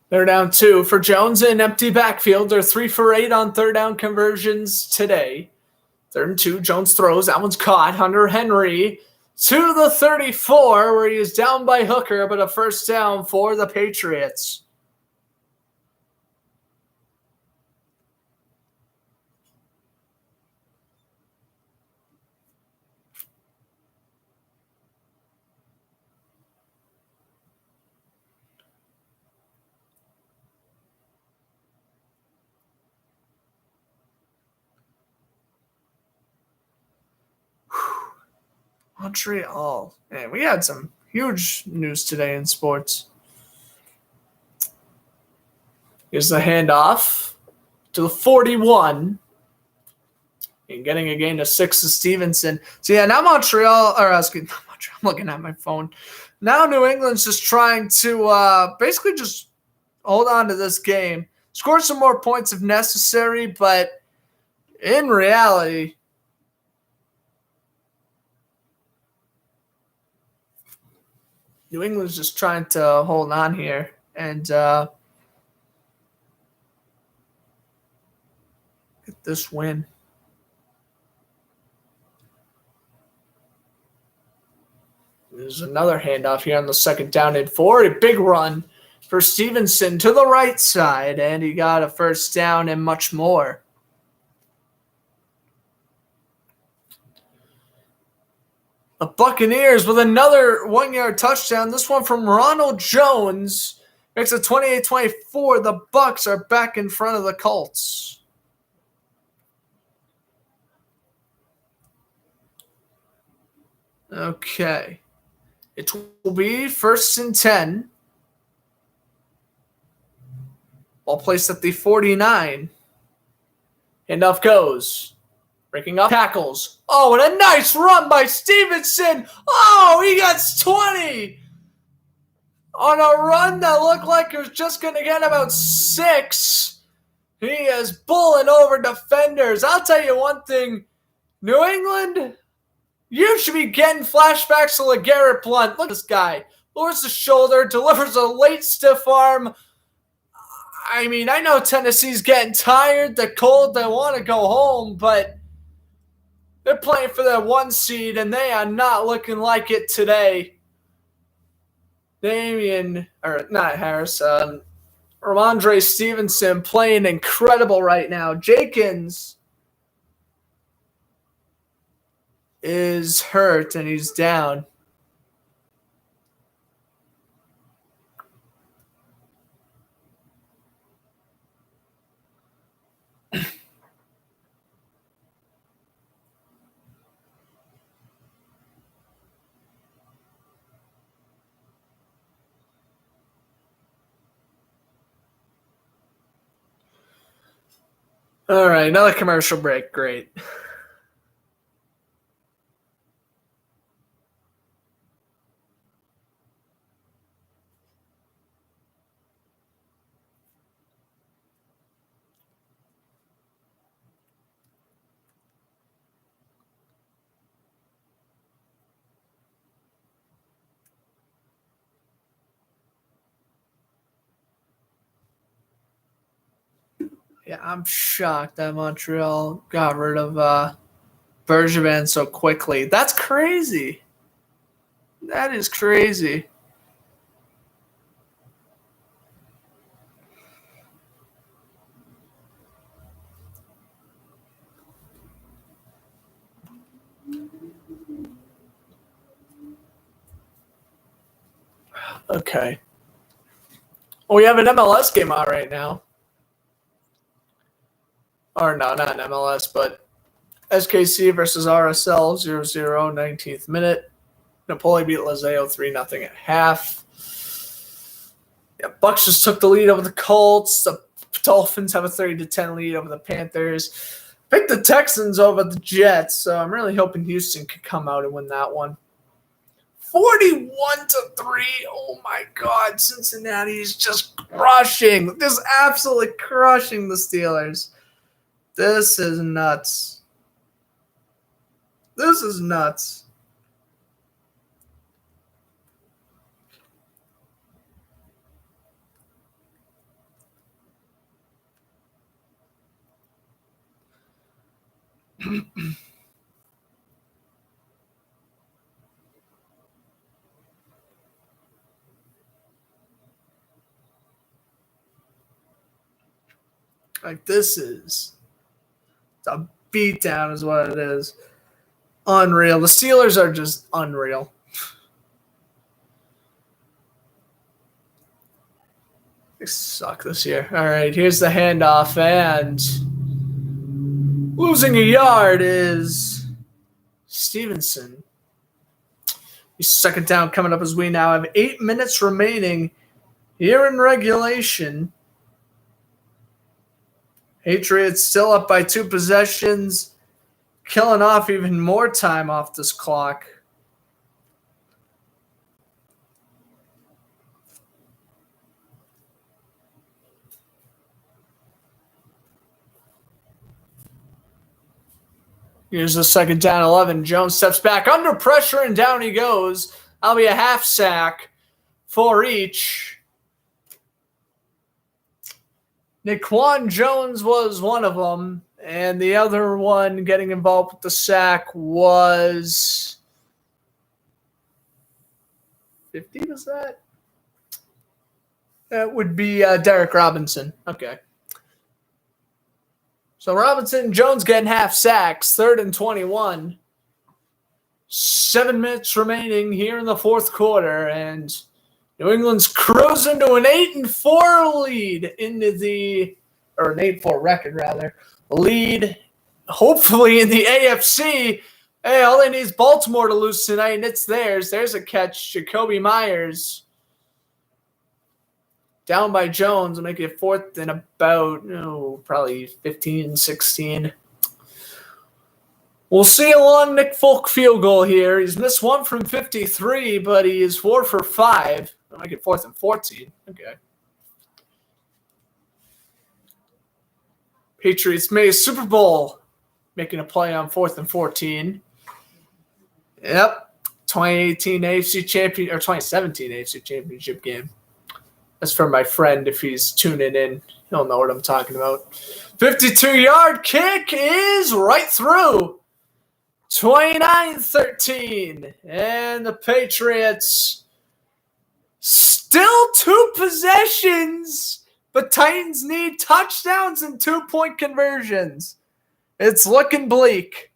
They're down 2 for Jones in empty backfield. They're 3 for 8 on 3rd down conversions today. 3rd and 2. Jones throws. That one's caught. Hunter Henry to the 34, where he is down by Hooker, but a 1st down for the Patriots. Montreal. Man, we had some huge news today in sports. Here's the handoff to the 41. And getting a gain of 6 to Stevenson. So, yeah, now Montreal, I'm looking at my phone. Now New England's just trying to basically just hold on to this game. Score some more points if necessary, but in reality, New England's just trying to hold on here and get this win. There's another handoff here on the 2nd down and 4. A big run for Stevenson to the right side, and he got a 1st down and much more. The Buccaneers with another 1-yard touchdown. This one from Ronald Jones makes it 28-24. The Bucs are back in front of the Colts. Okay. It will be 1st and 10. Ball placed at the 49. Handoff goes. Breaking up tackles. Oh, and a nice run by Stevenson. Oh, he gets 20 on a run that looked like it was just going to get about 6. He is bulling over defenders. I'll tell you one thing. New England, you should be getting flashbacks to LeGarrette Blount. Look at this guy. Lowers the shoulder, delivers a late stiff arm. I mean, I know Tennessee's getting tired, they're cold, they want to go home, but they're playing for that 1 seed, and they are not looking like it today. Ramondre Stevenson playing incredible right now. Jenkins is hurt, and he's down. All right, another commercial break. Great. Yeah, I'm shocked that Montreal got rid of Bergevin so quickly. That's crazy. That is crazy. Okay. Well, we have an MLS game on right now. Or no, not an MLS, but SKC versus RSL 0-0, 19th minute. Napoli beat Lazio 3-0 at half. Yeah, Bucks just took the lead over the Colts. The Dolphins have a 30-10 lead over the Panthers. Picked the Texans over the Jets, so I'm really hoping Houston could come out and win that one. 41-3. Oh my God, Cincinnati is just crushing, just absolutely crushing the Steelers. This is nuts. This is nuts. Like, this is a beatdown is what it is. Unreal. The Steelers are just unreal. They suck this year. All right, here's the handoff, and losing a yard is Stevenson. He's second down coming up as we now have 8 minutes remaining here in regulation. Patriots still up by 2 possessions, killing off even more time off this clock. Here's the second down 11. Jones steps back under pressure, and down he goes. That'll be a half sack for each. Naquan Jones was one of them, and the other one getting involved with the sack was 50, was that? That would be Derek Robinson. Okay. So Robinson and Jones getting half sacks, 3rd and 21. 7 minutes remaining here in the fourth quarter, and New England's cruising to an 8-4 lead into the, or an 8-4 record rather, lead, hopefully in the AFC. Hey, all they need is Baltimore to lose tonight, and it's theirs. There's a catch. Jacoby Myers down by Jones, make it 4th and about, probably 15, 16. We'll see a long Nick Folk field goal here. He's missed one from 53, but he is 4 for 5. I'll make it 4th and 14. Okay. Patriots made a Super Bowl, making a play on 4th and 14. Yep. 2018 AFC champion, or 2017 AFC championship game. That's for my friend. If he's tuning in, he'll know what I'm talking about. 52-yard kick is right through. 29-13. And the Patriots still 2 possessions, but Titans need touchdowns and 2-point conversions. It's looking bleak.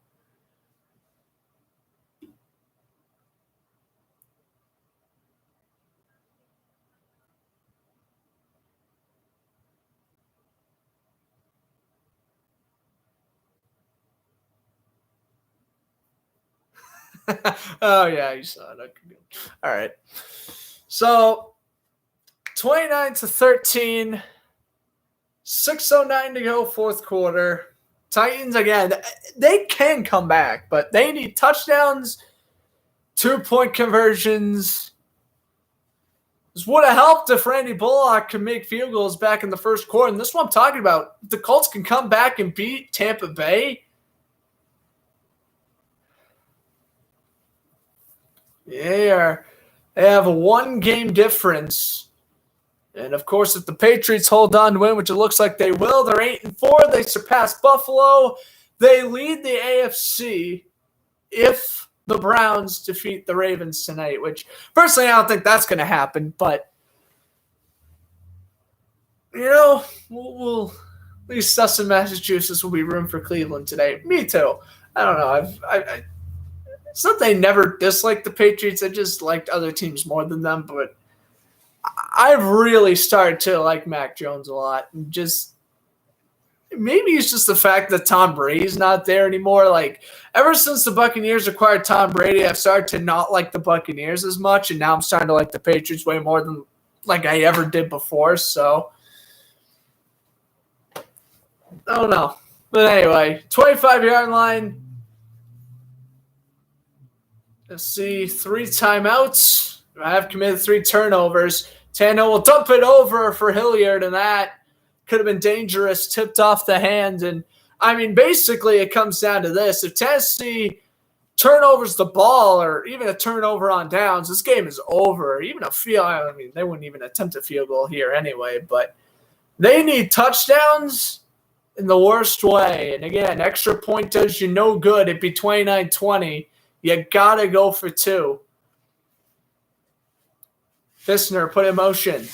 Oh, yeah, you saw it. Okay. All right. So, 29-13. 6:09 to go, fourth quarter. Titans, again, they can come back, but they need touchdowns, 2-point conversions. This would have helped if Randy Bullock could make field goals back in the first quarter. And this is what I'm talking about. If the Colts can come back and beat Tampa Bay, they have a 1-game difference And, of course, if the Patriots hold on to win, which it looks like they will, they're 8-4. They surpass Buffalo. They lead the AFC if the Browns defeat the Ravens tonight, which, personally, I don't think that's going to happen. But, we'll at least us in Massachusetts will be room for Cleveland today. Me too. I don't know. It's not that I never disliked the Patriots. I just liked other teams more than them, but I've really started to like Mac Jones a lot. And just maybe it's just the fact that Tom Brady's not there anymore. Like, ever since the Buccaneers acquired Tom Brady, I've started to not like the Buccaneers as much, and now I'm starting to like the Patriots way more than like I ever did before. So I don't know. But anyway, 25-yard line. Let's see, 3 timeouts. I have committed 3 turnovers. Tannehill will dump it over for Hilliard, and that could have been dangerous, tipped off the hand. And, basically it comes down to this. If Tennessee turnovers the ball or even a turnover on downs, this game is over. Even a field, they wouldn't even attempt a field goal here anyway, but they need touchdowns in the worst way. And, again, extra point does you no good. It'd be 29-20. You got to go for 2. Fissner put in motion.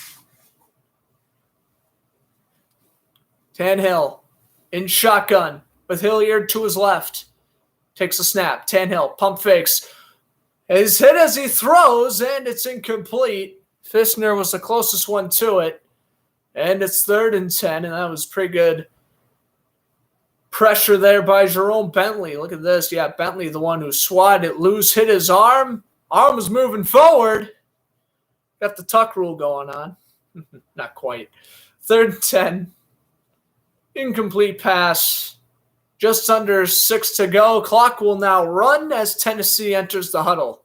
Tannehill in shotgun with Hilliard to his left. Takes a snap. Tannehill pump fakes. Is hit as he throws, and it's incomplete. Fissner was the closest one to it. And it's 3rd and 10, and that was pretty good pressure there by Jerome Bentley. Look at this. Yeah, Bentley, the one who swatted it loose, hit his arm. Arm was moving forward. Got the tuck rule going on. Not quite. 3rd and 10. Incomplete pass. Just under 6 to go. Clock will now run as Tennessee enters the huddle.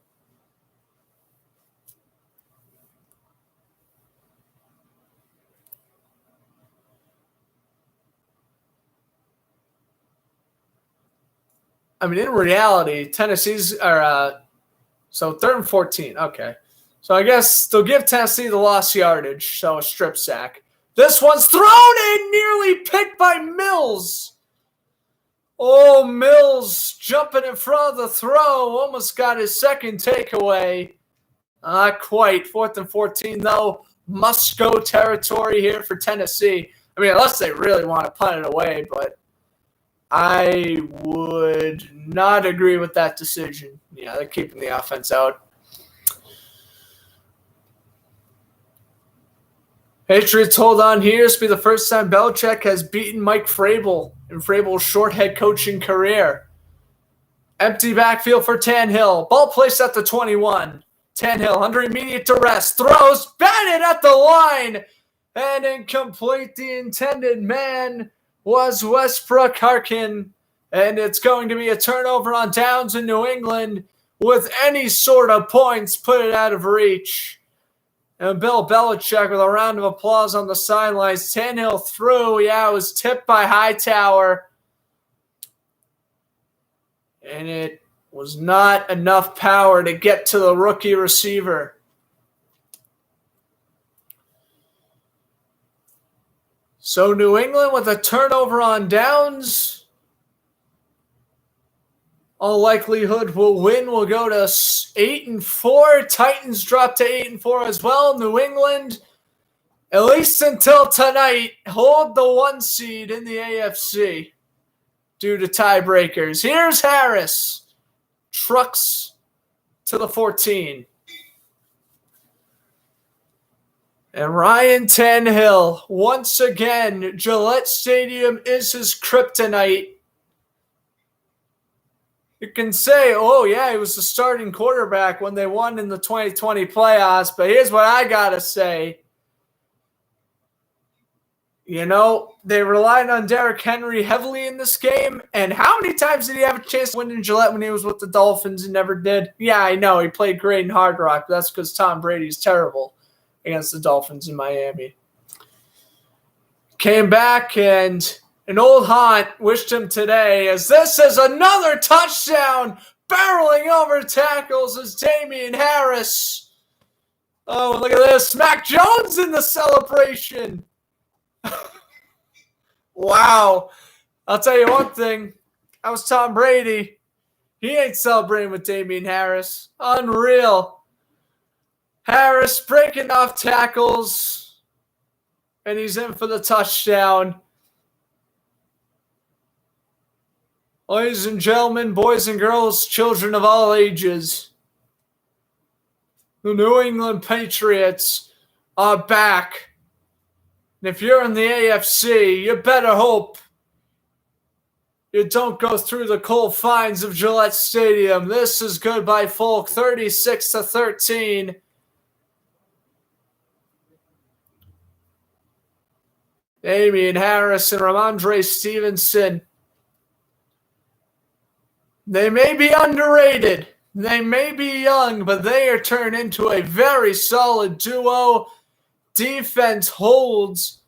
In reality, Tennessee's are so 3rd and 14. Okay. So I guess they'll give Tennessee the lost yardage, so a strip sack. This one's thrown in, nearly picked by Mills. Oh, Mills jumping in front of the throw, almost got his second takeaway. Not quite. 4th and 14, though. Must-go territory here for Tennessee. Unless they really want to punt it away, but I would not agree with that decision. Yeah, they're keeping the offense out. Patriots hold on here. This will be the first time Belichick has beaten Mike Vrabel in Vrabel's short head coaching career. Empty backfield for Tannehill. Ball placed at the 21. Tannehill under immediate duress. Throws. Batted at the line. And incomplete. The intended man was Westbrook Harkin. And it's going to be a turnover on downs in New England. With any sort of points, put it out of reach. And Bill Belichick with a round of applause on the sidelines. Tannehill threw. Yeah, it was tipped by Hightower. And it was not enough power to get to the rookie receiver. So New England with a turnover on downs. All likelihood will win. We'll go to 8-4. Titans drop to 8-4 as well. New England, at least until tonight, hold the 1 seed in the AFC due to tiebreakers. Here's Harris. Trucks to the 14. And Ryan Tannehill, once again, Gillette Stadium is his kryptonite. You can say, oh, yeah, he was the starting quarterback when they won in the 2020 playoffs, but here's what I got to say. They relied on Derrick Henry heavily in this game, and how many times did he have a chance to win in Gillette when he was with the Dolphins and never did? Yeah, I know, he played great in Hard Rock, but that's because Tom Brady's terrible against the Dolphins in Miami. Came back, and an old haunt wished him today, as this is another touchdown, barreling over tackles as Damian Harris Oh, look at this. Mac Jones in the celebration. Wow. I'll tell you one thing. That was Tom Brady. He ain't celebrating with Damian Harris. Unreal. Harris breaking off tackles. And he's in for the touchdown. Ladies and gentlemen, boys and girls, children of all ages, the New England Patriots are back. And if you're in the AFC, you better hope you don't go through the cold fines of Gillette Stadium. This is Goodbye Folk, 36-13. Damian Harris and Ramondre Stevenson. They may be underrated. They may be young, but they are turned into a very solid duo. Defense holds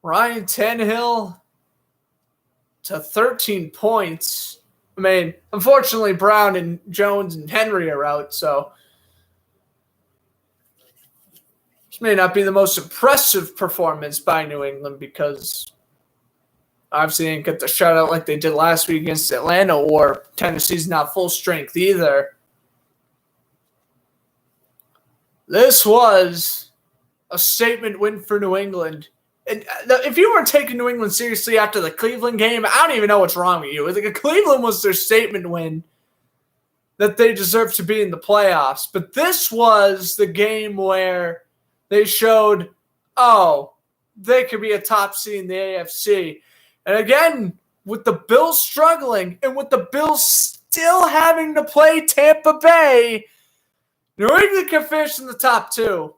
Ryan Tannehill to 13 points. I mean, unfortunately, Brown and Jones and Henry are out, so this may not be the most impressive performance by New England because obviously they didn't get the shutout like they did last week against Atlanta, or Tennessee's not full strength either. This was a statement win for New England. And if you weren't taking New England seriously after the Cleveland game, I don't even know what's wrong with you. Like, Cleveland was their statement win that they deserve to be in the playoffs. But this was the game where they showed, oh, they could be a top seed in the AFC. And again, with the Bills struggling and with the Bills still having to play Tampa Bay, New England can finish in the top two.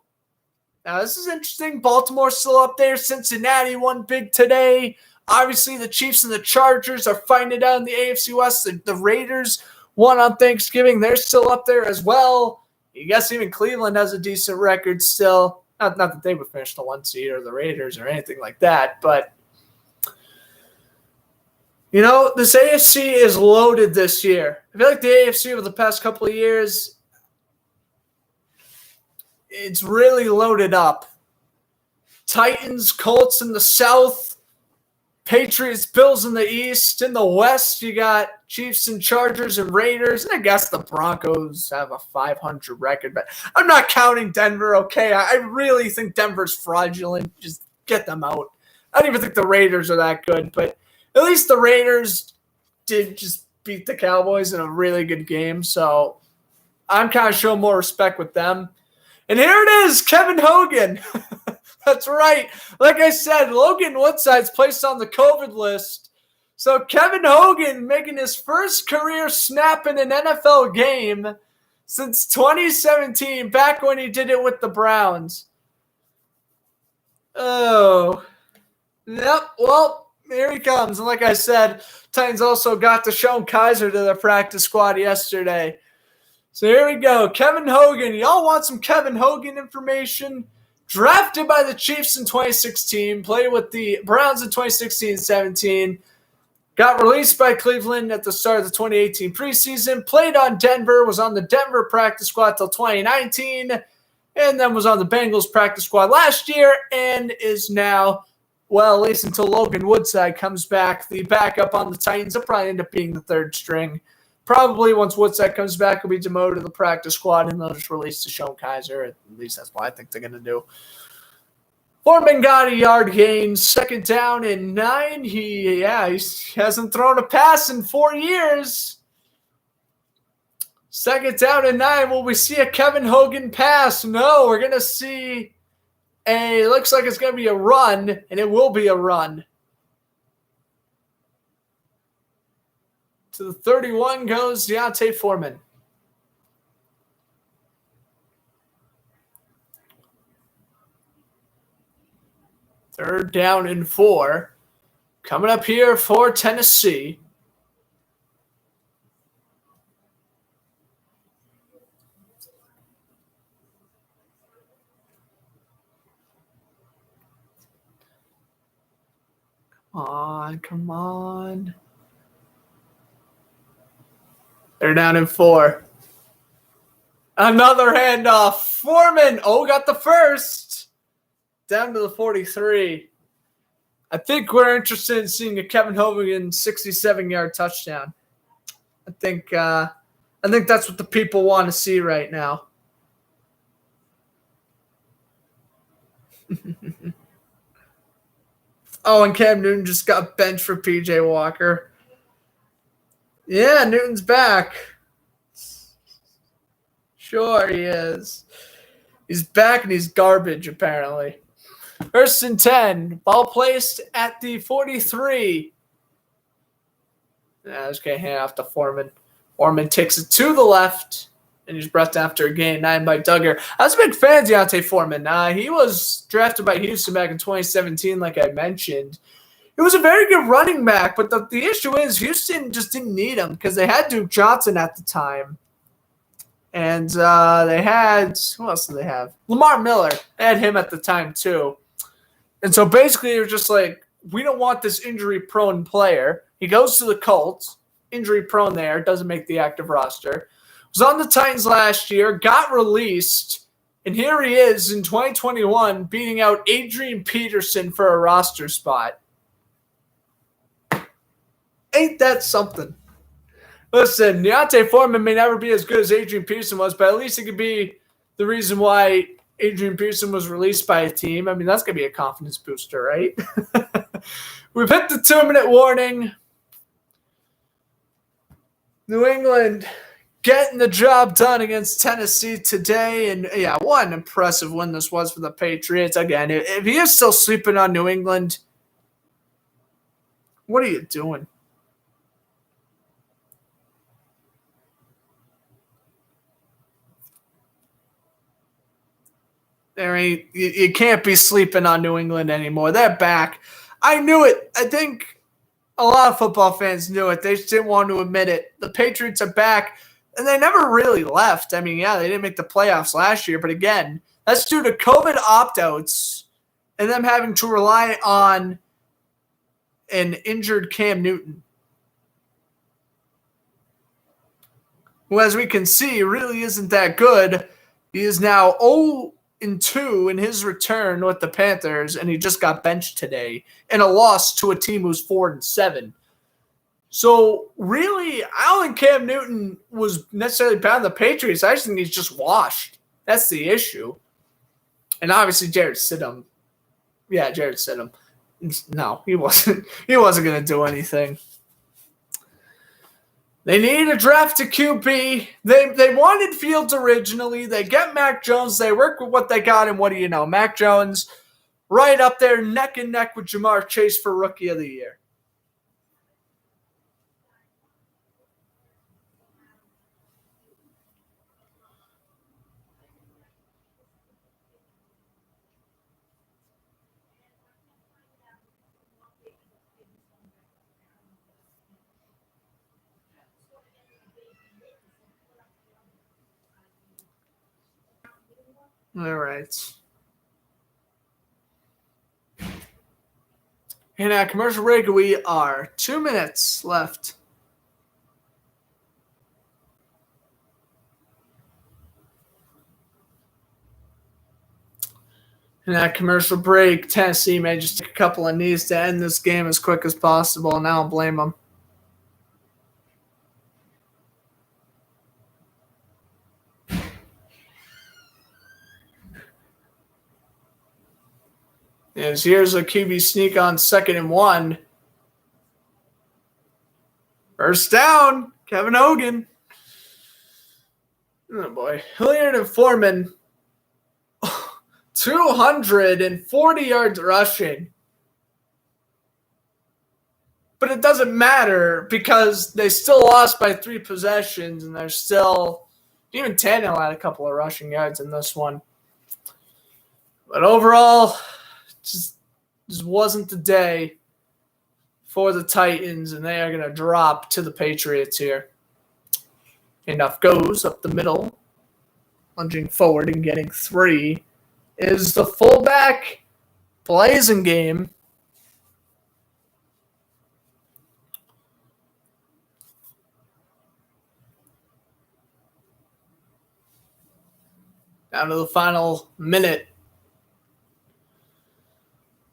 Now, this is interesting. Baltimore's still up there. Cincinnati won big today. Obviously, the Chiefs and the Chargers are fighting it out in the AFC West. The Raiders won on Thanksgiving. They're still up there as well. I guess even Cleveland has a decent record still. Not that they would finish the 1 seed or the Raiders or anything like that, but you know, this AFC is loaded this year. I feel like the AFC over the past couple of years, it's really loaded up. Titans, Colts in the South, Patriots, Bills in the East. In the West, you got Chiefs and Chargers and Raiders. And I guess the Broncos have a 500 record. But I'm not counting Denver, okay? I really think Denver's fraudulent. Just get them out. I don't even think the Raiders are that good. But at least the Raiders did just beat the Cowboys in a really good game. So I'm kind of showing more respect with them. And here it is, Kevin Hogan. That's right. Like I said, Logan Woodside's placed on the COVID list. So Kevin Hogan making his first career snap in an NFL game since 2017, back when he did it with the Browns. Oh. Yep, well, here he comes. And like I said, Titans also got Deshaun Kaiser to their practice squad yesterday. So here we go. Kevin Hogan. Y'all want some Kevin Hogan information? Drafted by the Chiefs in 2016. Played with the Browns in 2016-17. Got released by Cleveland at the start of the 2018 preseason. Played on Denver. Was on the Denver practice squad till 2019. And then was on the Bengals practice squad last year. And is now, well, at least until Logan Woodside comes back, the backup on the Titans. He'll probably end up being the third string. Probably once Woodside comes back, he'll be demoted to the practice squad, and they'll just release Deshaun Kaiser. At least that's what I think they're going to do. Foreman got a yard gain, 2nd down and 9. He hasn't thrown a pass in 4 years. 2nd down and 9. Will we see a Kevin Hogan pass? No, we're going to see it looks like it's going to be a run, and it will be a run. To the 31 goes Deontay Foreman. Third down and 4. Coming up here for Tennessee. Come on. They're down in 4. Another handoff. Foreman. Oh, got the first. Down to the 43. I think we're interested in seeing a Kevin Hogan 67-yard touchdown. I think that's what the people want to see right now. Oh, and Cam Newton just got benched for PJ Walker. Yeah, Newton's back. Sure he is. He's back and he's garbage, apparently. 1st and 10. Ball placed at the 43. Just going to hand off to Foreman. Foreman takes it to the left. And he's brought down after a gain 9 by Duggar. I was a big fan of Deontay Foreman. He was drafted by Houston back in 2017, like I mentioned. He was a very good running back, but the issue is Houston just didn't need him because they had Duke Johnson at the time. And they had – who else did they have? Lamar Miller. They had him at the time too. And so basically they were just like, we don't want this injury-prone player. He goes to the Colts, injury-prone there, doesn't make the active roster. Was on the Titans last year, got released, and here he is in 2021 beating out Adrian Peterson for a roster spot. Ain't that something? Listen, Deontay Foreman may never be as good as Adrian Peterson was, but at least he could be the reason why Adrian Peterson was released by a team. I mean, that's going to be a confidence booster, right? We've hit the 2-minute warning. New England getting the job done against Tennessee today. And, yeah, what an impressive win this was for the Patriots. Again, if he is still sleeping on New England, what are you doing? You can't be sleeping on New England anymore. They're back. I knew it. I think a lot of football fans knew it. They just didn't want to admit it. The Patriots are back, and they never really left. I mean, yeah, they didn't make the playoffs last year, but again, that's due to COVID opt-outs and them having to rely on an injured Cam Newton, who, as we can see, really isn't that good. He is now 0-2 in his return with the Panthers, and he just got benched today in a loss to a team who's 4-7. So, really, I don't think Cam Newton was necessarily bad on the Patriots. I just think he's just washed. That's the issue. And obviously, Jared Stidham. Yeah, Jared Stidham. No, he wasn't. He wasn't going to do anything. They needed a draft to QB. They wanted Fields originally. They get Mac Jones. They work with what they got, and what do you know? Mac Jones right up there neck and neck with Jamar Chase for Rookie of the Year. All right. And at commercial break, we are 2 minutes left. And at commercial break, Tennessee may just take a couple of knees to end this game as quick as possible, and I don't blame them. As here's a QB sneak on 2nd and 1. First down, Kevin Hogan. Oh boy. Hilliard and Foreman, 240 yards rushing. But it doesn't matter because they still lost by 3 possessions, and they're still, even Tannehill had a couple of rushing yards in this one. But overall, just wasn't the day for the Titans, and they are going to drop to the Patriots here. Enough goes up the middle, lunging forward and getting 3 is the fullback Blazing game. Down to the final minute.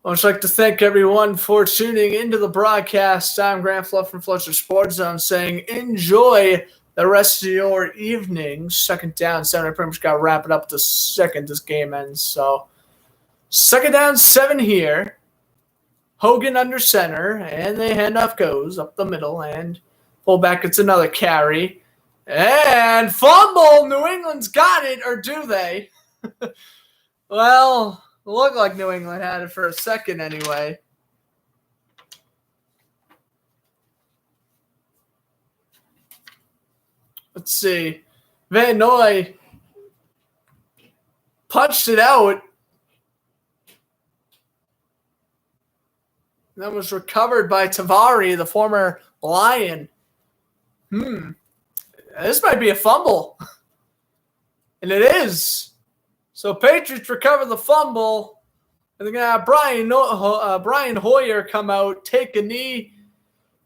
I would like to thank everyone for tuning into the broadcast. I'm Grant Fluff from Fletcher Sports Zone saying enjoy the rest of your evening. Second down, 7. I pretty much got to wrap it up the second this game ends. So, second down, 7 here. Hogan under center, and the handoff goes up the middle, and fullback gets another carry. And fumble! New England's got it, or do they? Well, it looked like New England had it for a second anyway. Let's see. Van Noy punched it out. That was recovered by Tavari, the former Lion. This might be a fumble. And it is. So Patriots recover the fumble. And they're going to have Brian Hoyer come out, take a knee,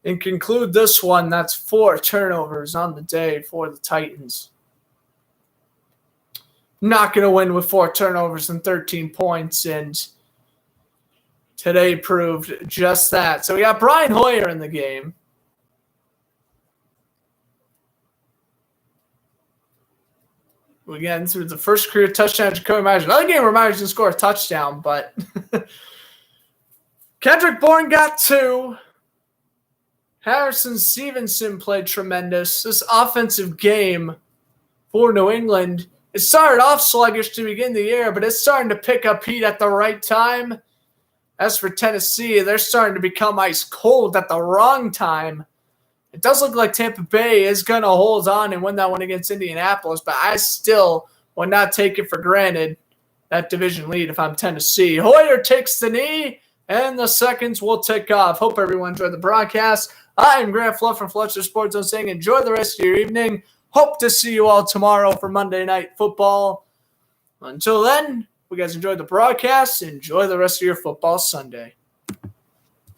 and conclude this one. That's 4 turnovers on the day for the Titans. Not going to win with 4 turnovers and 13 points. And today proved just that. So we got Brian Hoyer in the game. Again, through the first career touchdown to Cody Myers. Another game where Myers didn't score a touchdown, but Kendrick Bourne got 2. Harrison Stevenson played tremendous. This offensive game for New England, it started off sluggish to begin the year, but it's starting to pick up heat at the right time. As for Tennessee, they're starting to become ice cold at the wrong time. It does look like Tampa Bay is going to hold on and win that one against Indianapolis, but I still would not take it for granted, that division lead, if I'm Tennessee. Hoyer takes the knee, and the seconds will tick off. Hope everyone enjoyed the broadcast. I'm Grant Fluff from Fletcher Sports Zone saying enjoy the rest of your evening. Hope to see you all tomorrow for Monday Night Football. Until then, we guys enjoyed the broadcast. Enjoy the rest of your football Sunday.